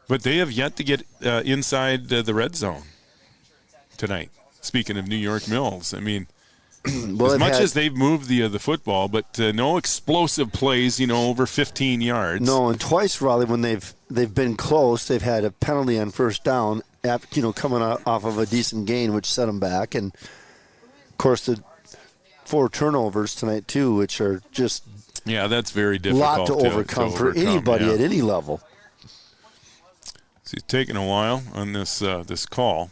but they have yet to get inside the red zone tonight. Speaking of New York Mills, I mean, as much as they've moved the football, but no explosive plays, over 15 yards. No, and twice, Raleigh, when they've been close, they've had a penalty on first down. Coming off of a decent gain, which set them back. And, of course, the 4 turnovers tonight, too, which are just that's very difficult. A lot to overcome for anybody at any level. So it's taking a while on this call.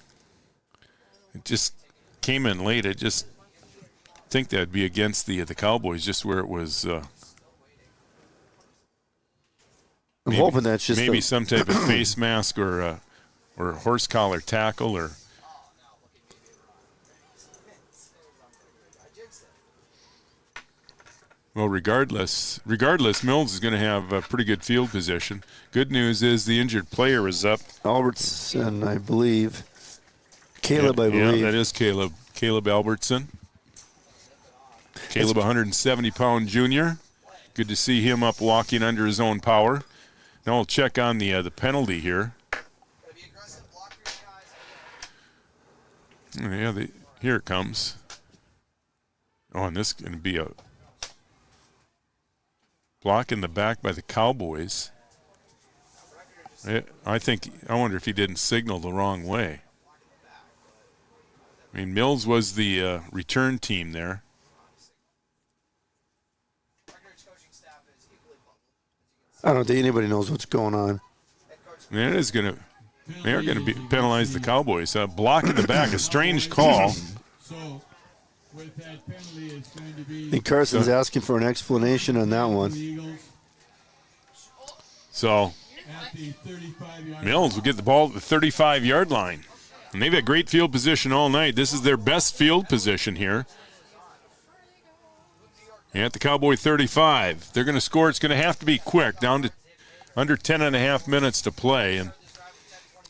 It just came in late. I just think that would be against the Cowboys, just where it was. I'm hoping that's just maybe some type of face mask or horse collar tackle, or well, regardless, Mills is going to have a pretty good field position. Good news is the injured player is up. Albertson, I believe. Caleb, I believe. Yeah, that is Caleb. Caleb Albertson. Caleb, 170-pound junior. Good to see him up walking under his own power. Now we'll check on the penalty here. Yeah, here it comes. Oh, and this is going to be a block in the back by the Cowboys. I wonder if he didn't signal the wrong way. I mean, Mills was the return team there. I don't think anybody knows what's going on. They're going to penalize the Cowboys. A block in the back, a strange call. I think Carson's asking for an explanation on that one. So Mills will get the ball at the 35-yard line. And they've had great field position all night. This is their best field position here. At the Cowboy 35. They're going to score. It's going to have to be quick, down to under 10.5 minutes to play. And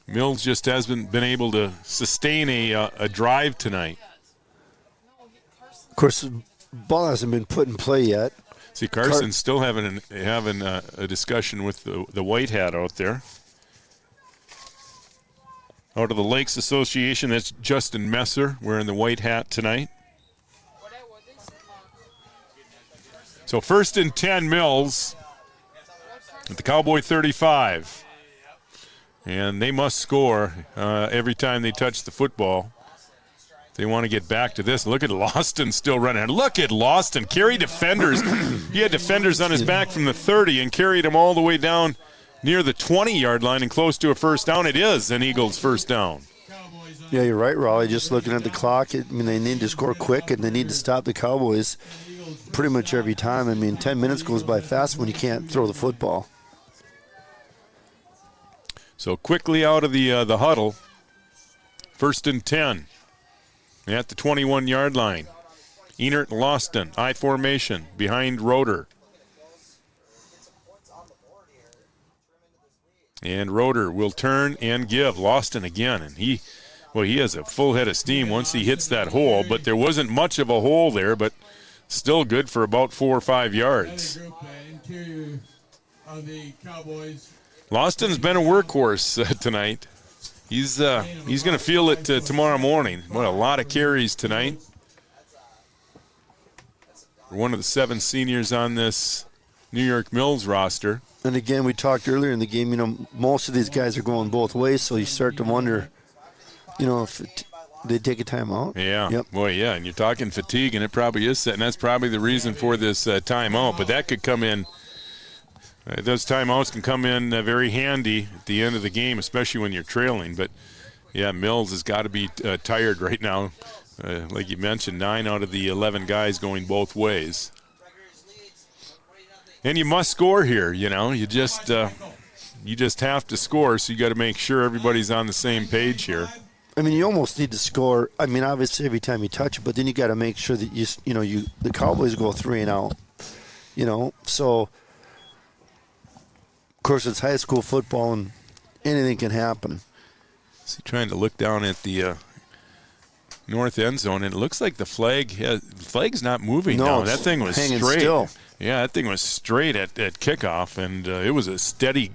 Mills just hasn't been able to sustain a drive tonight. Of course, the ball hasn't been put in play yet. See, Carson's still having a discussion with the white hat out there. Out of the Lakes Association, that's Justin Messer wearing the white hat tonight. So 1st and 10 Mills at the Cowboy 35. And they must score every time they touch the football. They want to get back to this. Look at Lawston still running. Look at Lawston carry defenders. He had defenders on his back from the 30 and carried them all the way down near the 20-yard line and close to a first down. It is an Eagles first down. Yeah, you're right, Raleigh. Just looking at the clock, they need to score quick, and they need to stop the Cowboys pretty much every time. 10 minutes goes by fast when you can't throw the football. So quickly out of the huddle, 1st and 10 at the 21-yard line. Enert and Lawston, I formation, behind Roeder. And Roeder will turn and give. Lawston again, and he has a full head of steam once he hits that hole, but there wasn't much of a hole there, but still good for about 4 or 5 yards. Lawston's been a workhorse tonight. He's going to feel it tomorrow morning. What a lot of carries tonight. One of the 7 seniors on this New York Mills roster. And again, we talked earlier in the game, most of these guys are going both ways, so you start to wonder, if they take a timeout. Yeah. Yep. Boy, yeah. And you're talking fatigue, and it probably is setting. That's probably the reason for this timeout. But that could come in. Those timeouts can come in very handy at the end of the game, especially when you're trailing. But, yeah, Mills has got to be tired right now. Like you mentioned, 9 out of the 11 guys going both ways. And you must score here, You just have to score, so you got to make sure everybody's on the same page here. You almost need to score. Obviously every time you touch it, but then you got to make sure that the Cowboys go 3 and out. So of course it's high school football and anything can happen. So trying to look down at the north end zone, and it looks like the flag's not moving now. That thing was hanging straight. Still. Yeah, that thing was straight at kickoff, and it was a steady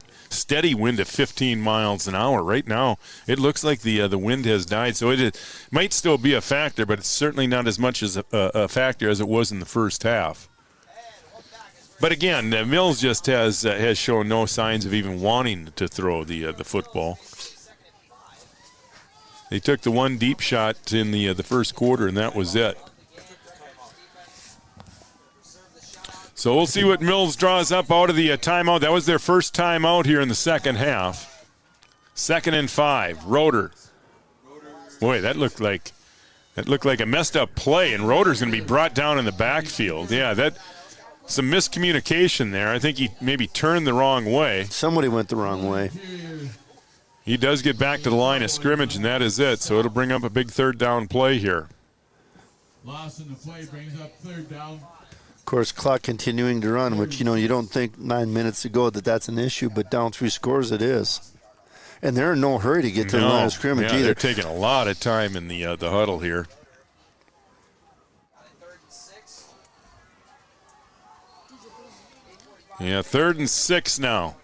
wind of 15 miles an hour. Right now, it looks like the wind has died, so it might still be a factor, but it's certainly not as much as a factor as it was in the first half. But again, Mills just has shown no signs of even wanting to throw the football. They took the one deep shot in the first quarter, and that was it. So we'll see what Mills draws up out of the timeout. That was their first timeout here in the second half. 2nd and 5. Roeder. Boy, that looked like a messed up play, and Roeder's going to be brought down in the backfield. Yeah, some miscommunication there. I think he maybe turned the wrong way. Somebody went the wrong way. He does get back to the line of scrimmage, and that is it. So it'll bring up a big 3rd down play here. Loss in the play brings up 3rd down. Of course, clock continuing to run, which, you don't think 9 minutes ago that's an issue, but down 3 scores it is. And they're in no hurry to get to the line of scrimmage either. They're taking a lot of time in the huddle here. Yeah, 3rd and 6 now.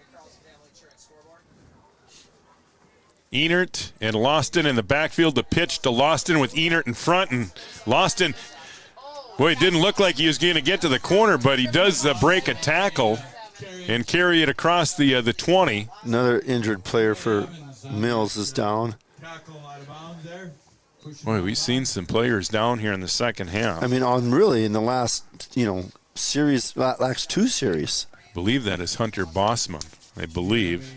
Enert and Loston in the backfield. The pitch to Loston with Enert in front. And Loston, boy, it didn't look like he was going to get to the corner, but he does break a tackle and carry it across the 20. Another injured player for Mills is down. Boy, we've seen some players down here in the second half. I mean, really in the last, series, last 2 series. I believe that is Hunter Bossman, I believe.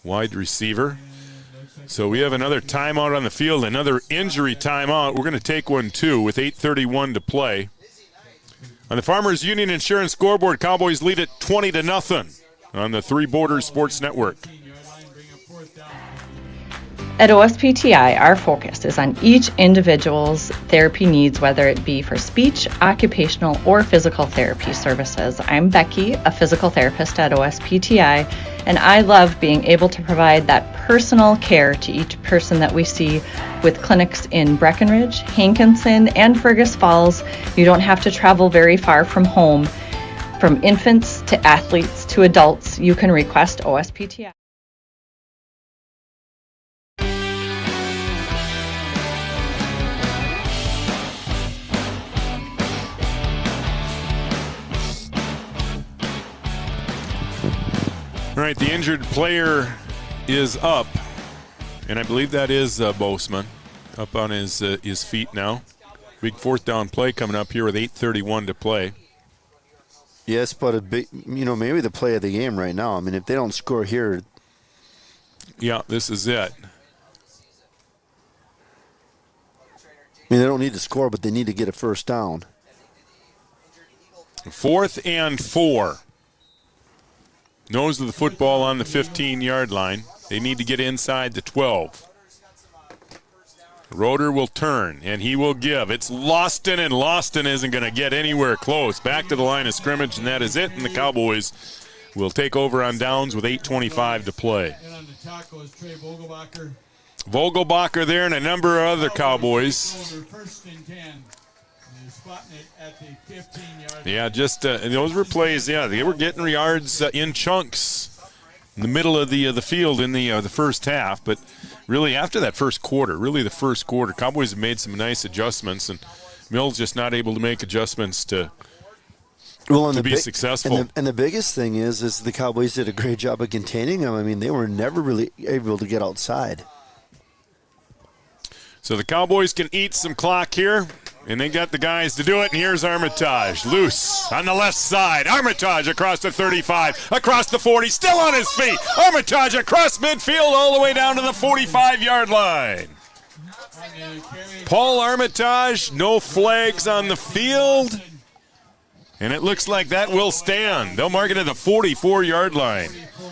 Wide receiver. So we have another timeout on the field, another injury timeout. We're going to take one, too, with 8:31 to play. On the Farmers Union Insurance scoreboard, Cowboys lead it 20-0 on the Three Borders Sports Network. At OSPTI, our focus is on each individual's therapy needs, whether it be for speech, occupational, or physical therapy services. I'm Becky, a physical therapist at OSPTI, and I love being able to provide that personal care to each person that we see with clinics in Breckenridge, Hankinson, and Fergus Falls. You don't have to travel very far from home. From infants to athletes to adults, you can request OSPTI. All right, the injured player is up, and I believe that is Boseman up on his feet now. Big fourth down play coming up here with 8:31 to play. Yes, but a big, maybe the play of the game right now. I mean, if they don't score here. Yeah, this is it. I mean, they don't need to score, but they need to get a first down. 4th and 4. Nose of the football on the 15-yard line. They need to get inside the 12. Roeder will turn, and he will give. It's Loston, and Loston isn't going to get anywhere close. Back to the line of scrimmage, and that is it. And the Cowboys will take over on downs with 8:25 to play. Vogelbacher there and a number of other Cowboys. Yeah, just those were plays. Yeah, they were getting yards in chunks in the middle of the field in the first half. But really, after that first quarter, Cowboys have made some nice adjustments, and Mills just not able to make adjustments to be successful. And the biggest thing is the Cowboys did a great job of containing them. I mean, they were never really able to get outside. So the Cowboys can eat some clock here. And they got the guys to do it, and here's Armitage. Loose on the left side. Armitage across the 35, across the 40, still on his feet. Armitage across midfield all the way down to the 45-yard line. Paul Armitage, no flags on the field. And it looks like that will stand. They'll mark it at the 44-yard line.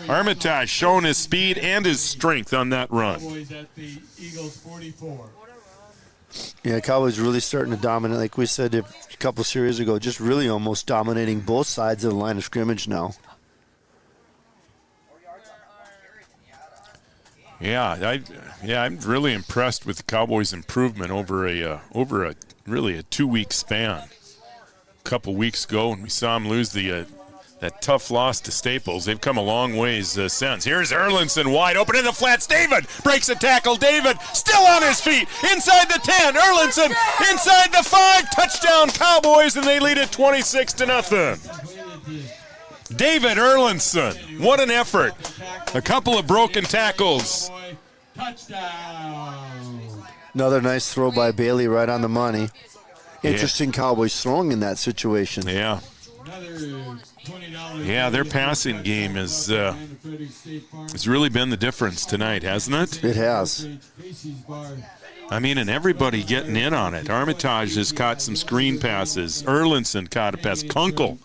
Armitage showing his speed and his strength on that run. Yeah, Cowboys really starting to dominate, like we said a couple series ago, just really almost dominating both sides of the line of scrimmage now. Yeah, I'm really impressed with the Cowboys' improvement over a really a 2-week span. A couple weeks ago, when we saw them lose that tough loss to Staples, they've come a long ways since. Here's Erlinson wide open in the flats. David breaks a tackle. David still on his feet. Inside the 10. Erlinson inside the 5. Touchdown Cowboys, and they lead it 26-0. David Erlinson, what an effort. A couple of broken tackles. Another nice throw by Bailey right on the money. Interesting Cowboys throwing in that situation. Yeah. Yeah, their passing game has really been the difference tonight, hasn't it? It has. I mean, and everybody getting in on it. Armitage has caught some screen passes. Erlinson caught a pass. Kunkel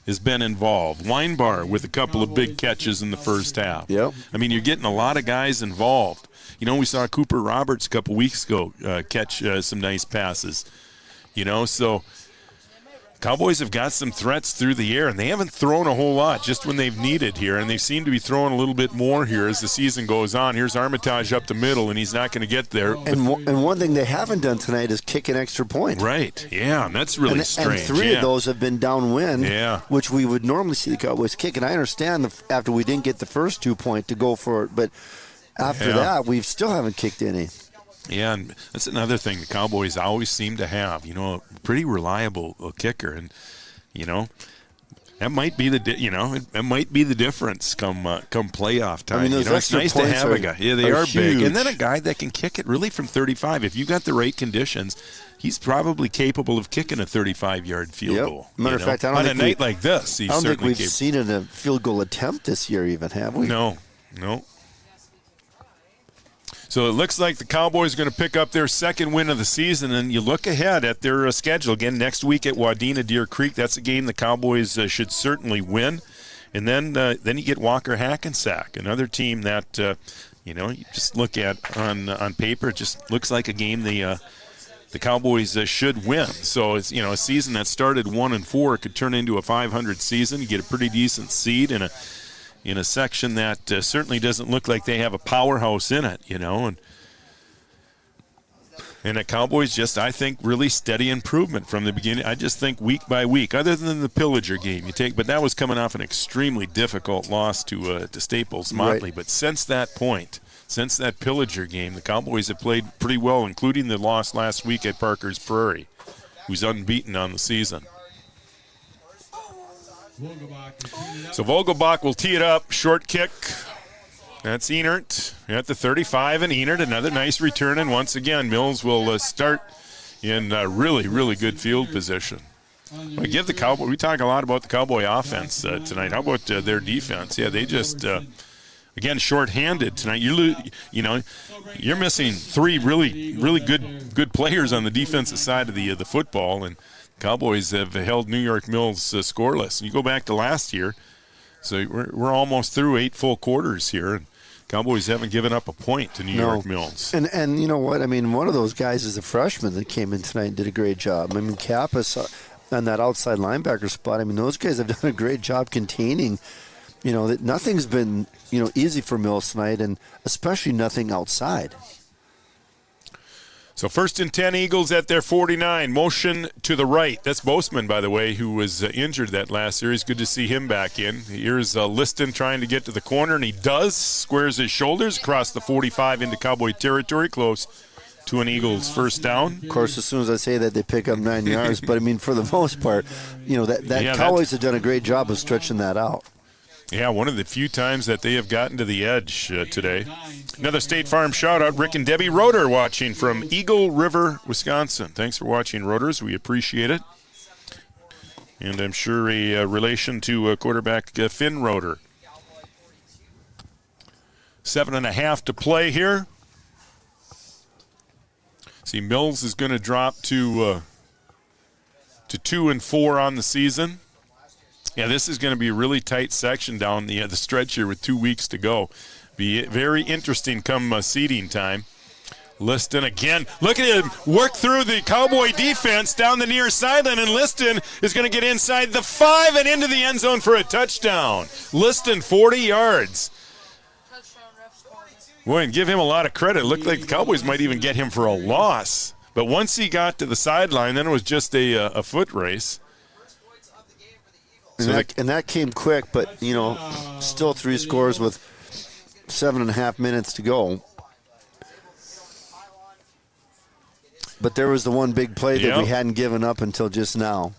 has been involved. Weinbar with a couple of big catches in the first half. Yep. I mean, you're getting a lot of guys involved. We saw Cooper Roberts a couple weeks ago catch some nice passes. So Cowboys have got some threats through the air, and they haven't thrown a whole lot just when they've needed here, and they seem to be throwing a little bit more here as the season goes on. Here's Armitage up the middle, and he's not going to get there. And one thing they haven't done tonight is kick an extra point. Right, yeah, and that's really strange. And 3 of those have been downwind, which we would normally see the Cowboys kick, and I understand after we didn't get the first 2 point to go for it, but after that, we still haven't kicked any. Yeah, and that's another thing the Cowboys always seem to have, a pretty reliable kicker. And, that might be it might be the difference come playoff time. Those it's nice to have a guy. Yeah, they are big. And then a guy that can kick it really from 35. If you got the right conditions, he's probably capable of kicking a 35-yard field goal. Matter of fact, on a night like this, he's I don't think certainly we've seen a field goal attempt this year even, have we? No. So it looks like the Cowboys are going to pick up their second win of the season, and you look ahead at their schedule. Again, next week at Wadena Deer Creek. That's a game the Cowboys should certainly win. And then you get Walker Hackensack, another team that, you just look at on paper. It just looks like a game the Cowboys should win. So it's a season that started 1-4 could turn into a 500 season. You get a pretty decent seed in a section that certainly doesn't look like they have a powerhouse in it, and the Cowboys just, I think, really steady improvement from the beginning. I just think week by week, other than the Pillager game but that was coming off an extremely difficult loss to Staples Motley. Right. But since that point, since that Pillager game, the Cowboys have played pretty well, including the loss last week at Parker's Prairie, who's unbeaten on the season. So Vogelbach will tee it up. Short kick. That's Enert at the 35, and Enert another nice return. And once again, Mills will start in really, really good field position. I give the Cowboy. We talk a lot about the Cowboy offense tonight. How about their defense? Yeah, they just again short-handed tonight. You're missing three really, really good players on the defensive side of the football, and Cowboys have held New York Mills scoreless. You go back to last year, so we're almost through 8 full quarters here, and Cowboys haven't given up a point to New York Mills. And you know what? One of those guys is a freshman that came in tonight and did a great job. Kappas on that outside linebacker spot. Those guys have done a great job containing. That nothing's been easy for Mills tonight, and especially nothing outside. So 1st and 10 Eagles at their 49. Motion to the right. That's Boseman, by the way, who was injured that last series. Good to see him back in. Here's Liston trying to get to the corner, and he does. Squares his shoulders across the 45 into Cowboy territory, close to an Eagles first down. Of course, as soon as I say that, they pick up 9 yards. But, for the most part, Cowboys have done a great job of stretching that out. Yeah, one of the few times that they have gotten to the edge today. Another State Farm shout-out, Rick and Debbie Roeder watching from Eagle River, Wisconsin. Thanks for watching, Roeders. We appreciate it. And I'm sure a relation to quarterback Finn Roeder. 7.5 to play here. See, Mills is going to drop to 2-4 on the season. Yeah, this is going to be a really tight section down the stretch here with 2 weeks to go. Be very interesting come seeding time. Liston again. Look at him work through the Cowboy defense down the near sideline, and Liston is going to get inside the 5 and into the end zone for a touchdown. Liston, 40 yards. Boy, and give him a lot of credit. It looked like the Cowboys might even get him for a loss. But once he got to the sideline, then it was just a foot race. And that came quick, but, still 3 scores with 7.5 minutes to go. But there was the one big play that we hadn't given up until just now.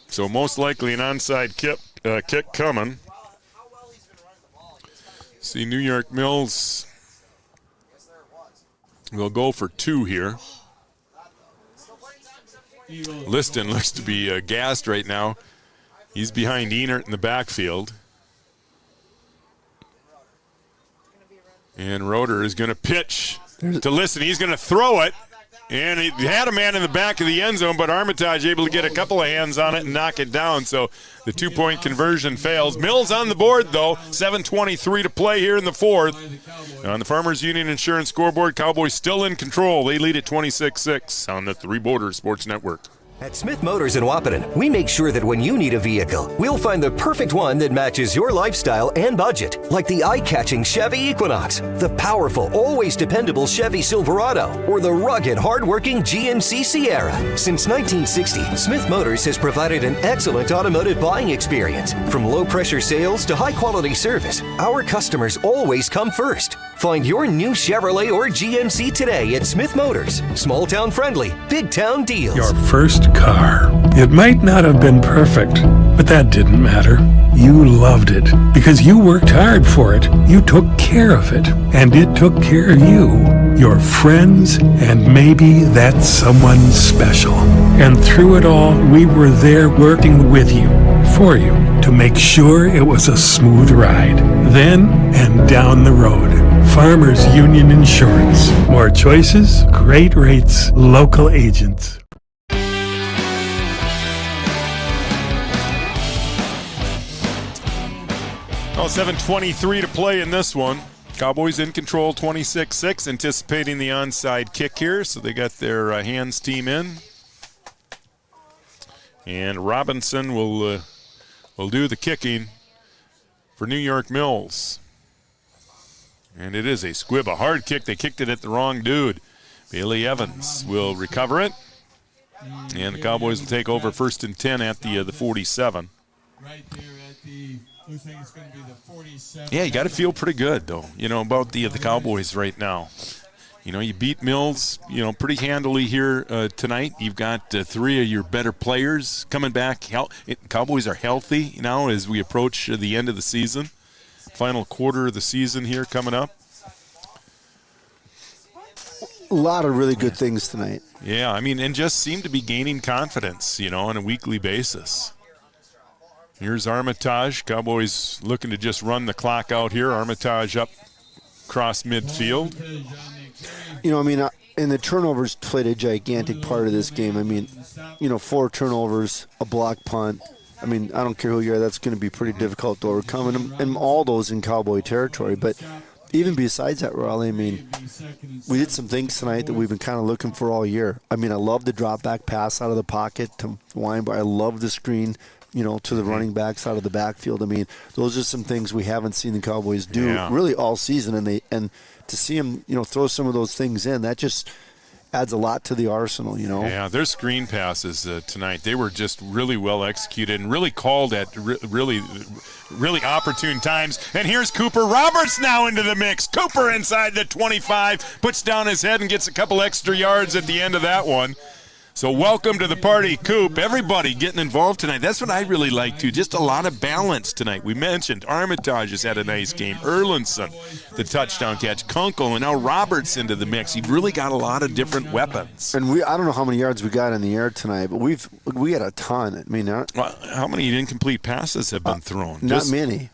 So most likely an onside kick coming. See, New York Mills will go for 2 here. Liston looks to be gassed right now. He's behind Enert in the backfield. And Roeder is going to pitch to Liston. He's going to throw it. And he had a man in the back of the end zone, but Armitage able to get a couple of hands on it and knock it down. So the 2-point conversion fails. Mills on the board, though. 7:23 to play here in the 4th. On the Farmers Union Insurance scoreboard, Cowboys still in control. They lead at 26-6 on the Three Borders Sports Network. At Smith Motors in Wapaton, we make sure that when you need a vehicle, we'll find the perfect one that matches your lifestyle and budget. Like the eye-catching Chevy Equinox, the powerful, always dependable Chevy Silverado, or the rugged, hard-working GMC Sierra. Since 1960, Smith Motors has provided an excellent automotive buying experience. From low-pressure sales to high-quality service, our customers always come first. Find your new Chevrolet or GMC today at Smith Motors. Small-town friendly, big-town deals. Your first car. It might not have been perfect, but that didn't matter. You loved it because you worked hard for it. You took care of it, and it took care of you, your friends, and maybe that someone special. And through it all, we were there working with you, for you, to make sure it was a smooth ride. Then and down the road. Farmers Union Insurance. More choices, great rates, local agents. 7:23 to play in this one. Cowboys in control, 26-6, anticipating the onside kick here, so they got their hands team in. And Robinson will do the kicking for New York Mills. And it is a squib, a hard kick. They kicked it at the wrong dude. Bailey Evans will recover it. And the Cowboys will take over 1st and 10 at the 47. Right there at the, looks like it's going to be the 47. Yeah, you got to feel pretty good, though, about the Cowboys right now. You beat Mills, pretty handily here tonight. You've got 3 of your better players coming back. Cowboys are healthy now as we approach the end of the season. Final quarter of the season here coming up. A lot of really good things tonight. Yeah, and just seem to be gaining confidence, on a weekly basis. Here's Armitage. Cowboys looking to just run the clock out here. Armitage up across midfield. And the turnovers played a gigantic part of this game. 4 turnovers, a block punt. I don't care who you are, that's going to be pretty difficult to overcome. And all those in Cowboy territory. But even besides that, Raleigh, we did some things tonight that we've been kind of looking for all year. I love the drop back pass out of the pocket to Weinberg. I love the screen, to the running backs out of the backfield. Those are some things we haven't seen the Cowboys do really all season. And to see them, throw some of those things in, that just adds a lot to the arsenal, Yeah, their screen passes tonight, they were just really well executed and really called at really opportune times. And here's Cooper Roberts now into the mix. Cooper inside the 25, puts down his head and gets a couple extra yards at the end of that one. So welcome to the party, Coop. Everybody getting involved tonight. That's what I really like, too. Just a lot of balance tonight. We mentioned Armitage has had a nice game. Erlinson, the touchdown catch. Kunkel, and now Roberts into the mix. You've really got a lot of different weapons. And I don't know how many yards we got in the air tonight, but we had a ton. How many incomplete passes have been thrown? Not many.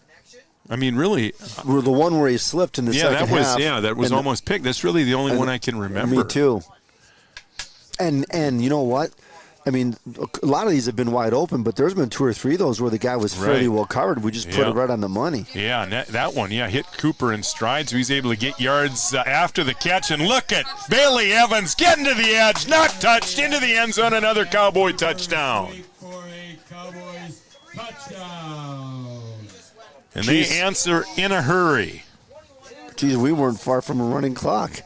Really. We're the one where he slipped in the second half. That was almost picked. That's really the only one I can remember. Me too. And you know what? A lot of these have been wide open, but there's been 2 or 3 of those where the guy was fairly well covered. We just put it right on the money. Yeah, and that one, hit Cooper in stride, so he's able to get yards after the catch. And look at Bailey Evans getting to the edge, not touched, into the end zone, another Cowboy touchdown. For a Cowboys touchdown. And they answer in a hurry. Geez, we weren't far from a running clock.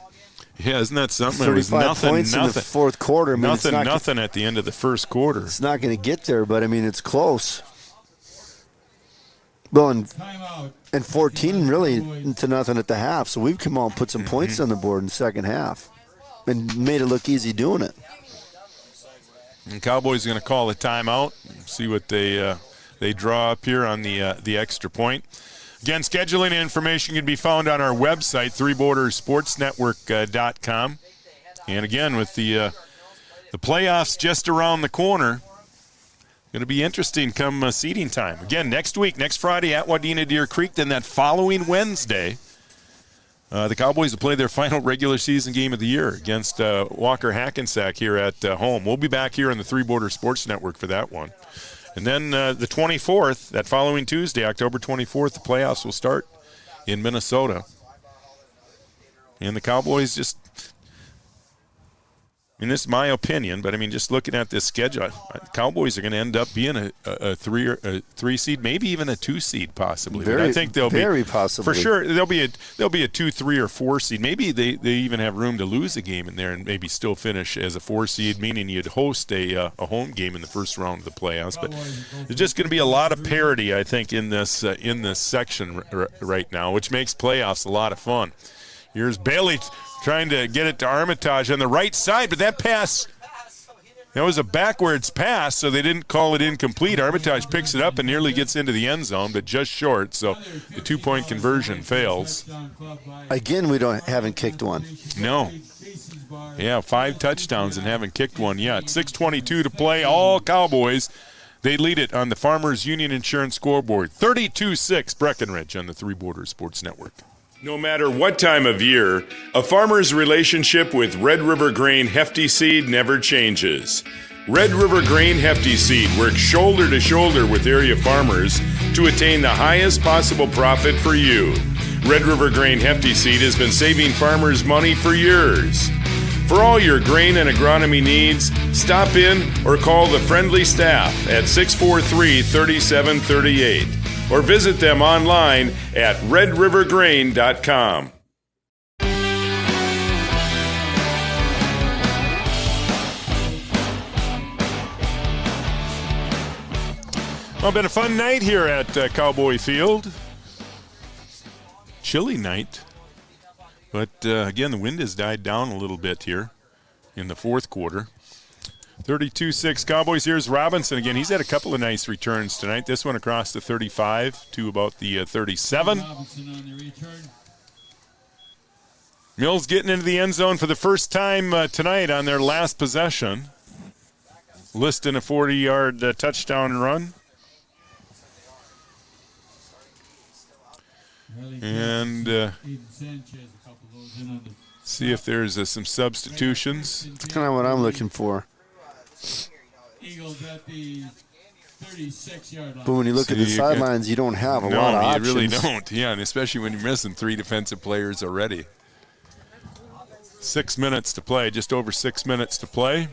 Yeah, isn't that something? 35 it was points in the fourth quarter. Nothing at the end of the first quarter. It's not going to get there, but it's close. Well, and 14 really to nothing at the half. So we've come out and put some points on the board in the second half and made it look easy doing it. And Cowboys going to call a timeout. See what they draw up here on the extra point. Again, scheduling information can be found on our website, threebordersportsnetwork.com. And again, with the playoffs just around the corner, going to be interesting come seeding time. Again, next Friday at Wadena Deer Creek, then that following Wednesday, the Cowboys will play their final regular season game of the year against Walker Hackensack here at home. We'll be back here on the Three Border Sports Network for that one. And then the 24th, that following Tuesday, October 24th, the playoffs will start in Minnesota. And the Cowboys just mean, this is my opinion, but I mean, just looking at this schedule, Cowboys are going to end up being a 3 seed, maybe even a 2 seed possibly. But I think they'll very be possibly for sure. They'll be a 2, 3, or 4 seed. Maybe they even have room to lose a game in there and maybe still finish as a 4 seed, meaning you'd host a home game in the first round of the playoffs. But there's just going to be a lot of parity, I think, in this section right now, which makes playoffs a lot of fun. Here's Bailey trying to get it to Armitage on the right side, but that pass, that was a backwards pass, so they didn't call it incomplete. Armitage picks it up and nearly gets into the end zone, but just short, so the 2-point conversion fails. Again, we haven't kicked one. No. Yeah, 5 touchdowns and haven't kicked one yet. 6:22 to play, all Cowboys. They lead it on the Farmers Union Insurance scoreboard. 32-6 Breckenridge on the Three Borders Sports Network. No matter what time of year, a farmer's relationship with Red River Grain Hefty Seed never changes. Red River Grain Hefty Seed works shoulder to shoulder with area farmers to attain the highest possible profit for you. Red River Grain Hefty Seed has been saving farmers money for years. For all your grain and agronomy needs, stop in or call the friendly staff at 643-3738 or visit them online at redrivergrain.com. Well, been a fun night here at Cowboy Field. Chilly night. But, again, the wind has died down a little bit here in the fourth quarter. 32-6 Cowboys. Here's Robinson again. He's had a couple of nice returns tonight. This one across the 35 to about the 37. Mills getting into the end zone for the first time tonight on their last possession. Listing a 40-yard touchdown run. And see if there's some substitutions. That's kind of what I'm looking for. Eagles at the 36-yard line. But when you look at the sidelines, you don't have a lot of options. No, you really don't. Yeah, and especially when you're missing 3 defensive players already. 6 minutes to play, just over 6 minutes to play.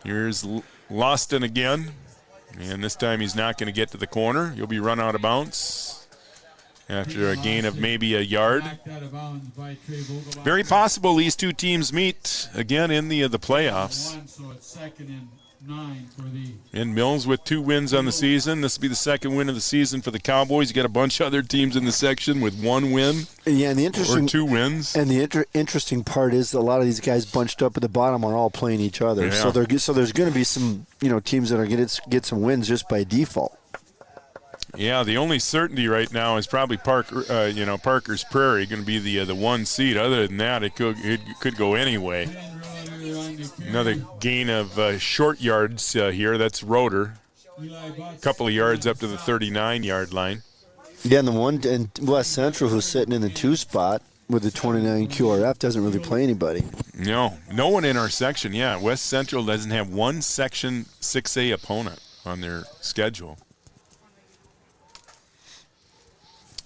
Here's Loston again. And this time he's not going to get to the corner. He'll be run out of bounds after a gain of maybe a yard. Very possible these two teams meet again in the playoffs. And Mills with 2 wins on the season. This will be the second win of the season for the Cowboys. You got a bunch of other teams in the section with 1 win, yeah, and the interesting, or 2 wins. And the interesting part is that a lot of these guys bunched up at the bottom are all playing each other. Yeah. So there's going to be some teams that are going to get some wins just by default. Yeah, the only certainty right now is probably Parker's Prairie going to be the 1 seed. Other than that, it could go anyway. Another gain of short yards here. That's Roeder. A couple of yards up to the 39-yard line. Yeah, and West Central, who's sitting in the 2 spot with the 29 QRF, doesn't really play anybody. No one in our section. Yeah, West Central doesn't have one Section 6A opponent on their schedule.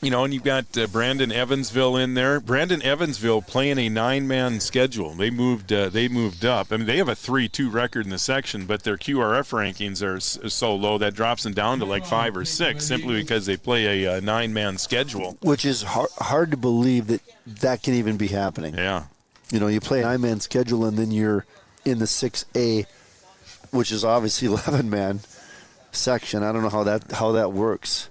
And you've got Brandon Evansville in there. Brandon Evansville playing a 9-man schedule. They moved up. I mean, they have a 3-2 record in the section, but their QRF rankings are so low that drops them down to like 5 or 6 simply because they play a 9-man schedule. Which is hard to believe that can even be happening. Yeah. You play a 9-man schedule and then you're in the 6A, which is obviously 11-man section. I don't know how that works.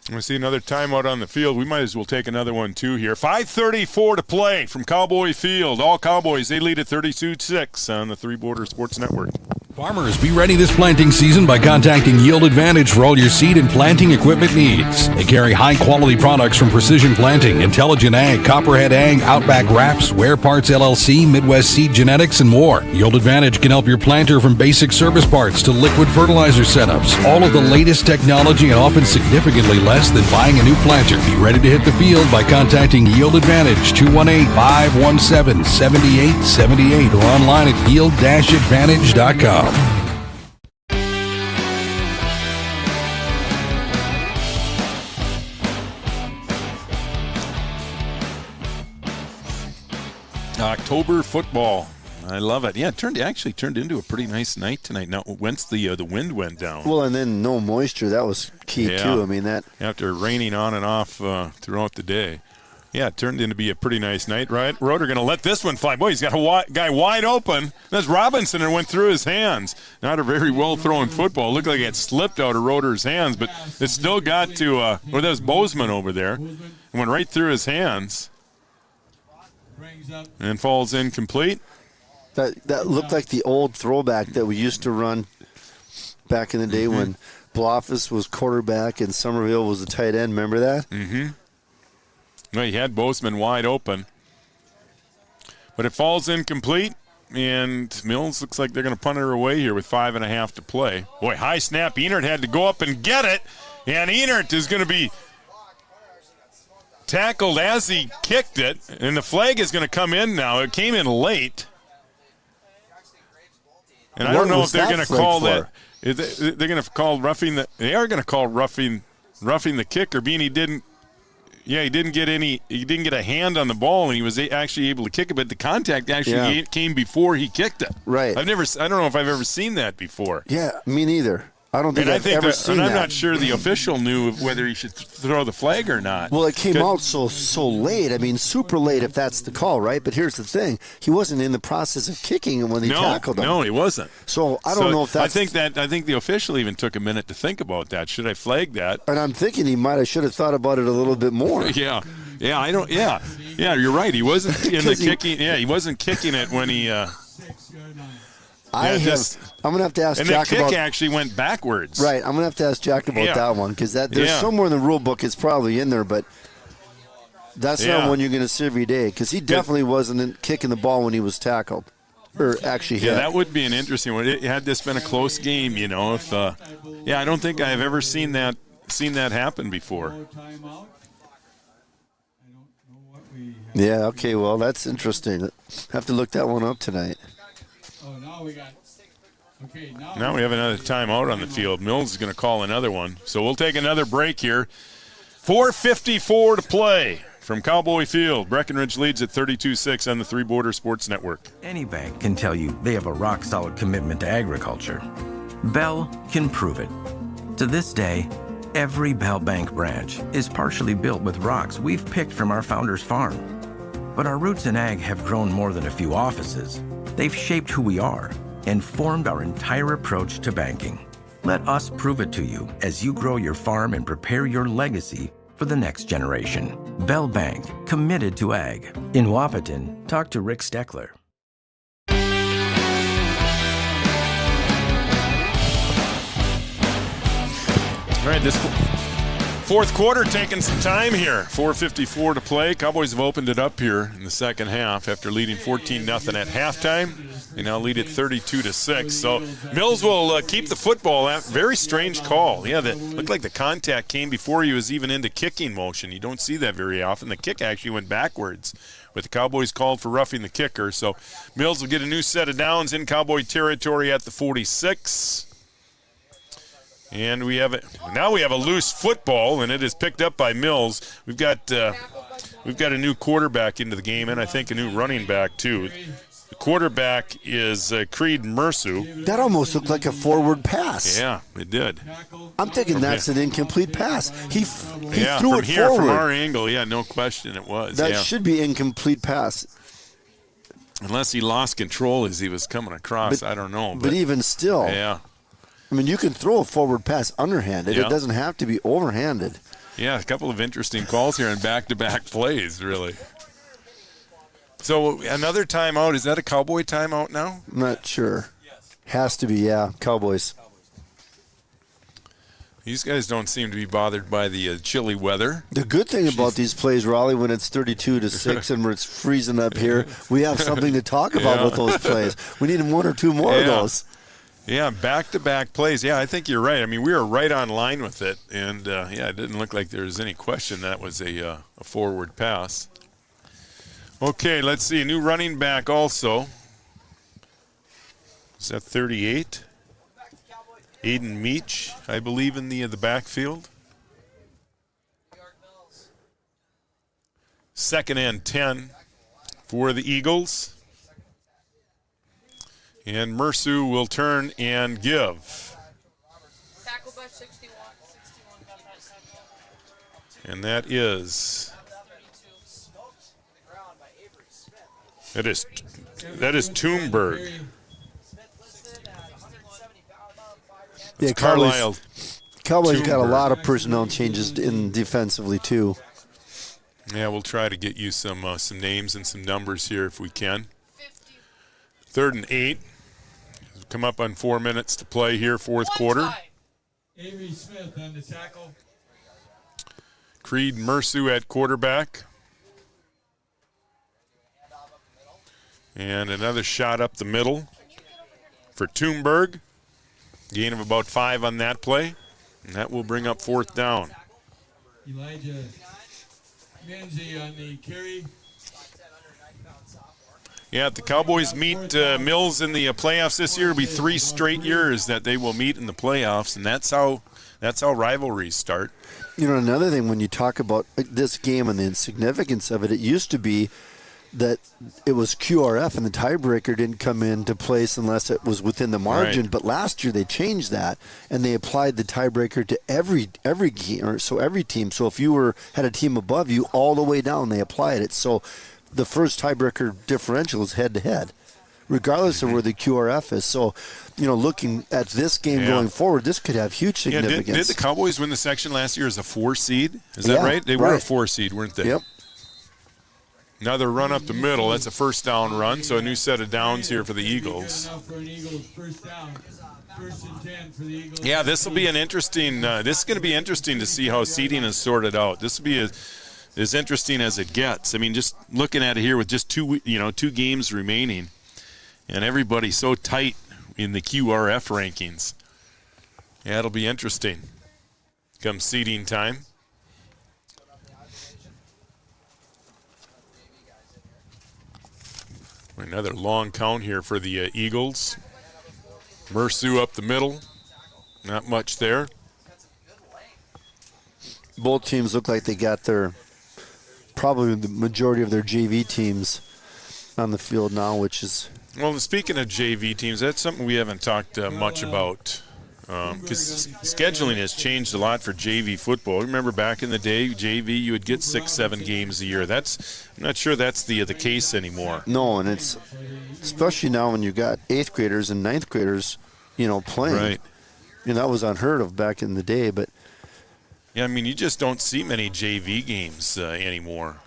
We see another timeout on the field. We might as well take another one, too, here. 5:34 to play from Cowboy Field. All Cowboys, they lead at 32-6 on the Three Borders Sports Network. Farmers, be ready this planting season by contacting Yield Advantage for all your seed and planting equipment needs. They carry high-quality products from Precision Planting, Intelligent Ag, Copperhead Ag, Outback Wraps, Wear Parts LLC, Midwest Seed Genetics, and more. Yield Advantage can help your planter from basic service parts to liquid fertilizer setups. All of the latest technology and often significantly less than buying a new planter. Be ready to hit the field by contacting Yield Advantage, 218-517-7878, or online at yield-advantage.com. October football I love it. Yeah, it actually turned into a pretty nice night tonight. Now, once the wind went down. Well, and then no moisture. That was key, too. I mean, that. After raining on and off throughout the day. Yeah, it turned into be a pretty nice night, right? Roeder going to let this one fly. Boy, he's got a guy wide open. That's Robinson, and went through his hands. Not a very well-thrown football. It looked like it sllipped out of Roeder's hands, but it still got to, that was Bozeman over there. It went right through his hands. And falls incomplete. That looked like the old throwback that we used to run back in the day when Blofis was quarterback and Somerville was the tight end. Remember that? Mm-hmm. Well, he had Bozeman wide open. But it falls incomplete, and Mills looks like they're going to punt her away here with 5.5 to play. Boy, high snap. Enert had to go up and get it, and Enert is going to be tackled as he kicked it, and the flag is going to come in now. It came in late. And I don't know if they're going to call that. They're going to call roughing the. They are going to call roughing the kicker, being he didn't get a hand on the ball, and he was actually able to kick it, but the contact actually came before he kicked it. Right. I don't know if I've ever seen that before. Yeah, me neither. I don't think I've ever seen that. And I'm not sure the official knew whether he should throw the flag or not. Well, it came out so late. I mean, super late if that's the call, right? But here's the thing. He wasn't in the process of kicking him when they tackled him. No, he wasn't. So I don't know if that's... I think the official even took a minute to think about that. Should I flag that? And I'm thinking he should have thought about it a little bit more. Yeah, you're right. He wasn't in the kicking. Yeah, he wasn't kicking it when he... I'm going to have to ask Jack about... And the kick actually went backwards. Right. I'm going to have to ask Jack about that one because there's somewhere in the rule book it's probably in there, but that's not one you're going to see every day because he definitely wasn't kicking the ball when he was tackled or actually hit. Yeah, that would be an interesting one. Had this been a close game, if I don't think I've ever seen that happen before. Yeah, okay, well, that's interesting. Have to look that one up tonight. Now we have another timeout on the field. Mills is going to call another one. So we'll take another break here. 4:54 to play from Cowboy Field. Breckenridge leads at 32-6 on the Three Border Sports Network. Any bank can tell you they have a rock-solid commitment to agriculture. Bell can prove it. To this day, every Bell Bank branch is partially built with rocks we've picked from our founder's farm. But our roots in ag have grown more than a few offices. They've shaped who we are and formed our entire approach to banking. Let us prove it to you as you grow your farm and prepare your legacy for the next generation. Bell Bank, committed to ag. In Wahpeton, talk to Rick Steckler. All right, this fourth quarter taking some time here. 4:54 to play. Cowboys have opened it up here in the second half after leading 14-0 at halftime. They now lead it 32-6. So Mills will keep the football. Very strange call. Yeah, that looked like the contact came before he was even into kicking motion. You don't see that very often. The kick actually went backwards, but the Cowboys called for roughing the kicker. So Mills will get a new set of downs in Cowboy territory at the 46. And we have a loose football, and it is picked up by Mills. We've got a new quarterback into the game, and I think a new running back too. The quarterback is Creed Mersu. That almost looked like a forward pass. Yeah, it did. I'm thinking that's an incomplete pass. He threw it forward. From our angle, no question it was. That should be incomplete pass. Unless he lost control as he was coming across, I don't know. But even still. Yeah. I mean, you can throw a forward pass underhanded. It doesn't have to be overhanded. Yeah, a couple of interesting calls here in back-to-back plays, really. So another timeout. Is that a Cowboy timeout now? I'm not sure. Has to be, yeah. Cowboys. These guys don't seem to be bothered by the chilly weather. The good thing about these plays, Raleigh, when it's 32-6 and it's freezing up here, we have something to talk about with those plays. We need one or two more of those. Yeah, back-to-back plays. Yeah, I think you're right. I mean, we were right on line with it. And, it didn't look like there was any question that was a forward pass. Okay, let's see. A new running back also. Is that 38? Aiden Meach, I believe, in the backfield. Second and 10 for the Eagles. And Mercer will turn and give. And that is Toomberg. Yeah, Carlisle. Cowboys got a lot of personnel changes in defensively too. Yeah, we'll try to get you some names and some numbers here if we can. 3rd and 8. Come up on 4 minutes to play here, fourth quarter. Avery Smith on the tackle. Creed Mercer at quarterback. And another shot up the middle for Toomberg. Gain of about 5 on that play. And that will bring up 4th down. Elijah Menzie on the carry. Yeah, if the Cowboys meet Mills in the playoffs this year, it'll be 3 straight years that they will meet in the playoffs, and that's how rivalries start. You know, another thing when you talk about this game and the significance of it, it used to be that it was QRF and the tiebreaker didn't come into place unless it was within the margin. Right. But last year they changed that and they applied the tiebreaker to every game, or so every team. So if you had a team above you all the way down, they applied it. So the first tiebreaker differential is head to head, regardless of where the QRF is. So, you know, looking at this game going forward, this could have huge significance. Did the Cowboys win the section last year as a 4 seed? Is that right? They were a 4 seed, weren't they? Yep. Another run up the middle. That's a first down run, so a new set of downs here for the Eagles. Yeah, this will be an interesting. This is going to be interesting to see how seeding is sorted out. This will be as interesting as it gets. I mean, just looking at it here with just 2 games remaining, and everybody so tight in the QRF rankings. Yeah, it'll be interesting. Come seeding time. Another long count here for the Eagles. Mercer up the middle. Not much there. Both teams look like they got probably the majority of their JV teams on the field now, which is... Well, speaking of JV teams, that's something we haven't talked much about. Because scheduling has changed a lot for JV football. Remember back in the day, JV, you would get 6-7 games a year. I'm not sure that's the case anymore. No, and it's especially now when you got 8th graders and 9th graders, playing. Right. That was unheard of back in the day, but... Yeah, I mean, you just don't see many JV games anymore.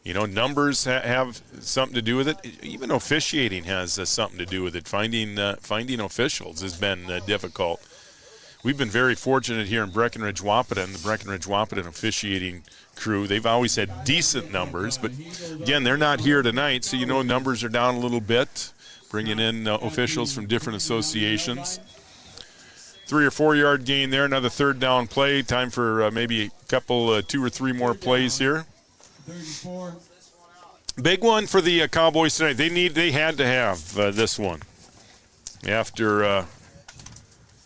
Numbers have something to do with it. Even officiating has something to do with it. Finding officials has been difficult. We've been very fortunate here in Breckenridge, Wahpeton, the Breckenridge Wahpeton officiating crew. They've always had decent numbers, but again, they're not here tonight, so numbers are down a little bit, bringing in officials from different associations. 3 or 4 yard gain there, another 3rd down play. Time for maybe a couple, 2 or 3 more plays here. 34. Big one for the Cowboys tonight. They had to have this one after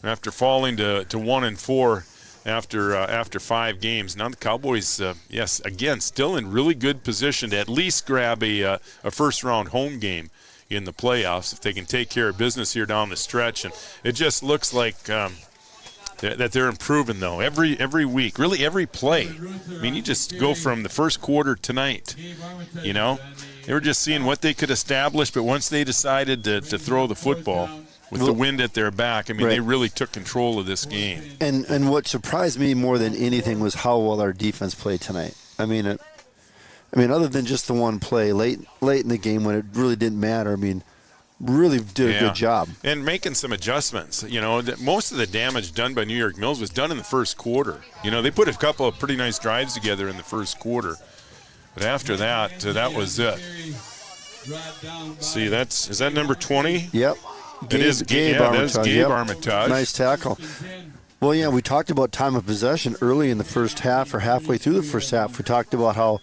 falling to 1-4 after 5 games. Now the Cowboys, yes, again, still in really good position to at least grab a first round home game in the playoffs if they can take care of business here down the stretch. And it just looks like that they're improving, though, every week, really every play. I mean, you just go from the first quarter tonight, They were just seeing what they could establish, but once they decided to throw the football with the wind at their back, I mean, They really took control of this game. And what surprised me more than anything was how well our defense played tonight. I mean, other than just the one play late in the game when it really didn't matter, I mean, really did a good job. And making some adjustments. Most of the damage done by New York Mills was done in the first quarter. They put a couple of pretty nice drives together in the first quarter. But after that, that was it. See, is that number 20? Yep. It is Gabe Armitage. That's Gabe Armitage. Nice tackle. Well, yeah, we talked about time of possession early in the first half or halfway through the first half. We talked about how,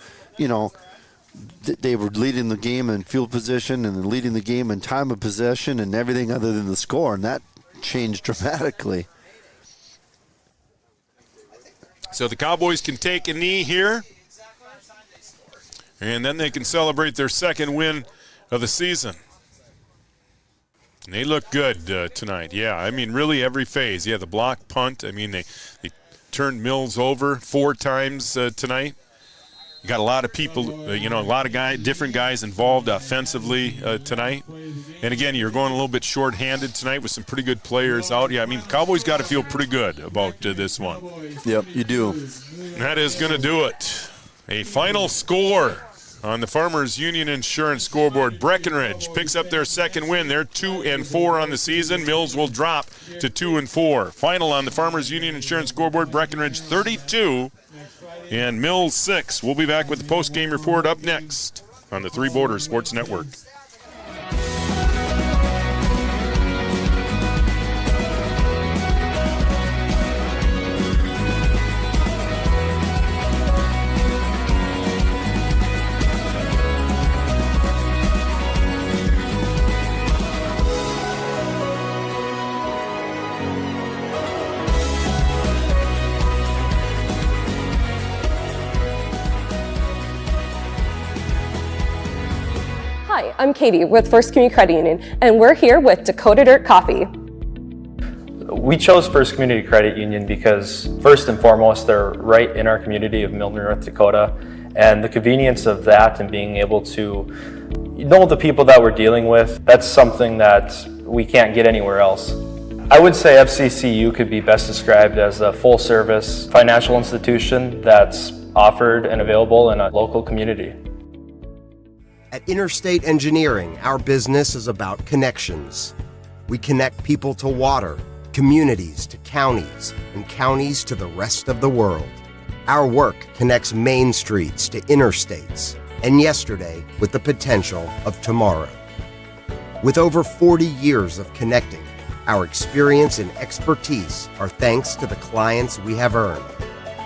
they were leading the game in field position and leading the game in time of possession and everything other than the score, and that changed dramatically. So the Cowboys can take a knee here, and then they can celebrate their second win of the season. And they look good tonight. Yeah, I mean, really every phase. Yeah, the block punt. I mean, they turned Mills over 4 times tonight. You got a lot of people, a lot of different guys involved offensively tonight. And again, you're going a little bit short-handed tonight with some pretty good players out. Yeah, I mean, the Cowboys got to feel pretty good about this one. Yep, you do. And that is going to do it. A final score on the Farmers Union Insurance scoreboard. Breckenridge picks up their second win. They're 2-4 on the season. Mills will drop to 2-4. Final on the Farmers Union Insurance scoreboard, Breckenridge 32 and Mills 6. We'll be back with the post-game report up next on the Three Borders Sports Network. Hi, I'm Katie with First Community Credit Union, and we're here with Dakota Dirt Coffee. We chose First Community Credit Union because, first and foremost, they're right in our community of Milner, North Dakota, and the convenience of that and being able to know the people that we're dealing with, that's something that we can't get anywhere else. I would say FCCU could be best described as a full-service financial institution that's offered and available in a local community. At Interstate Engineering, our business is about connections. We connect people to water, communities to counties, and counties to the rest of the world. Our work connects main streets to interstates, and yesterday with the potential of tomorrow. With over 40 years of connecting, our experience and expertise are thanks to the clients we have earned,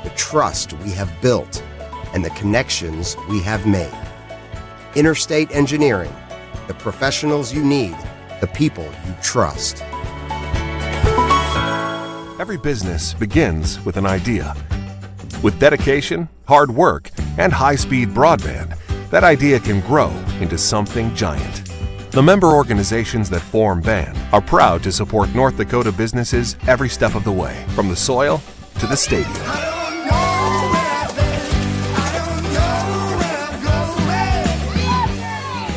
the trust we have built, and the connections we have made. Interstate Engineering, the professionals you need, the people you trust. Every business begins with an idea. With dedication, hard work, and high-speed broadband, that idea can grow into something giant. The member organizations that form BAN are proud to support North Dakota businesses every step of the way, from the soil to the stadium.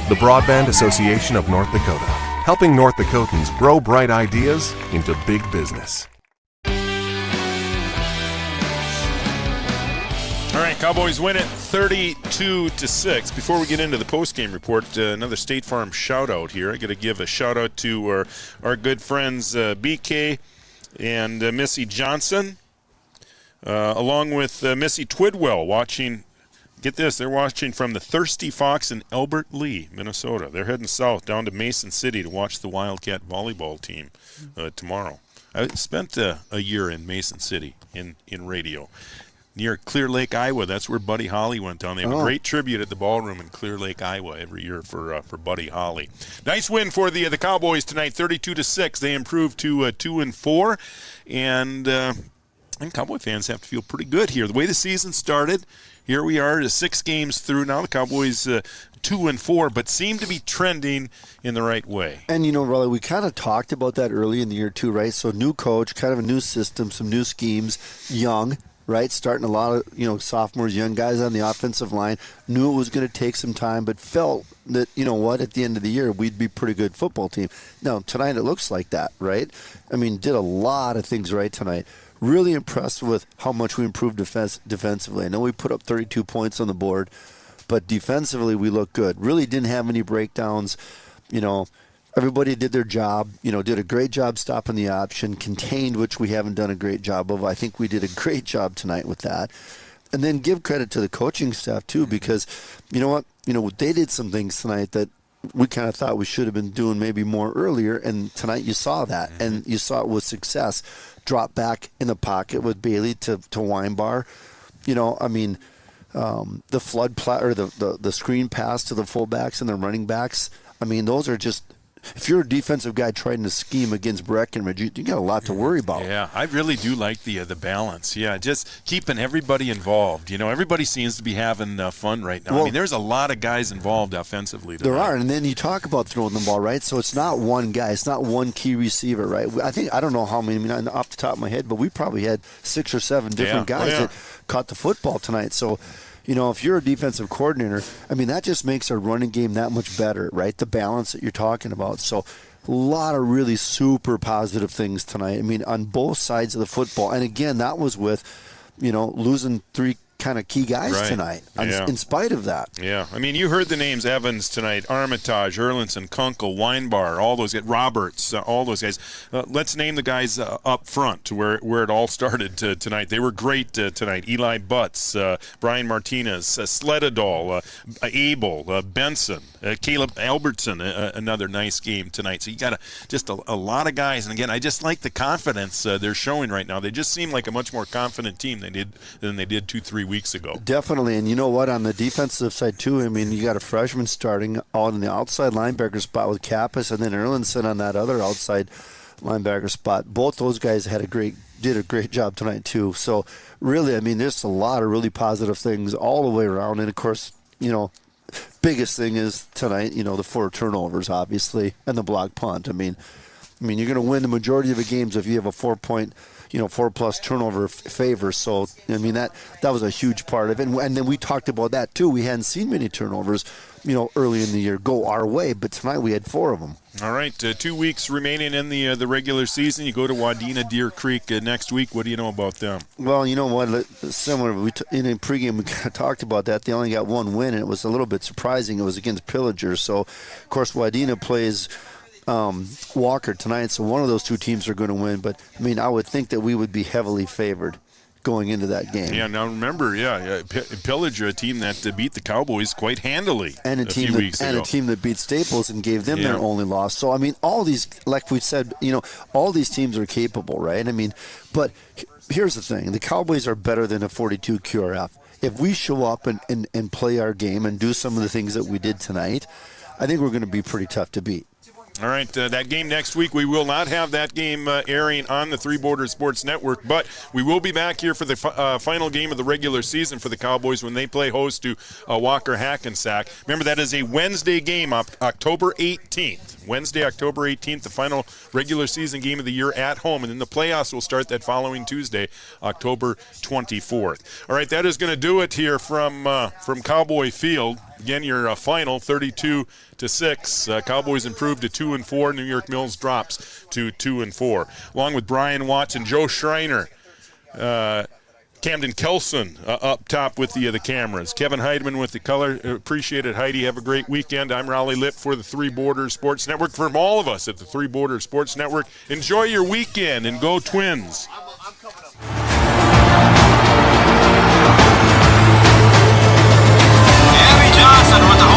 The Broadband Association of North Dakota, helping North Dakotans grow bright ideas into big business. All right, Cowboys win it 32-6. Before we get into the post-game report, another State Farm shout-out here. I got to give a shout-out to our good friends BK and Missy Johnson, along with Missy Twidwell watching. Get this, they're watching from the Thirsty Fox in Albert Lee, Minnesota. They're heading south down to Mason City to watch the Wildcat volleyball team tomorrow. I spent a year in Mason City in radio. Near Clear Lake, Iowa. That's where Buddy Holly went down. They have a great tribute at the ballroom in Clear Lake, Iowa every year for Buddy Holly. Nice win for the Cowboys tonight, 32-6. They improved to 2-4, and Cowboy fans have to feel pretty good here. The way the season started, here we are, 6 games through now. The Cowboys 2-4, but seem to be trending in the right way. And, Raleigh, we kind of talked about that early in the year, too, right? So new coach, kind of a new system, some new schemes, young, right? Starting a lot of, sophomores, young guys on the offensive line. Knew it was going to take some time, but felt that, at the end of the year, we'd be a pretty good football team. Now, tonight it looks like that, right? I mean, did a lot of things right tonight. Really impressed with how much we improved defensively. I know we put up 32 points on the board, but defensively we look good. Really didn't have any breakdowns. Everybody did their job, did a great job stopping the option, contained, which we haven't done a great job of. I think we did a great job tonight with that. And then give credit to the coaching staff, too, because, they did some things tonight that we kind of thought we should have been doing maybe more earlier, and tonight you saw that, and you saw it with success. Drop back in the pocket with Bailey to Weinbar. The flood or the screen pass to the fullbacks and the running backs. I mean, those are just if you're a defensive guy trying to scheme against Breckenridge, you got a lot to worry about. Yeah, I really do like the balance. Yeah, just keeping everybody involved. Everybody seems to be having fun right now. Well, there's a lot of guys involved offensively tonight. There are, and then you talk about throwing the ball, right? So it's not one guy. It's not one key receiver, right? I don't know how many, off the top of my head, but we probably had 6 or 7 different guys that caught the football tonight. So, if you're a defensive coordinator, that just makes our running game that much better, right? The balance that you're talking about. So a lot of really super positive things tonight. On both sides of the football. And again, that was with, losing 3 kind of key guys tonight in spite of that. Yeah. You heard the names Evans tonight, Armitage, Erlinson, Kunkel, Weinbar, all those guys, Roberts, all those guys. Let's name the guys up front where it all started tonight. They were great tonight. Eli Butts, Brian Martinez, Sledadol, Abel, Benson, Caleb Albertson, another nice game tonight. So you got just a lot of guys. And again, I just like the confidence they're showing right now. They just seem like a much more confident team than they did 2-3 weeks ago. Definitely, and you know what? On the defensive side too, you got a freshman starting on the outside linebacker spot with Kappas, and then Erlinson on that other outside linebacker spot. Both those guys did a great job tonight too. So really, there's a lot of really positive things all the way around, and of course, biggest thing is tonight, the 4 turnovers obviously, and the block punt. You're going to win the majority of the games if you have a 4-point. 4+ turnover favor. So, that was a huge part of it. And then we talked about that, too. We hadn't seen many turnovers, early in the year go our way, but tonight we had 4 of them. All right, 2 weeks remaining in the regular season. You go to Wadena Deer Creek next week. What do you know about them? Well, you know what? Similar, in pregame we kind of talked about that. They only got 1 win, and it was a little bit surprising. It was against Pillager. So, of course, Wadena plays Walker tonight, so one of those 2 teams are going to win. But I would think that we would be heavily favored going into that game. Yeah, now remember, Pillager, a team that beat the Cowboys quite handily and a team that beat Staples and gave them their only loss. So all these, like we said, all these teams are capable, right? But here's the thing: the Cowboys are better than a 42 QRF. If we show up and play our game and do some of the things that we did tonight, I think we're going to be pretty tough to beat. All right, that game next week, we will not have that game airing on the Three Borders Sports Network, but we will be back here for the final game of the regular season for the Cowboys when they play host to Walker Hackensack. Remember, that is a Wednesday game, October 18th. Wednesday, October 18th, the final regular season game of the year at home, and then the playoffs will start that following Tuesday, October 24th. All right, that is going to do it here from Cowboy Field. Again, your final 32-6. Cowboys improved to 2-4. New York Mills drops to 2-4. Along with Brian Watts and Joe Schreiner, Camden Kelson up top with the cameras. Kevin Heidemann with the color. Appreciate it, Heidi. Have a great weekend. I'm Raleigh Lipp for the Three Borders Sports Network. From all of us at the Three Borders Sports Network, enjoy your weekend and go Twins. Johnson with the